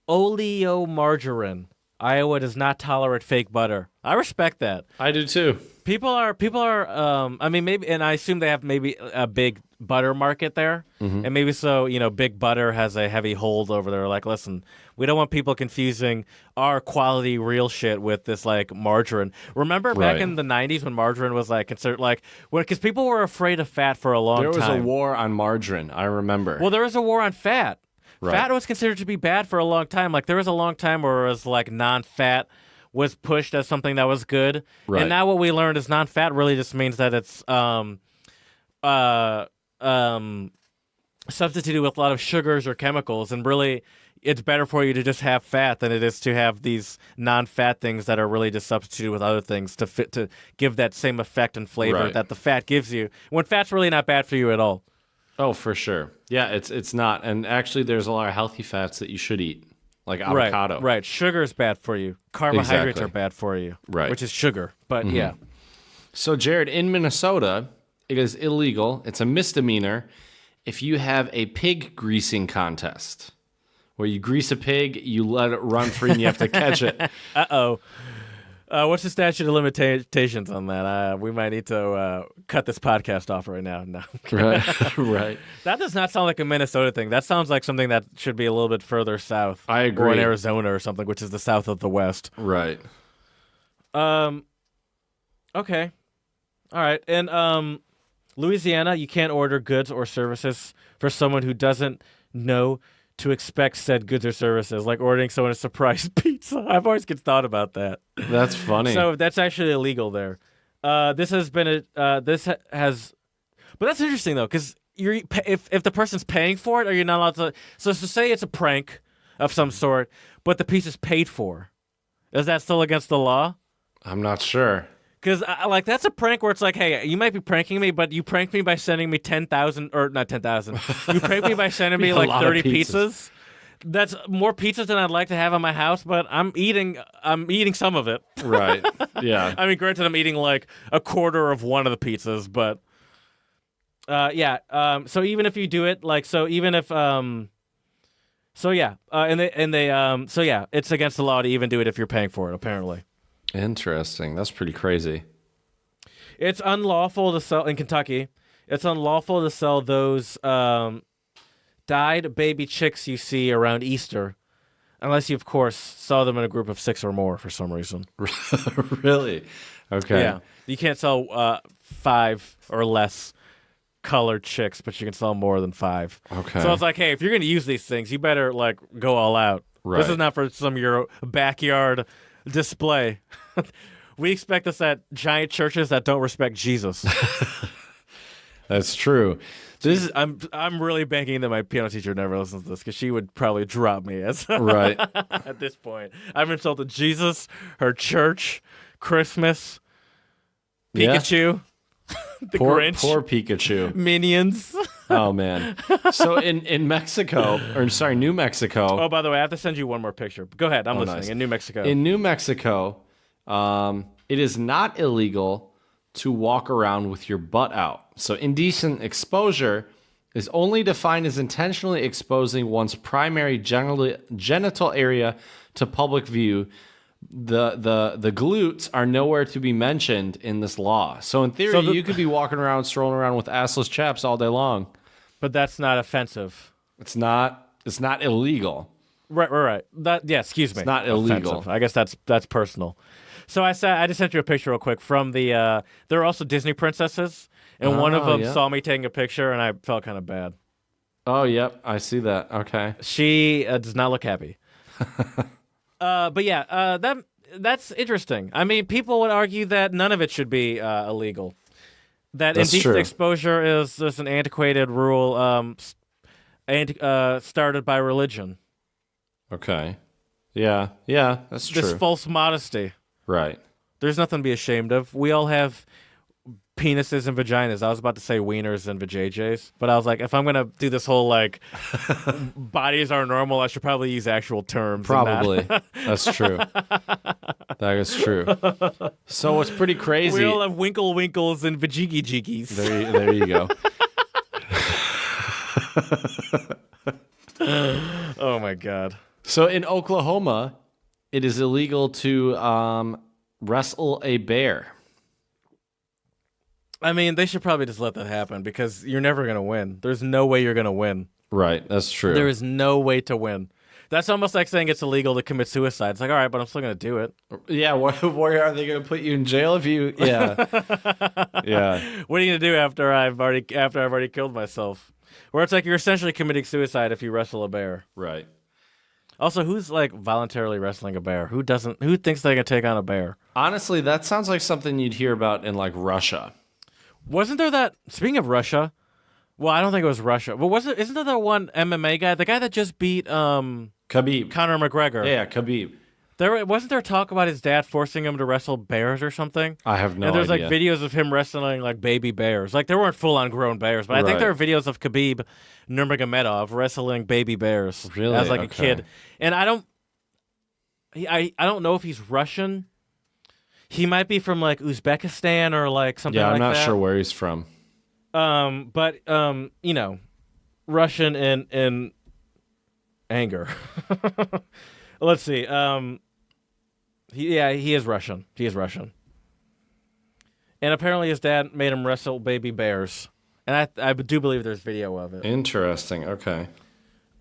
Speaker 2: oleomargarine. Iowa does not tolerate fake butter. I respect that.
Speaker 1: I do too.
Speaker 2: People are. I mean, maybe, and I assume they have maybe a big butter market there, and maybe so. Big butter has a heavy hold over there. Like, listen, we don't want people confusing our quality real shit with this like margarine. Remember back in the '90s when margarine was like considered like because people were afraid of fat for a long time.
Speaker 1: There was a war on margarine. I remember.
Speaker 2: Well, there was a war on fat.
Speaker 1: Right.
Speaker 2: Fat was considered to be bad for a long time. Like there was a long time where it was like non-fat was pushed as something that was good.
Speaker 1: Right.
Speaker 2: And now what we learned is non-fat really just means that it's substituted with a lot of sugars or chemicals, and really it's better for you to just have fat than it is to have these non-fat things that are really just substituted with other things to give that same effect and flavor that the fat gives you. When fat's really not bad for you at all.
Speaker 1: Oh, for sure. Yeah, it's not. And actually, there's a lot of healthy fats that you should eat, like avocado.
Speaker 2: Right. Sugar is bad for you. Carbohydrates are bad for you.
Speaker 1: Right.
Speaker 2: Which is sugar. But yeah.
Speaker 1: So, Jared, in Minnesota, it is illegal. It's a misdemeanor if you have a pig greasing contest where you grease a pig, you let it run free, and you have to catch it.
Speaker 2: Uh-oh. What's the statute of limitations on that? We might need to cut this podcast off right now. No.
Speaker 1: Right.
Speaker 2: That does not sound like a Minnesota thing. That sounds like something that should be a little bit further south.
Speaker 1: I agree.
Speaker 2: Or in Arizona or something, which is the south of the West.
Speaker 1: Right.
Speaker 2: Okay. All right. In Louisiana, you can't order goods or services for someone who doesn't know to expect said goods or services, like ordering someone a surprise pizza. I've always thought about that.
Speaker 1: That's funny.
Speaker 2: So that's actually illegal there. This has been but that's interesting though, because if the person's paying for it, are you not allowed to? So say it's a prank of some sort, but the pizza's paid for. Is that still against the law?
Speaker 1: I'm not sure.
Speaker 2: Because like that's a prank where it's like, hey, you might be pranking me, but you pranked me by sending me 10,000 or not 10,000. You pranked me by sending me like 30 pizzas. That's more pizzas than I'd like to have in my house, but I'm eating some of it.
Speaker 1: Right. Yeah.
Speaker 2: I mean, granted, I'm eating like a quarter of one of the pizzas, but yeah. So even if you do it, like, so even if so yeah, so yeah, it's against the law to even do it if you're paying for it. Apparently,
Speaker 1: Interesting. That's pretty crazy.
Speaker 2: it's unlawful to sell in Kentucky. It's unlawful to sell those dyed baby chicks you see around Easter, unless you, of course, saw them in a group of 6 or more for some reason.
Speaker 1: Really? Okay.
Speaker 2: Yeah, you can't sell 5 or less colored chicks, but you can sell more than 5.
Speaker 1: Okay.
Speaker 2: So I was like, hey, if you're gonna use these things, you better like go all out.
Speaker 1: Right.
Speaker 2: This is not for some of your backyard display. We expect this at giant churches that don't respect Jesus.
Speaker 1: That's true. This is
Speaker 2: I'm really banking that my piano teacher never listens to this because she would probably drop me as
Speaker 1: right.
Speaker 2: at this point. I've insulted Jesus, her church, Christmas,
Speaker 1: Yeah.
Speaker 2: Pikachu, the
Speaker 1: Poor
Speaker 2: Grinch,
Speaker 1: Pikachu.
Speaker 2: Minions.
Speaker 1: Oh man. So in Mexico, or sorry, New Mexico.
Speaker 2: Oh, by the way, I have to send you one more picture. Go ahead, I'm listening.
Speaker 1: Nice.
Speaker 2: In New Mexico.
Speaker 1: In New Mexico, it is not illegal to walk around with your butt out. So indecent exposure is only defined as intentionally exposing one's primary genital area to public view. The glutes are nowhere to be mentioned in this law. So in theory, you could be walking around, strolling around with assless chaps all day long.
Speaker 2: But that's not offensive.
Speaker 1: It's not illegal.
Speaker 2: Right. Excuse me.
Speaker 1: It's not illegal.
Speaker 2: Offensive. I guess that's personal. So I just sent you a picture real quick from the. There are also Disney princesses, and one of them saw me taking a picture, and I felt kind of bad.
Speaker 1: Oh, yep, I see that. Okay.
Speaker 2: She does not look happy. But yeah, that's interesting. I mean, people would argue that none of it should be illegal. That
Speaker 1: That's
Speaker 2: indecent
Speaker 1: true.
Speaker 2: exposure is just an antiquated rule started by religion.
Speaker 1: Okay. Yeah, that's true.
Speaker 2: This false modesty.
Speaker 1: Right.
Speaker 2: There's nothing to be ashamed of. We all have penises and vaginas. I was about to say wieners and vajayjays, but I was like, if I'm gonna do this whole like bodies are normal, I should probably use actual terms.
Speaker 1: Probably. That's true. That is true. So it's pretty crazy.
Speaker 2: We all have winkle winkles and vajiggy jiggies.
Speaker 1: There you go.
Speaker 2: Oh my god.
Speaker 1: So in Oklahoma, it is illegal to wrestle a bear.
Speaker 2: I mean, they should probably just let that happen because you're never gonna win. There's no way you're gonna win.
Speaker 1: Right, that's true.
Speaker 2: There is no way to win. That's almost like saying it's illegal to commit suicide. It's like, all right, but I'm still gonna do it.
Speaker 1: Yeah, where are they going to put you in jail if you? Yeah, yeah.
Speaker 2: What are you gonna do after I've already killed myself? Where it's like you're essentially committing suicide if you wrestle a bear.
Speaker 1: Right.
Speaker 2: Also, who's like voluntarily wrestling a bear? Who doesn't? Who thinks they can take on a bear?
Speaker 1: Honestly, that sounds like something you'd hear about in like Russia.
Speaker 2: Wasn't there that? Speaking of Russia, well, I don't think it was Russia. But isn't there that one MMA guy, the guy that just beat
Speaker 1: Khabib.
Speaker 2: Conor McGregor?
Speaker 1: Yeah, Khabib.
Speaker 2: Wasn't there talk about his dad forcing him to wrestle bears or something?
Speaker 1: I have no
Speaker 2: idea. And there's like
Speaker 1: idea.
Speaker 2: videos of him wrestling like baby bears. Like there weren't full on grown bears, but I think
Speaker 1: Right.
Speaker 2: there are videos of Khabib Nurmagomedov wrestling baby bears
Speaker 1: Really?
Speaker 2: as like a
Speaker 1: Okay.
Speaker 2: kid. And I don't know if he's Russian. He might be from like Uzbekistan or like something like
Speaker 1: I'm
Speaker 2: that.
Speaker 1: not sure where he's from.
Speaker 2: But you know, Russian in anger. Let's see. He is Russian. He is Russian. And apparently his dad made him wrestle baby bears. And I do believe there's video of it.
Speaker 1: Interesting. Okay.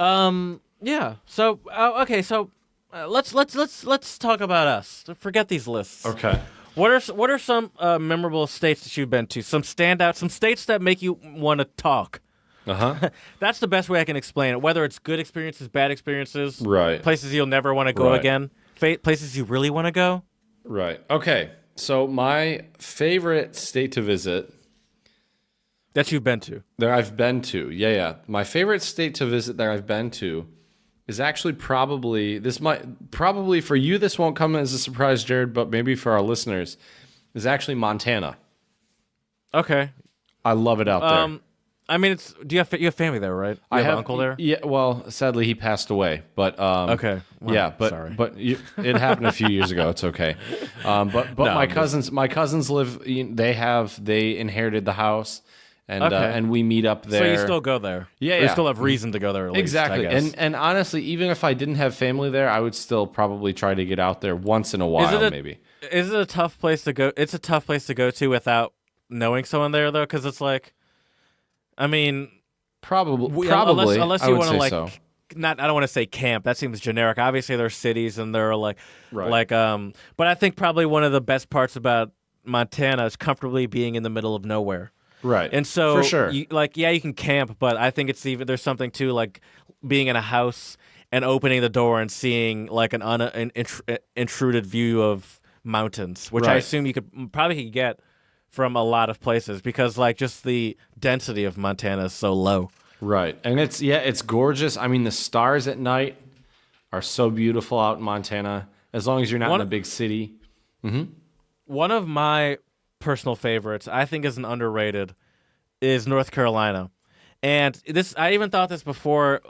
Speaker 2: Yeah. So okay. So let's talk about us. Forget these lists.
Speaker 1: Okay.
Speaker 2: What are some memorable states that you've been to? Some standouts. Some states that make you want to talk. That's the best way I can explain it. Whether it's good experiences, bad experiences,
Speaker 1: Right.
Speaker 2: places you'll never want to go
Speaker 1: Right.
Speaker 2: again, places you really want to go.
Speaker 1: Right. Okay. So my favorite state to visit
Speaker 2: That you've been to.
Speaker 1: that I've been to, yeah. My favorite state to visit that I've been to is actually probably for you this won't come as a surprise, Jared, but maybe for our listeners, is actually Montana.
Speaker 2: Okay.
Speaker 1: I love it out there.
Speaker 2: I mean, do you have family there, right? You have an uncle there?
Speaker 1: Yeah. Well, sadly, he passed away. But
Speaker 2: okay. Well,
Speaker 1: yeah. But
Speaker 2: sorry.
Speaker 1: It happened a few years ago. It's okay. But
Speaker 2: No,
Speaker 1: my cousins live. They inherited the house, and we meet up there.
Speaker 2: So you still go there?
Speaker 1: Yeah,
Speaker 2: Or
Speaker 1: yeah.
Speaker 2: you still have reason to go there. At least,
Speaker 1: Exactly.
Speaker 2: I guess.
Speaker 1: And honestly, even if I didn't have family there, I would still probably try to get out there once in a while, maybe.
Speaker 2: Is it a tough place to go? It's a tough place to go to without knowing someone there, though, because it's like, I mean,
Speaker 1: Probably.
Speaker 2: unless
Speaker 1: I
Speaker 2: you
Speaker 1: would
Speaker 2: want to
Speaker 1: say
Speaker 2: like,
Speaker 1: so.
Speaker 2: I don't want to say camp. That seems generic. Obviously, there are cities and there are like,
Speaker 1: Right.
Speaker 2: but I think probably one of the best parts about Montana is comfortably being in the middle of nowhere.
Speaker 1: Right.
Speaker 2: And so,
Speaker 1: for sure.
Speaker 2: you can camp, but I think there's something to like being in a house and opening the door and seeing like an intruded view of mountains, which I
Speaker 1: Right.
Speaker 2: assume you could probably get from a lot of places because like just the density of Montana is so low.
Speaker 1: Right. And it's gorgeous. I mean, the stars at night are so beautiful out in Montana, as long as you're not in a big city.
Speaker 2: One of my personal favorites, I think is an underrated, is North Carolina. And this, I even thought this before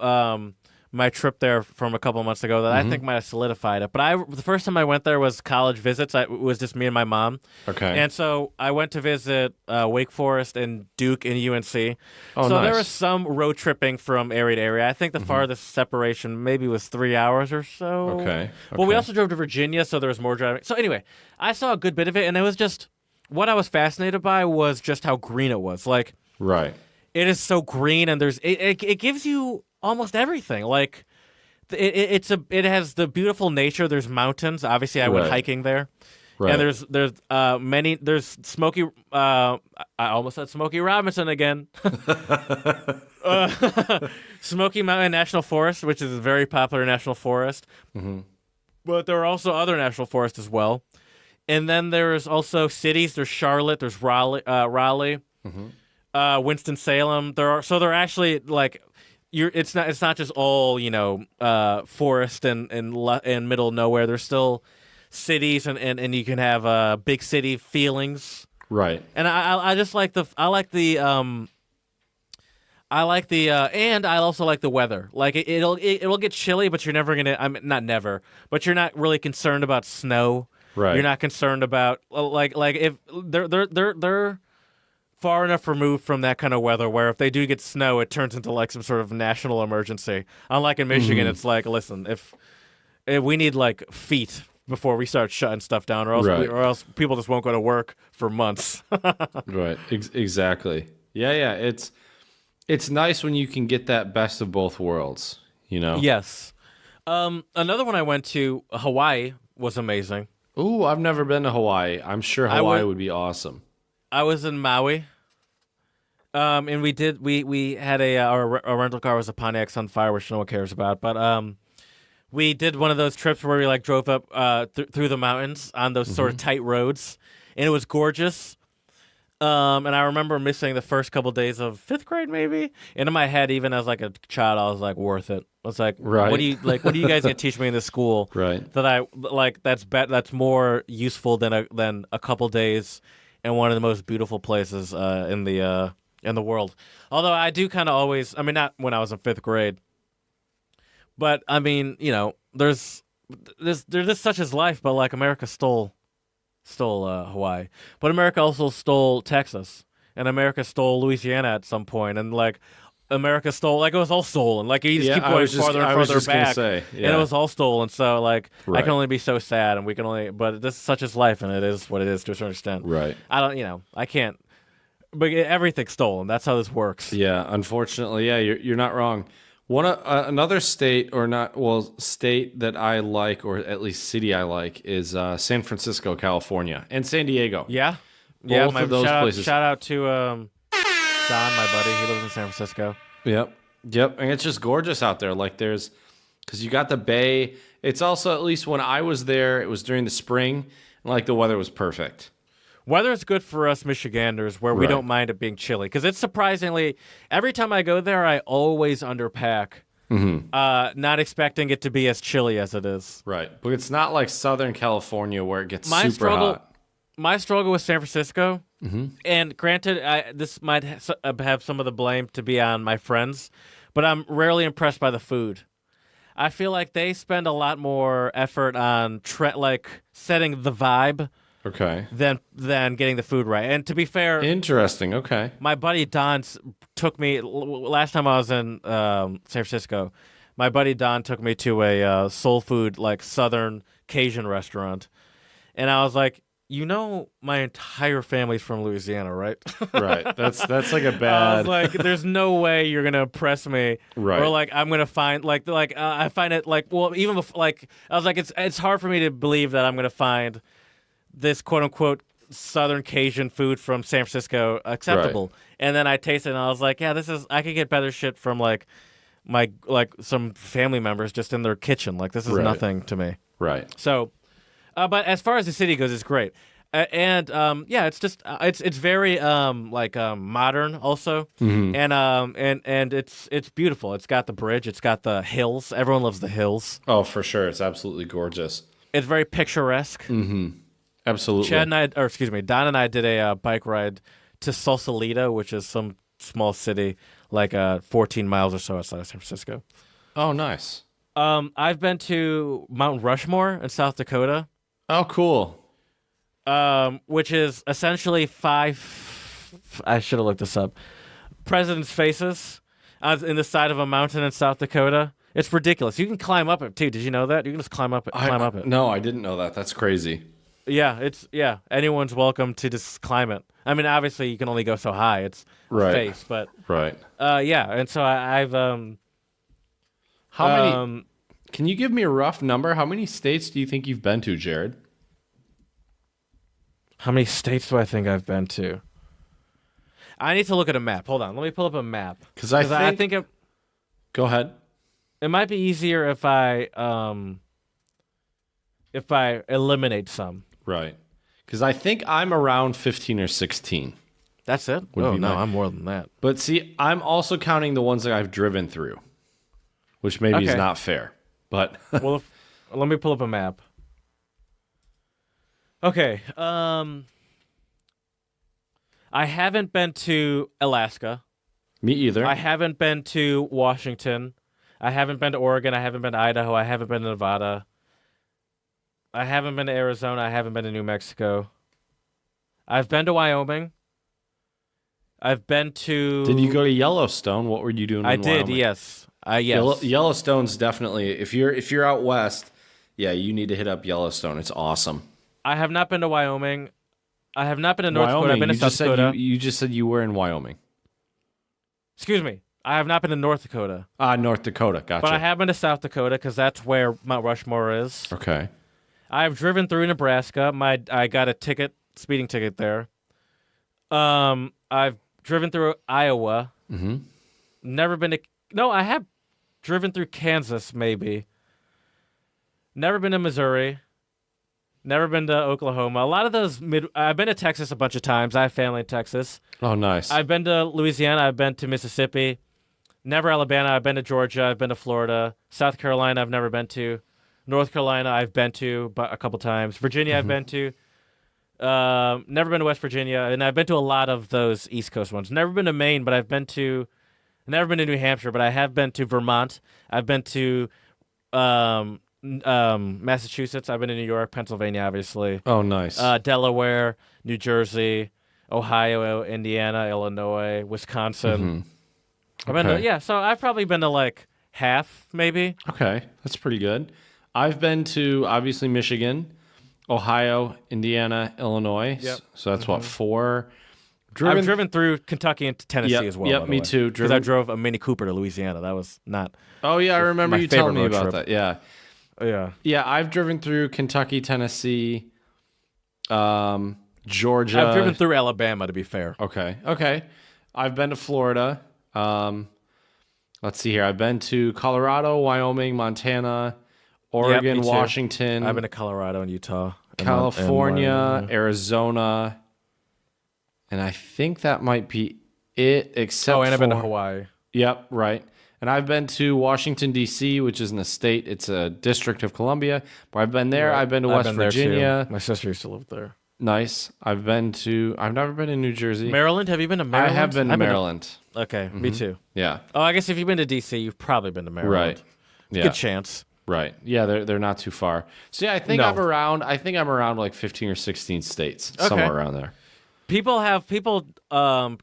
Speaker 2: my trip there from a couple of months ago that I think might have solidified it. But the first time I went there was college visits. It was just me and my mom.
Speaker 1: Okay.
Speaker 2: And so I went to visit Wake Forest and Duke and UNC.
Speaker 1: Oh,
Speaker 2: so there
Speaker 1: nice.
Speaker 2: was some road tripping from area to area. I think the farthest separation maybe was 3 hours or so.
Speaker 1: Okay.
Speaker 2: Well, we
Speaker 1: Okay.
Speaker 2: also drove to Virginia, so there was more driving. So anyway, I saw a good bit of it, and it was just what I was fascinated by was just how green it was. Like,
Speaker 1: Right.
Speaker 2: it is so green, and it gives you almost everything. Like, it has the beautiful nature. There's mountains. Obviously, I went
Speaker 1: Right.
Speaker 2: hiking there.
Speaker 1: Right.
Speaker 2: And there's Smokey. I almost said Smokey Robinson again. Smoky Mountain National Forest, which is a very popular national forest. But there are also other national forests as well. And then there's also cities. There's Charlotte. There's Raleigh. Winston-Salem. There are actually like it's not just all forest and middle of nowhere. There's still cities and you can have big city feelings.
Speaker 1: Right.
Speaker 2: And I just like and I also like the weather. Like it'll get chilly, but you're never gonna. Not never, but you're not really concerned about snow.
Speaker 1: Right.
Speaker 2: You're not concerned about like if they're far enough removed from that kind of weather where if they do get snow, it turns into like some sort of national emergency. Unlike in Michigan, it's like, listen, if we need like feet before we start shutting stuff down, or else
Speaker 1: Right.
Speaker 2: or else people just won't go to work for months.
Speaker 1: Right. Exactly. Yeah. Yeah. It's nice when you can get that best of both worlds.
Speaker 2: Yes. Another one I went to, Hawaii, was amazing.
Speaker 1: Ooh, I've never been to Hawaii. I'm sure Hawaii would be awesome.
Speaker 2: I was in Maui. And we had our rental car was a Pontiac Sunfire, which no one cares about, but we did one of those trips where we like drove up through the mountains on those sort of tight roads, and it was gorgeous. And I remember missing the first couple days of 5th grade, maybe. And in my head, even as like a child, I was like, worth it. I was like,
Speaker 1: Right.
Speaker 2: what do you guys gonna teach me in this school?
Speaker 1: Right.
Speaker 2: That I like that's more useful than a couple days in one of the most beautiful places in the world. Although I do kind of always, I mean, not when I was in 5th grade, but I mean, there's this such as life. But like America stole Hawaii, but America also stole Texas, and America stole Louisiana at some point, and like America stole, like it was all stolen. Like you just keep going farther and farther back, and it was all stolen. So like I can only be so sad, and we can only. But this is such as life, and it is what it is to a certain extent.
Speaker 1: Right.
Speaker 2: I don't, I can't. But everything's stolen. That's how this works.
Speaker 1: Yeah. Unfortunately, yeah, you're not wrong. Another state state that I like, or at least city I like, is San Francisco, California, and San Diego.
Speaker 2: Yeah.
Speaker 1: Both of those places.
Speaker 2: Shout out to Don, my buddy. He lives in San Francisco.
Speaker 1: Yep. And it's just gorgeous out there. Like because you got the bay. It's also, at least when I was there, it was during the spring, and like the weather was perfect.
Speaker 2: Weather is good for us Michiganders, where we don't mind it being chilly. Because it's surprisingly, every time I go there, I always underpack, not expecting it to be as chilly as it is.
Speaker 1: Right. But it's not like Southern California where it gets super hot.
Speaker 2: my struggle with San Francisco,
Speaker 1: Mm-hmm.
Speaker 2: and granted, this might have some of the blame to be on my friends, but I'm rarely impressed by the food. I feel like they spend a lot more effort on setting the vibe
Speaker 1: Okay.
Speaker 2: than getting the food right. And to be fair,
Speaker 1: Interesting. Okay.
Speaker 2: my buddy Don took me last time I was in San Francisco. My buddy Don took me to a soul food like Southern Cajun restaurant, and I was like, my entire family's from Louisiana, right?
Speaker 1: Right. That's like a
Speaker 2: I
Speaker 1: bad.
Speaker 2: was like, there's no way you're gonna impress me,
Speaker 1: Right.
Speaker 2: or like I'm gonna find I find it even I was like it's hard for me to believe that I'm gonna find this quote unquote Southern Cajun food from San Francisco acceptable. And then I tasted it and I was like, yeah, I could get better shit from some family members just in their kitchen. Like this is
Speaker 1: Right.
Speaker 2: nothing to me.
Speaker 1: Right.
Speaker 2: So, but as far as the city goes, it's great. It's just it's very modern also,
Speaker 1: Mm-hmm.
Speaker 2: and it's beautiful. It's got the bridge. It's got the hills. Everyone loves the hills.
Speaker 1: Oh, for sure. It's absolutely gorgeous.
Speaker 2: It's very picturesque.
Speaker 1: Mm-hmm. Absolutely.
Speaker 2: Don and I did a bike ride to Sausalito, which is some small city 14 miles or so outside of San Francisco.
Speaker 1: Oh, nice.
Speaker 2: I've been to Mount Rushmore in South Dakota.
Speaker 1: Oh, cool.
Speaker 2: Which is essentially I should have looked this up. Presidents' faces in the side of a mountain in South Dakota. It's ridiculous. You can climb up it too. Did you know that? You can just climb up it.
Speaker 1: No, I didn't know that. That's crazy.
Speaker 2: Yeah. Anyone's welcome to just climb it. I mean, obviously you can only go so high. It's
Speaker 1: Right.
Speaker 2: face, but
Speaker 1: Right.
Speaker 2: yeah. And so I've
Speaker 1: How many? Can you give me a rough number? How many states do you think you've been to, Jared?
Speaker 2: How many states do I think I've been to? I need to look at a map. Hold on. Let me pull up a map.
Speaker 1: Because I think Go ahead.
Speaker 2: it might be easier if I eliminate some.
Speaker 1: Right. Because I think I'm around 15 or 16.
Speaker 2: That's it?
Speaker 1: Would be
Speaker 2: no,
Speaker 1: my-
Speaker 2: I'm more than that.
Speaker 1: But see, I'm also counting the ones that I've driven through, which maybe is
Speaker 2: Okay.
Speaker 1: not fair. But
Speaker 2: Well, let me pull up a map. Okay. I haven't been to Alaska.
Speaker 1: me either.
Speaker 2: I haven't been to Washington. I haven't been to Oregon. I haven't been to Idaho. I haven't been to Nevada. I haven't been to Arizona. I haven't been to New Mexico. I've been to Wyoming. I've been to.
Speaker 1: Did you go to Yellowstone? What were you doing?
Speaker 2: I
Speaker 1: in
Speaker 2: did.
Speaker 1: Wyoming?
Speaker 2: Yes. Yes.
Speaker 1: Yellowstone's definitely if you're out west, yeah, you need to hit up Yellowstone. It's awesome.
Speaker 2: I have not been to Wyoming. I have not been to North
Speaker 1: Wyoming.
Speaker 2: Dakota. I've been to
Speaker 1: you
Speaker 2: South
Speaker 1: just said
Speaker 2: Dakota.
Speaker 1: you just said you were in Wyoming.
Speaker 2: Excuse me. I have not been to North Dakota.
Speaker 1: North Dakota. Gotcha.
Speaker 2: But I have been to South Dakota because that's where Mount Rushmore is.
Speaker 1: Okay.
Speaker 2: I've driven through Nebraska. I got a speeding ticket there. I've driven through Iowa.
Speaker 1: Mm-hmm.
Speaker 2: Never been to. No, I have driven through Kansas. Maybe. Never been to Missouri. Never been to Oklahoma. A lot of those I've been to Texas a bunch of times. I have family in Texas.
Speaker 1: Oh, nice.
Speaker 2: I've been to Louisiana. I've been to Mississippi. Never Alabama. I've been to Georgia. I've been to Florida. South Carolina. I've never been to. North Carolina. I've been to a couple times. Virginia. I've been to. Never been to West Virginia, and I've been to a lot of those East Coast ones. Never been to Maine, but I've been to. Never been to New Hampshire, but I have been to Vermont. I've been to Massachusetts. I've been to New York, Pennsylvania, obviously.
Speaker 1: Oh, nice.
Speaker 2: Delaware, New Jersey, Ohio, Indiana, Illinois, Wisconsin. I've been
Speaker 1: Okay.
Speaker 2: to, so I've probably been to like half, maybe.
Speaker 1: Okay, that's pretty good. I've been to obviously Michigan, Ohio, Indiana, Illinois.
Speaker 2: Yep.
Speaker 1: So that's what 4.
Speaker 2: I've driven through Kentucky and Tennessee
Speaker 1: Yep,
Speaker 2: as well.
Speaker 1: yep,
Speaker 2: by the
Speaker 1: me
Speaker 2: way.
Speaker 1: too.
Speaker 2: Because I drove a Mini Cooper to Louisiana. That was not.
Speaker 1: Oh yeah, I remember
Speaker 2: my
Speaker 1: you telling me
Speaker 2: favorite road
Speaker 1: about
Speaker 2: trip.
Speaker 1: that. Yeah,
Speaker 2: Yeah.
Speaker 1: yeah. I've driven through Kentucky, Tennessee, Georgia.
Speaker 2: I've driven through Alabama, to be fair.
Speaker 1: Okay. I've been to Florida. Let's see here. I've been to Colorado, Wyoming, Montana, Oregon,
Speaker 2: me too.
Speaker 1: Washington,
Speaker 2: I've been to Colorado and Utah. and
Speaker 1: California,
Speaker 2: Wyoming.
Speaker 1: Arizona, and I think that might be it. Except
Speaker 2: Oh, and I've been to
Speaker 1: for-
Speaker 2: Hawaii.
Speaker 1: Yep, right. And I've been to Washington, D.C., which isn't a state. It's a district of Columbia. But I've been there.
Speaker 2: Right.
Speaker 1: I've been to
Speaker 2: I've
Speaker 1: West
Speaker 2: been there, too.
Speaker 1: Virginia.
Speaker 2: My sister used to live there.
Speaker 1: Nice. I've never been to New Jersey.
Speaker 2: Maryland? Have you been to Maryland?
Speaker 1: I have been to Maryland.
Speaker 2: Okay, me too.
Speaker 1: Yeah.
Speaker 2: Oh, I guess if you've been to D.C., you've probably been to Maryland.
Speaker 1: Right. Yeah.
Speaker 2: Good chance.
Speaker 1: Right. Yeah, they're not too far. So yeah, I think
Speaker 2: No.
Speaker 1: I'm around like 15 or 16 states, somewhere around there.
Speaker 2: People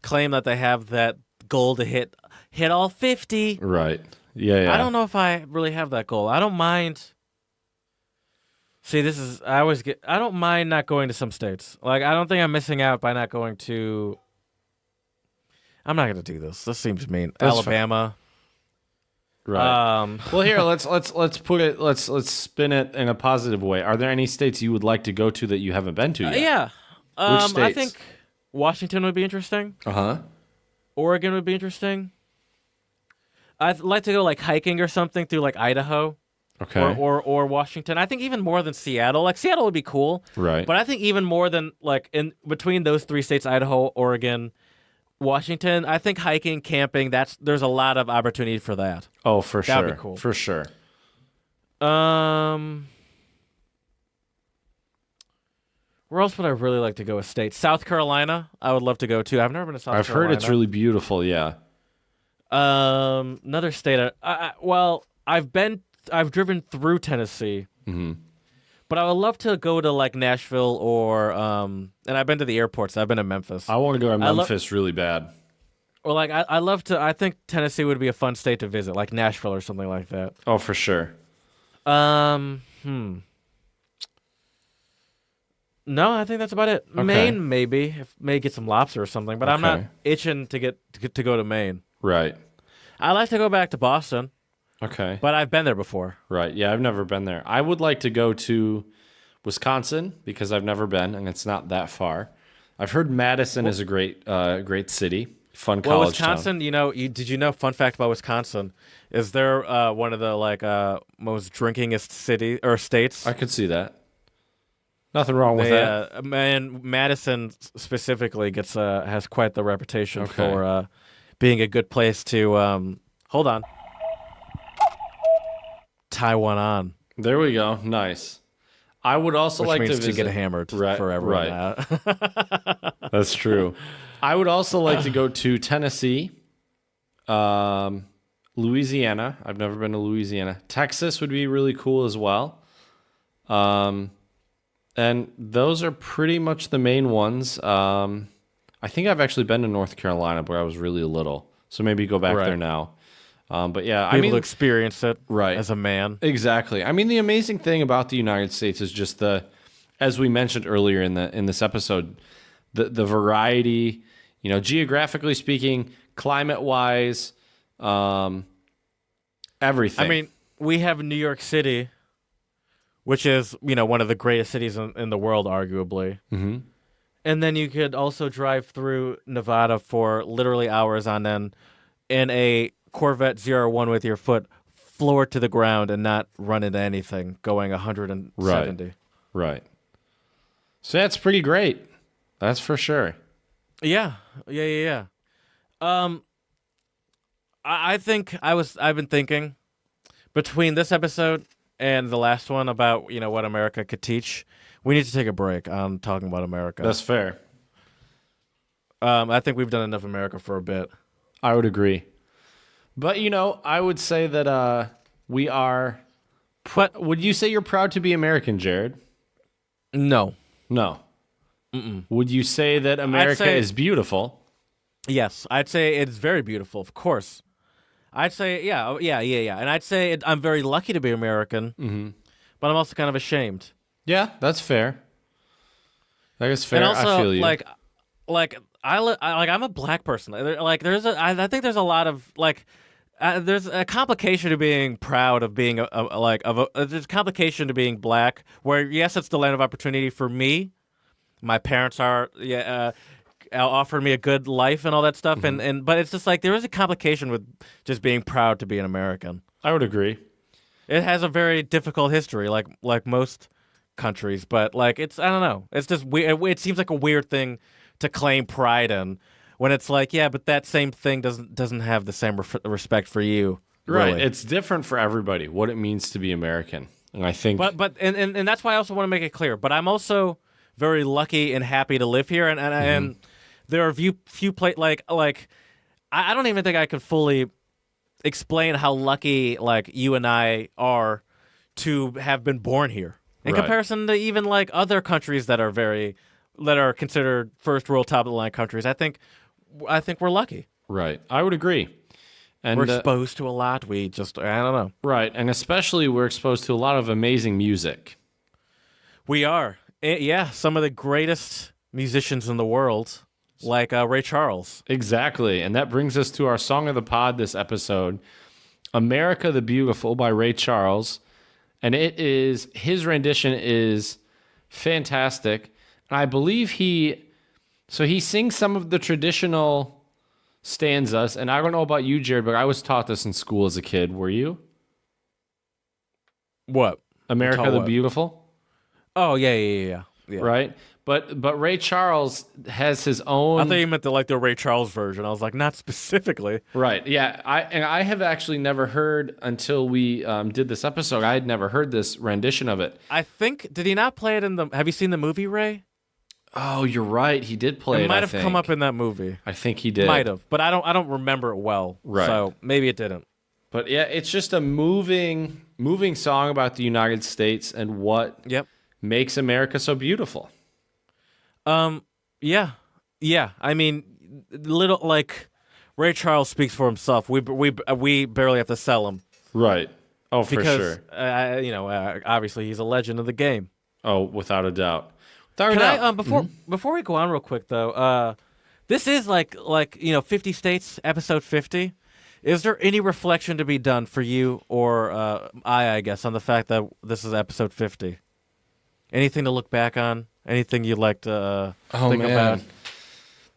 Speaker 2: claim that they have that goal to hit all 50.
Speaker 1: Right. Yeah.
Speaker 2: I don't know if I really have that goal. I don't mind. See, I don't mind not going to some states. Like, I don't think I'm missing out by not going to. I'm not going to do this. This seems mean.
Speaker 1: That's
Speaker 2: Alabama.
Speaker 1: Right. Well, here let's spin it in a positive way. Are there any states you would like to go to that you haven't been to yet?
Speaker 2: Yeah.
Speaker 1: Which states?
Speaker 2: I think Washington would be interesting. Oregon would be interesting. I'd like to go like hiking or something through like Idaho.
Speaker 1: Okay.
Speaker 2: Or Washington. I think even more than Seattle. Like Seattle would be cool.
Speaker 1: Right.
Speaker 2: But I think even more than like in between those three states, Idaho, Oregon, Washington, I think hiking, camping, there's a lot of opportunity for that.
Speaker 1: Oh, for sure.
Speaker 2: That'd be cool.
Speaker 1: For sure.
Speaker 2: Where else would I really like to go? A state, South Carolina. I would love to go to. I've never been to South Carolina.
Speaker 1: I've heard it's really beautiful. Yeah.
Speaker 2: Another state. I've driven through Tennessee.
Speaker 1: Mm-hmm.
Speaker 2: But I would love to go to like Nashville or and I've been to the airports. I've been to Memphis.
Speaker 1: I want to go to Memphis really bad.
Speaker 2: Or like I love to. I think Tennessee would be a fun state to visit, like Nashville or something like that.
Speaker 1: Oh, for sure.
Speaker 2: No, I think that's about it.
Speaker 1: Okay.
Speaker 2: Maine, maybe. May get some lobster or something, but I'm not itching to get to go to Maine.
Speaker 1: Right.
Speaker 2: I like to go back to Boston.
Speaker 1: Okay.
Speaker 2: But I've been there before.
Speaker 1: Right. Yeah, I've never been there. I would like to go to Wisconsin because I've never been, and it's not that far. I've heard Madison is a great city, fun college
Speaker 2: Wisconsin,
Speaker 1: town.
Speaker 2: did you know, fun fact about Wisconsin, is they're one of the most drinkingest city or states.
Speaker 1: I could see that. Nothing wrong with that.
Speaker 2: And Madison specifically has quite the reputation for being a good place to hold on. Tie one on.
Speaker 1: There we go. Nice. I would also
Speaker 2: Which
Speaker 1: like
Speaker 2: means
Speaker 1: to visit.
Speaker 2: get hammered forever.
Speaker 1: Right. That's true. I would also like to go to Tennessee, Louisiana. I've never been to Louisiana. Texas would be really cool as well. And those are pretty much the main ones. I think I've actually been to North Carolina, but I was really little. So maybe go back there now. But yeah,
Speaker 2: able to experience it as a man.
Speaker 1: Exactly. I mean, the amazing thing about the United States is just as we mentioned earlier in this episode, the variety, geographically speaking, climate-wise, everything.
Speaker 2: I mean, we have New York City, which is, one of the greatest cities in the world, arguably.
Speaker 1: Mm-hmm.
Speaker 2: And then you could also drive through Nevada for literally hours on end in a Corvette ZR1 with your foot floored to the ground and not run into anything, going 170.
Speaker 1: Right. So that's pretty great. That's for sure.
Speaker 2: Yeah. I think I've been thinking between this episode and the last one about, what America could teach. We need to take a break on talking about America.
Speaker 1: That's fair.
Speaker 2: I think we've done enough America for a bit.
Speaker 1: I would agree. But, I would say that we are... But would you say you're proud to be American, Jared?
Speaker 2: No.
Speaker 1: No.
Speaker 2: Mm-mm.
Speaker 1: Would you say that America is beautiful?
Speaker 2: Yes. I'd say it's very beautiful, of course. I'd say, yeah. And I'd say I'm very lucky to be American, but I'm also kind of ashamed.
Speaker 1: Yeah, that's fair. That is fair.
Speaker 2: And also,
Speaker 1: I feel you.
Speaker 2: I'm a black person. I think there's a lot of there's a complication to being proud of being there's a complication to being black. Where yes, it's the land of opportunity for me. My parents offered me a good life and all that stuff, but it's just there is a complication with just being proud to be an American.
Speaker 1: I would agree.
Speaker 2: It has a very difficult history, like most countries, but it's I don't know. It's just weird. It seems like a weird thing to claim pride in when it's but that same thing doesn't have the same respect for you.
Speaker 1: Right.
Speaker 2: Really.
Speaker 1: It's different for everybody what it means to be American. And I think
Speaker 2: but and that's why I also want to make it clear. But I'm also very lucky and happy to live here, and there are few like I don't even think I could fully explain how lucky like you and I are to have been born here in comparison to even like other countries that are considered first world top of the line countries. I think we're lucky.
Speaker 1: Right. I would agree. And
Speaker 2: We're exposed to a lot. I don't know.
Speaker 1: Right, and especially we're exposed to a lot of amazing music.
Speaker 2: We are. Yeah, some of the greatest musicians in the world, like Ray Charles.
Speaker 1: Exactly, and that brings us to our song of the pod this episode, America the Beautiful by Ray Charles. And his rendition is fantastic. And I believe he sings some of the traditional stanzas, and I don't know about you, Jared, but I was taught this in school as a kid. Were you?
Speaker 2: What?
Speaker 1: America the Beautiful?
Speaker 2: Oh, yeah.
Speaker 1: Right? But Ray Charles has his own...
Speaker 2: I thought you meant the Ray Charles version. I was like, not specifically.
Speaker 1: Right, yeah. I have actually never heard, until we did this episode, I had never heard this rendition of it.
Speaker 2: I think, did he not play it in the... Have you seen the movie, Ray?
Speaker 1: Oh, you're right. He did play it,
Speaker 2: It might have come up in that movie.
Speaker 1: I think he did.
Speaker 2: Might have, but I don't remember it well.
Speaker 1: Right.
Speaker 2: So maybe it didn't.
Speaker 1: But yeah, it's just a moving song about the United States and what makes America so beautiful.
Speaker 2: Yeah. I mean, little like Ray Charles speaks for himself. We barely have to sell him.
Speaker 1: Right. Oh, for
Speaker 2: because,
Speaker 1: sure.
Speaker 2: Obviously he's a legend of the game.
Speaker 1: Oh, without a doubt.
Speaker 2: Can I before we go on real quick though, this is like 50 states, episode 50. Is there any reflection to be done for you or I guess, on the fact that this is episode 50? Anything to look back on? Anything you'd like to think about?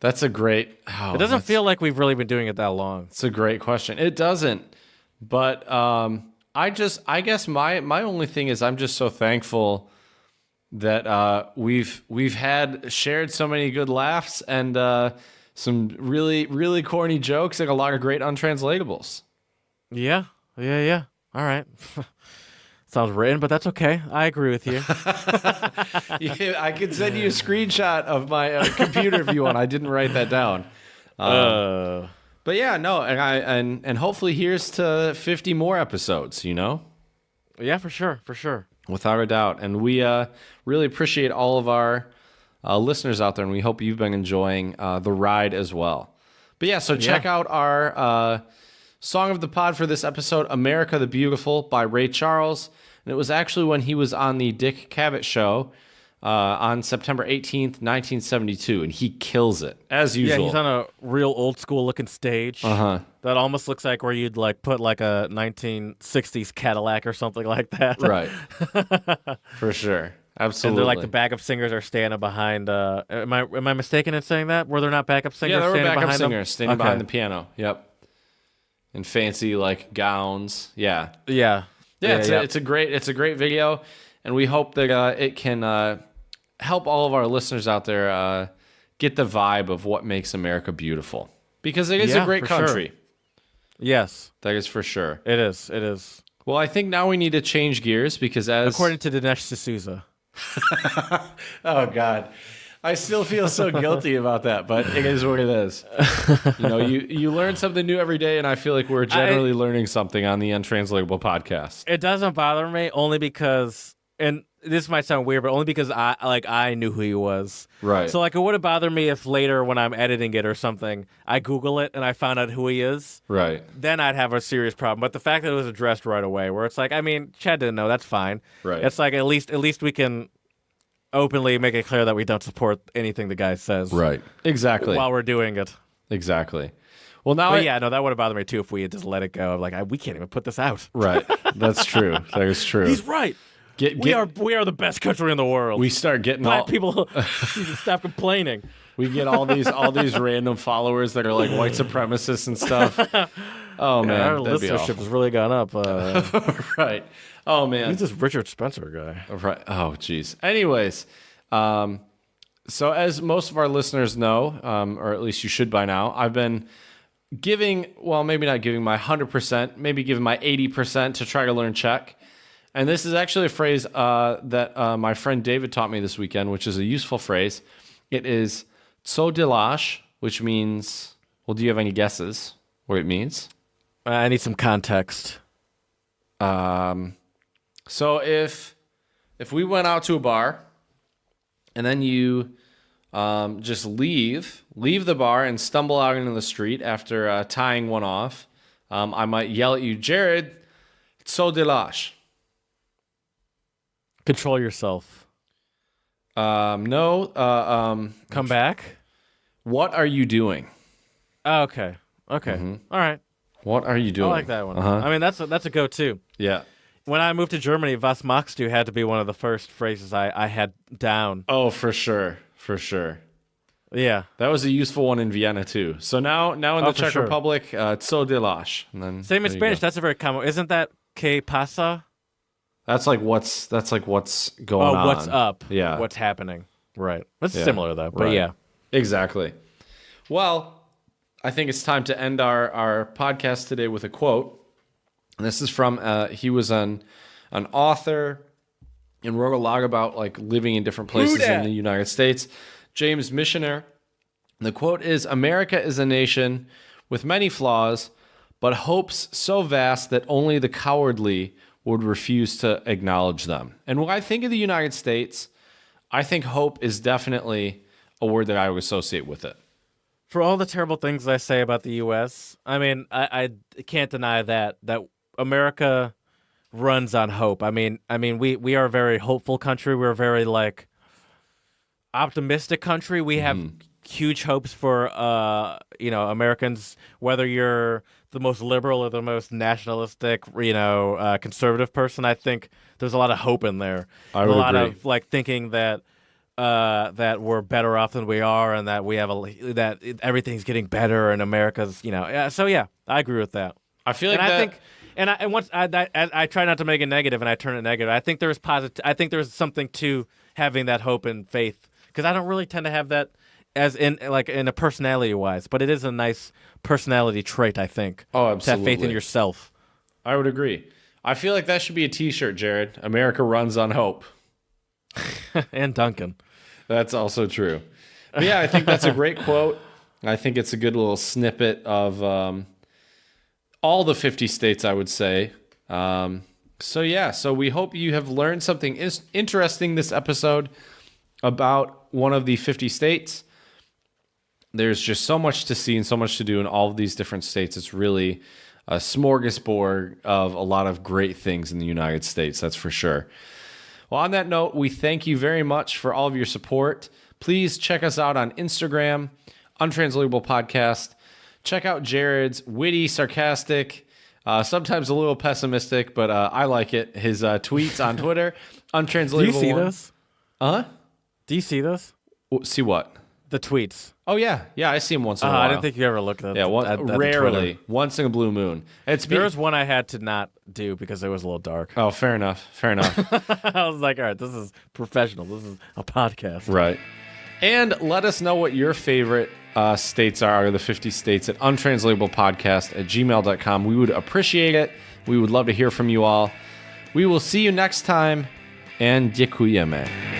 Speaker 1: That's a great... Oh,
Speaker 2: it doesn't feel like we've really been doing it that long.
Speaker 1: It's a great question. It doesn't. But I guess my only thing is I'm just so thankful that we've shared so many good laughs and some really, really corny jokes and a lot of great untranslatables.
Speaker 2: Yeah. All right. Sounds written, but that's okay. I agree with you.
Speaker 1: Yeah, I can send you a screenshot of my computer if you want. I didn't write that down. But yeah, no, and hopefully here's to 50 more episodes,
Speaker 2: Yeah, for sure.
Speaker 1: Without a doubt. And we really appreciate all of our listeners out there, and we hope you've been enjoying the ride as well. But yeah, so check out our song of the pod for this episode, America the Beautiful by Ray Charles. And it was actually when he was on the Dick Cavett show on September 18th, 1972, and he kills it, as usual.
Speaker 2: Yeah, he's on a real old-school looking stage that almost looks like where you'd put a 1960s Cadillac or something like that.
Speaker 1: Right. For sure. Absolutely.
Speaker 2: And they're the backup singers are standing behind... am I mistaken in saying that? Were there not backup singers
Speaker 1: standing behind
Speaker 2: them?
Speaker 1: Yeah, there were backup singers standing behind the piano. Yep. In fancy, gowns. Yeah.
Speaker 2: Yeah.
Speaker 1: It's a great video, and we hope that it can help all of our listeners out there get the vibe of what makes America beautiful, because it is a great country.
Speaker 2: Sure. Yes,
Speaker 1: that is for sure.
Speaker 2: It is.
Speaker 1: Well, I think now we need to change gears because according
Speaker 2: to Dinesh D'Souza.
Speaker 1: Oh God. I still feel so guilty about that, but it is what it is. You learn something new every day, and I feel like we're generally learning something on the Untranslatable podcast.
Speaker 2: It doesn't bother me only because, and this might sound weird, but only because I knew who he was.
Speaker 1: Right.
Speaker 2: So it wouldn't bother me if later when I'm editing it or something, I Google it and I found out who he is.
Speaker 1: Right.
Speaker 2: Then I'd have a serious problem. But the fact that it was addressed right away, where it's Chad didn't know, that's fine.
Speaker 1: Right.
Speaker 2: It's at least we can openly make it clear that we don't support anything the guy says.
Speaker 1: Right. Exactly.
Speaker 2: While we're doing it.
Speaker 1: Exactly. Well, now
Speaker 2: that would have bothered me too if we had just let it go. We can't even put this out.
Speaker 1: Right. That's true. That is true.
Speaker 2: He's right. We are the best country in the world.
Speaker 1: We start getting
Speaker 2: black people need to stop complaining.
Speaker 1: We get all these random followers that are white supremacists and stuff. Oh man,
Speaker 2: our listenership has really gone up.
Speaker 1: Right. Oh man,
Speaker 2: he's this Richard Spencer guy.
Speaker 1: Right. Oh geez. Anyways, so as most of our listeners know, or at least you should by now, I've been maybe not giving my 100%, maybe giving my 80% to try to learn Czech. And this is actually a phrase that my friend David taught me this weekend, which is a useful phrase. It is "co děláš," which means, well, do you have any guesses what it means?
Speaker 2: I need some context.
Speaker 1: So if we went out to a bar and then you just leave the bar and stumble out into the street after tying one off, I might yell at you, Jared, co děláš?
Speaker 2: Control yourself.
Speaker 1: No.
Speaker 2: Come back.
Speaker 1: What are you doing?
Speaker 2: Oh, okay. Okay. All right.
Speaker 1: What are you doing?
Speaker 2: I like that one. I mean, that's a go-to.
Speaker 1: Yeah.
Speaker 2: When I moved to Germany, Was machst du had to be one of the first phrases I had down.
Speaker 1: Oh, for sure. For sure.
Speaker 2: Yeah.
Speaker 1: That was a useful one in Vienna, too. So now in the Czech Republic, co děláš. And then
Speaker 2: same in Spanish. That's a very common. Isn't that que pasa?
Speaker 1: That's like what's going on.
Speaker 2: Oh, what's up?
Speaker 1: Yeah.
Speaker 2: What's happening? Right. It's similar though, but
Speaker 1: right.
Speaker 2: yeah.
Speaker 1: Exactly. Well, I think it's time to end our podcast today with a quote. And this is from he was an author and wrote a lot about like living in different places in the United States. James Missioner. The quote is, "America is a nation with many flaws, but hopes so vast that only the cowardly would refuse to acknowledge them." And when I think of the United States, I think hope is definitely a word that I would associate with it.
Speaker 2: For all the terrible things I say about the U.S., I mean, I can't deny that America runs on hope. I mean, we are a very hopeful country. We're a very like optimistic country. We have huge hopes for Americans, whether you're the most liberal or the most nationalistic, conservative person. I think there's a lot of hope in there.
Speaker 1: I would
Speaker 2: a lot
Speaker 1: agree.
Speaker 2: of like thinking that we're better off than we are, and that we have everything's getting better, and America's, So yeah, I agree with that.
Speaker 1: I feel like
Speaker 2: I try not to make it negative, and I turn it negative. I think there's I think there's something to having that hope and faith, because I don't really tend to have that as in a personality wise, but it is a nice personality trait, I think.
Speaker 1: Oh,
Speaker 2: To
Speaker 1: absolutely.
Speaker 2: have faith in yourself.
Speaker 1: I would agree. I feel like that should be a t-shirt, Jared. America runs on hope.
Speaker 2: And Duncan.
Speaker 1: That's also true. But yeah, I think that's a great quote. I think it's a good little snippet of all the 50 states, I would say. So we hope you have learned something interesting this episode about one of the 50 states. There's just so much to see and so much to do in all of these different states. It's really a smorgasbord of a lot of great things in the United States, that's for sure. Well, on that note, we thank you very much for all of your support. Please check us out on Instagram, Untranslatable Podcast. Check out Jared's witty, sarcastic, sometimes a little pessimistic, but I like it. His tweets on Twitter, Untranslatable.
Speaker 2: Do you see this?
Speaker 1: Huh?
Speaker 2: Do you see this?
Speaker 1: See what?
Speaker 2: The tweets.
Speaker 1: Oh, yeah. Yeah, I see him once in a while.
Speaker 2: I didn't think you ever looked at
Speaker 1: Yeah,
Speaker 2: at the
Speaker 1: rarely.
Speaker 2: Twitter.
Speaker 1: Once in a blue moon.
Speaker 2: There was one I had to not do because it was a little dark.
Speaker 1: Oh, fair enough. Fair enough.
Speaker 2: I was like, all right, this is professional. This is a podcast.
Speaker 1: Right. And let us know what your favorite states are, or the 50 states, at untranslatablepodcast@gmail.com. We would appreciate it. We would love to hear from you all. We will see you next time, and děkujeme.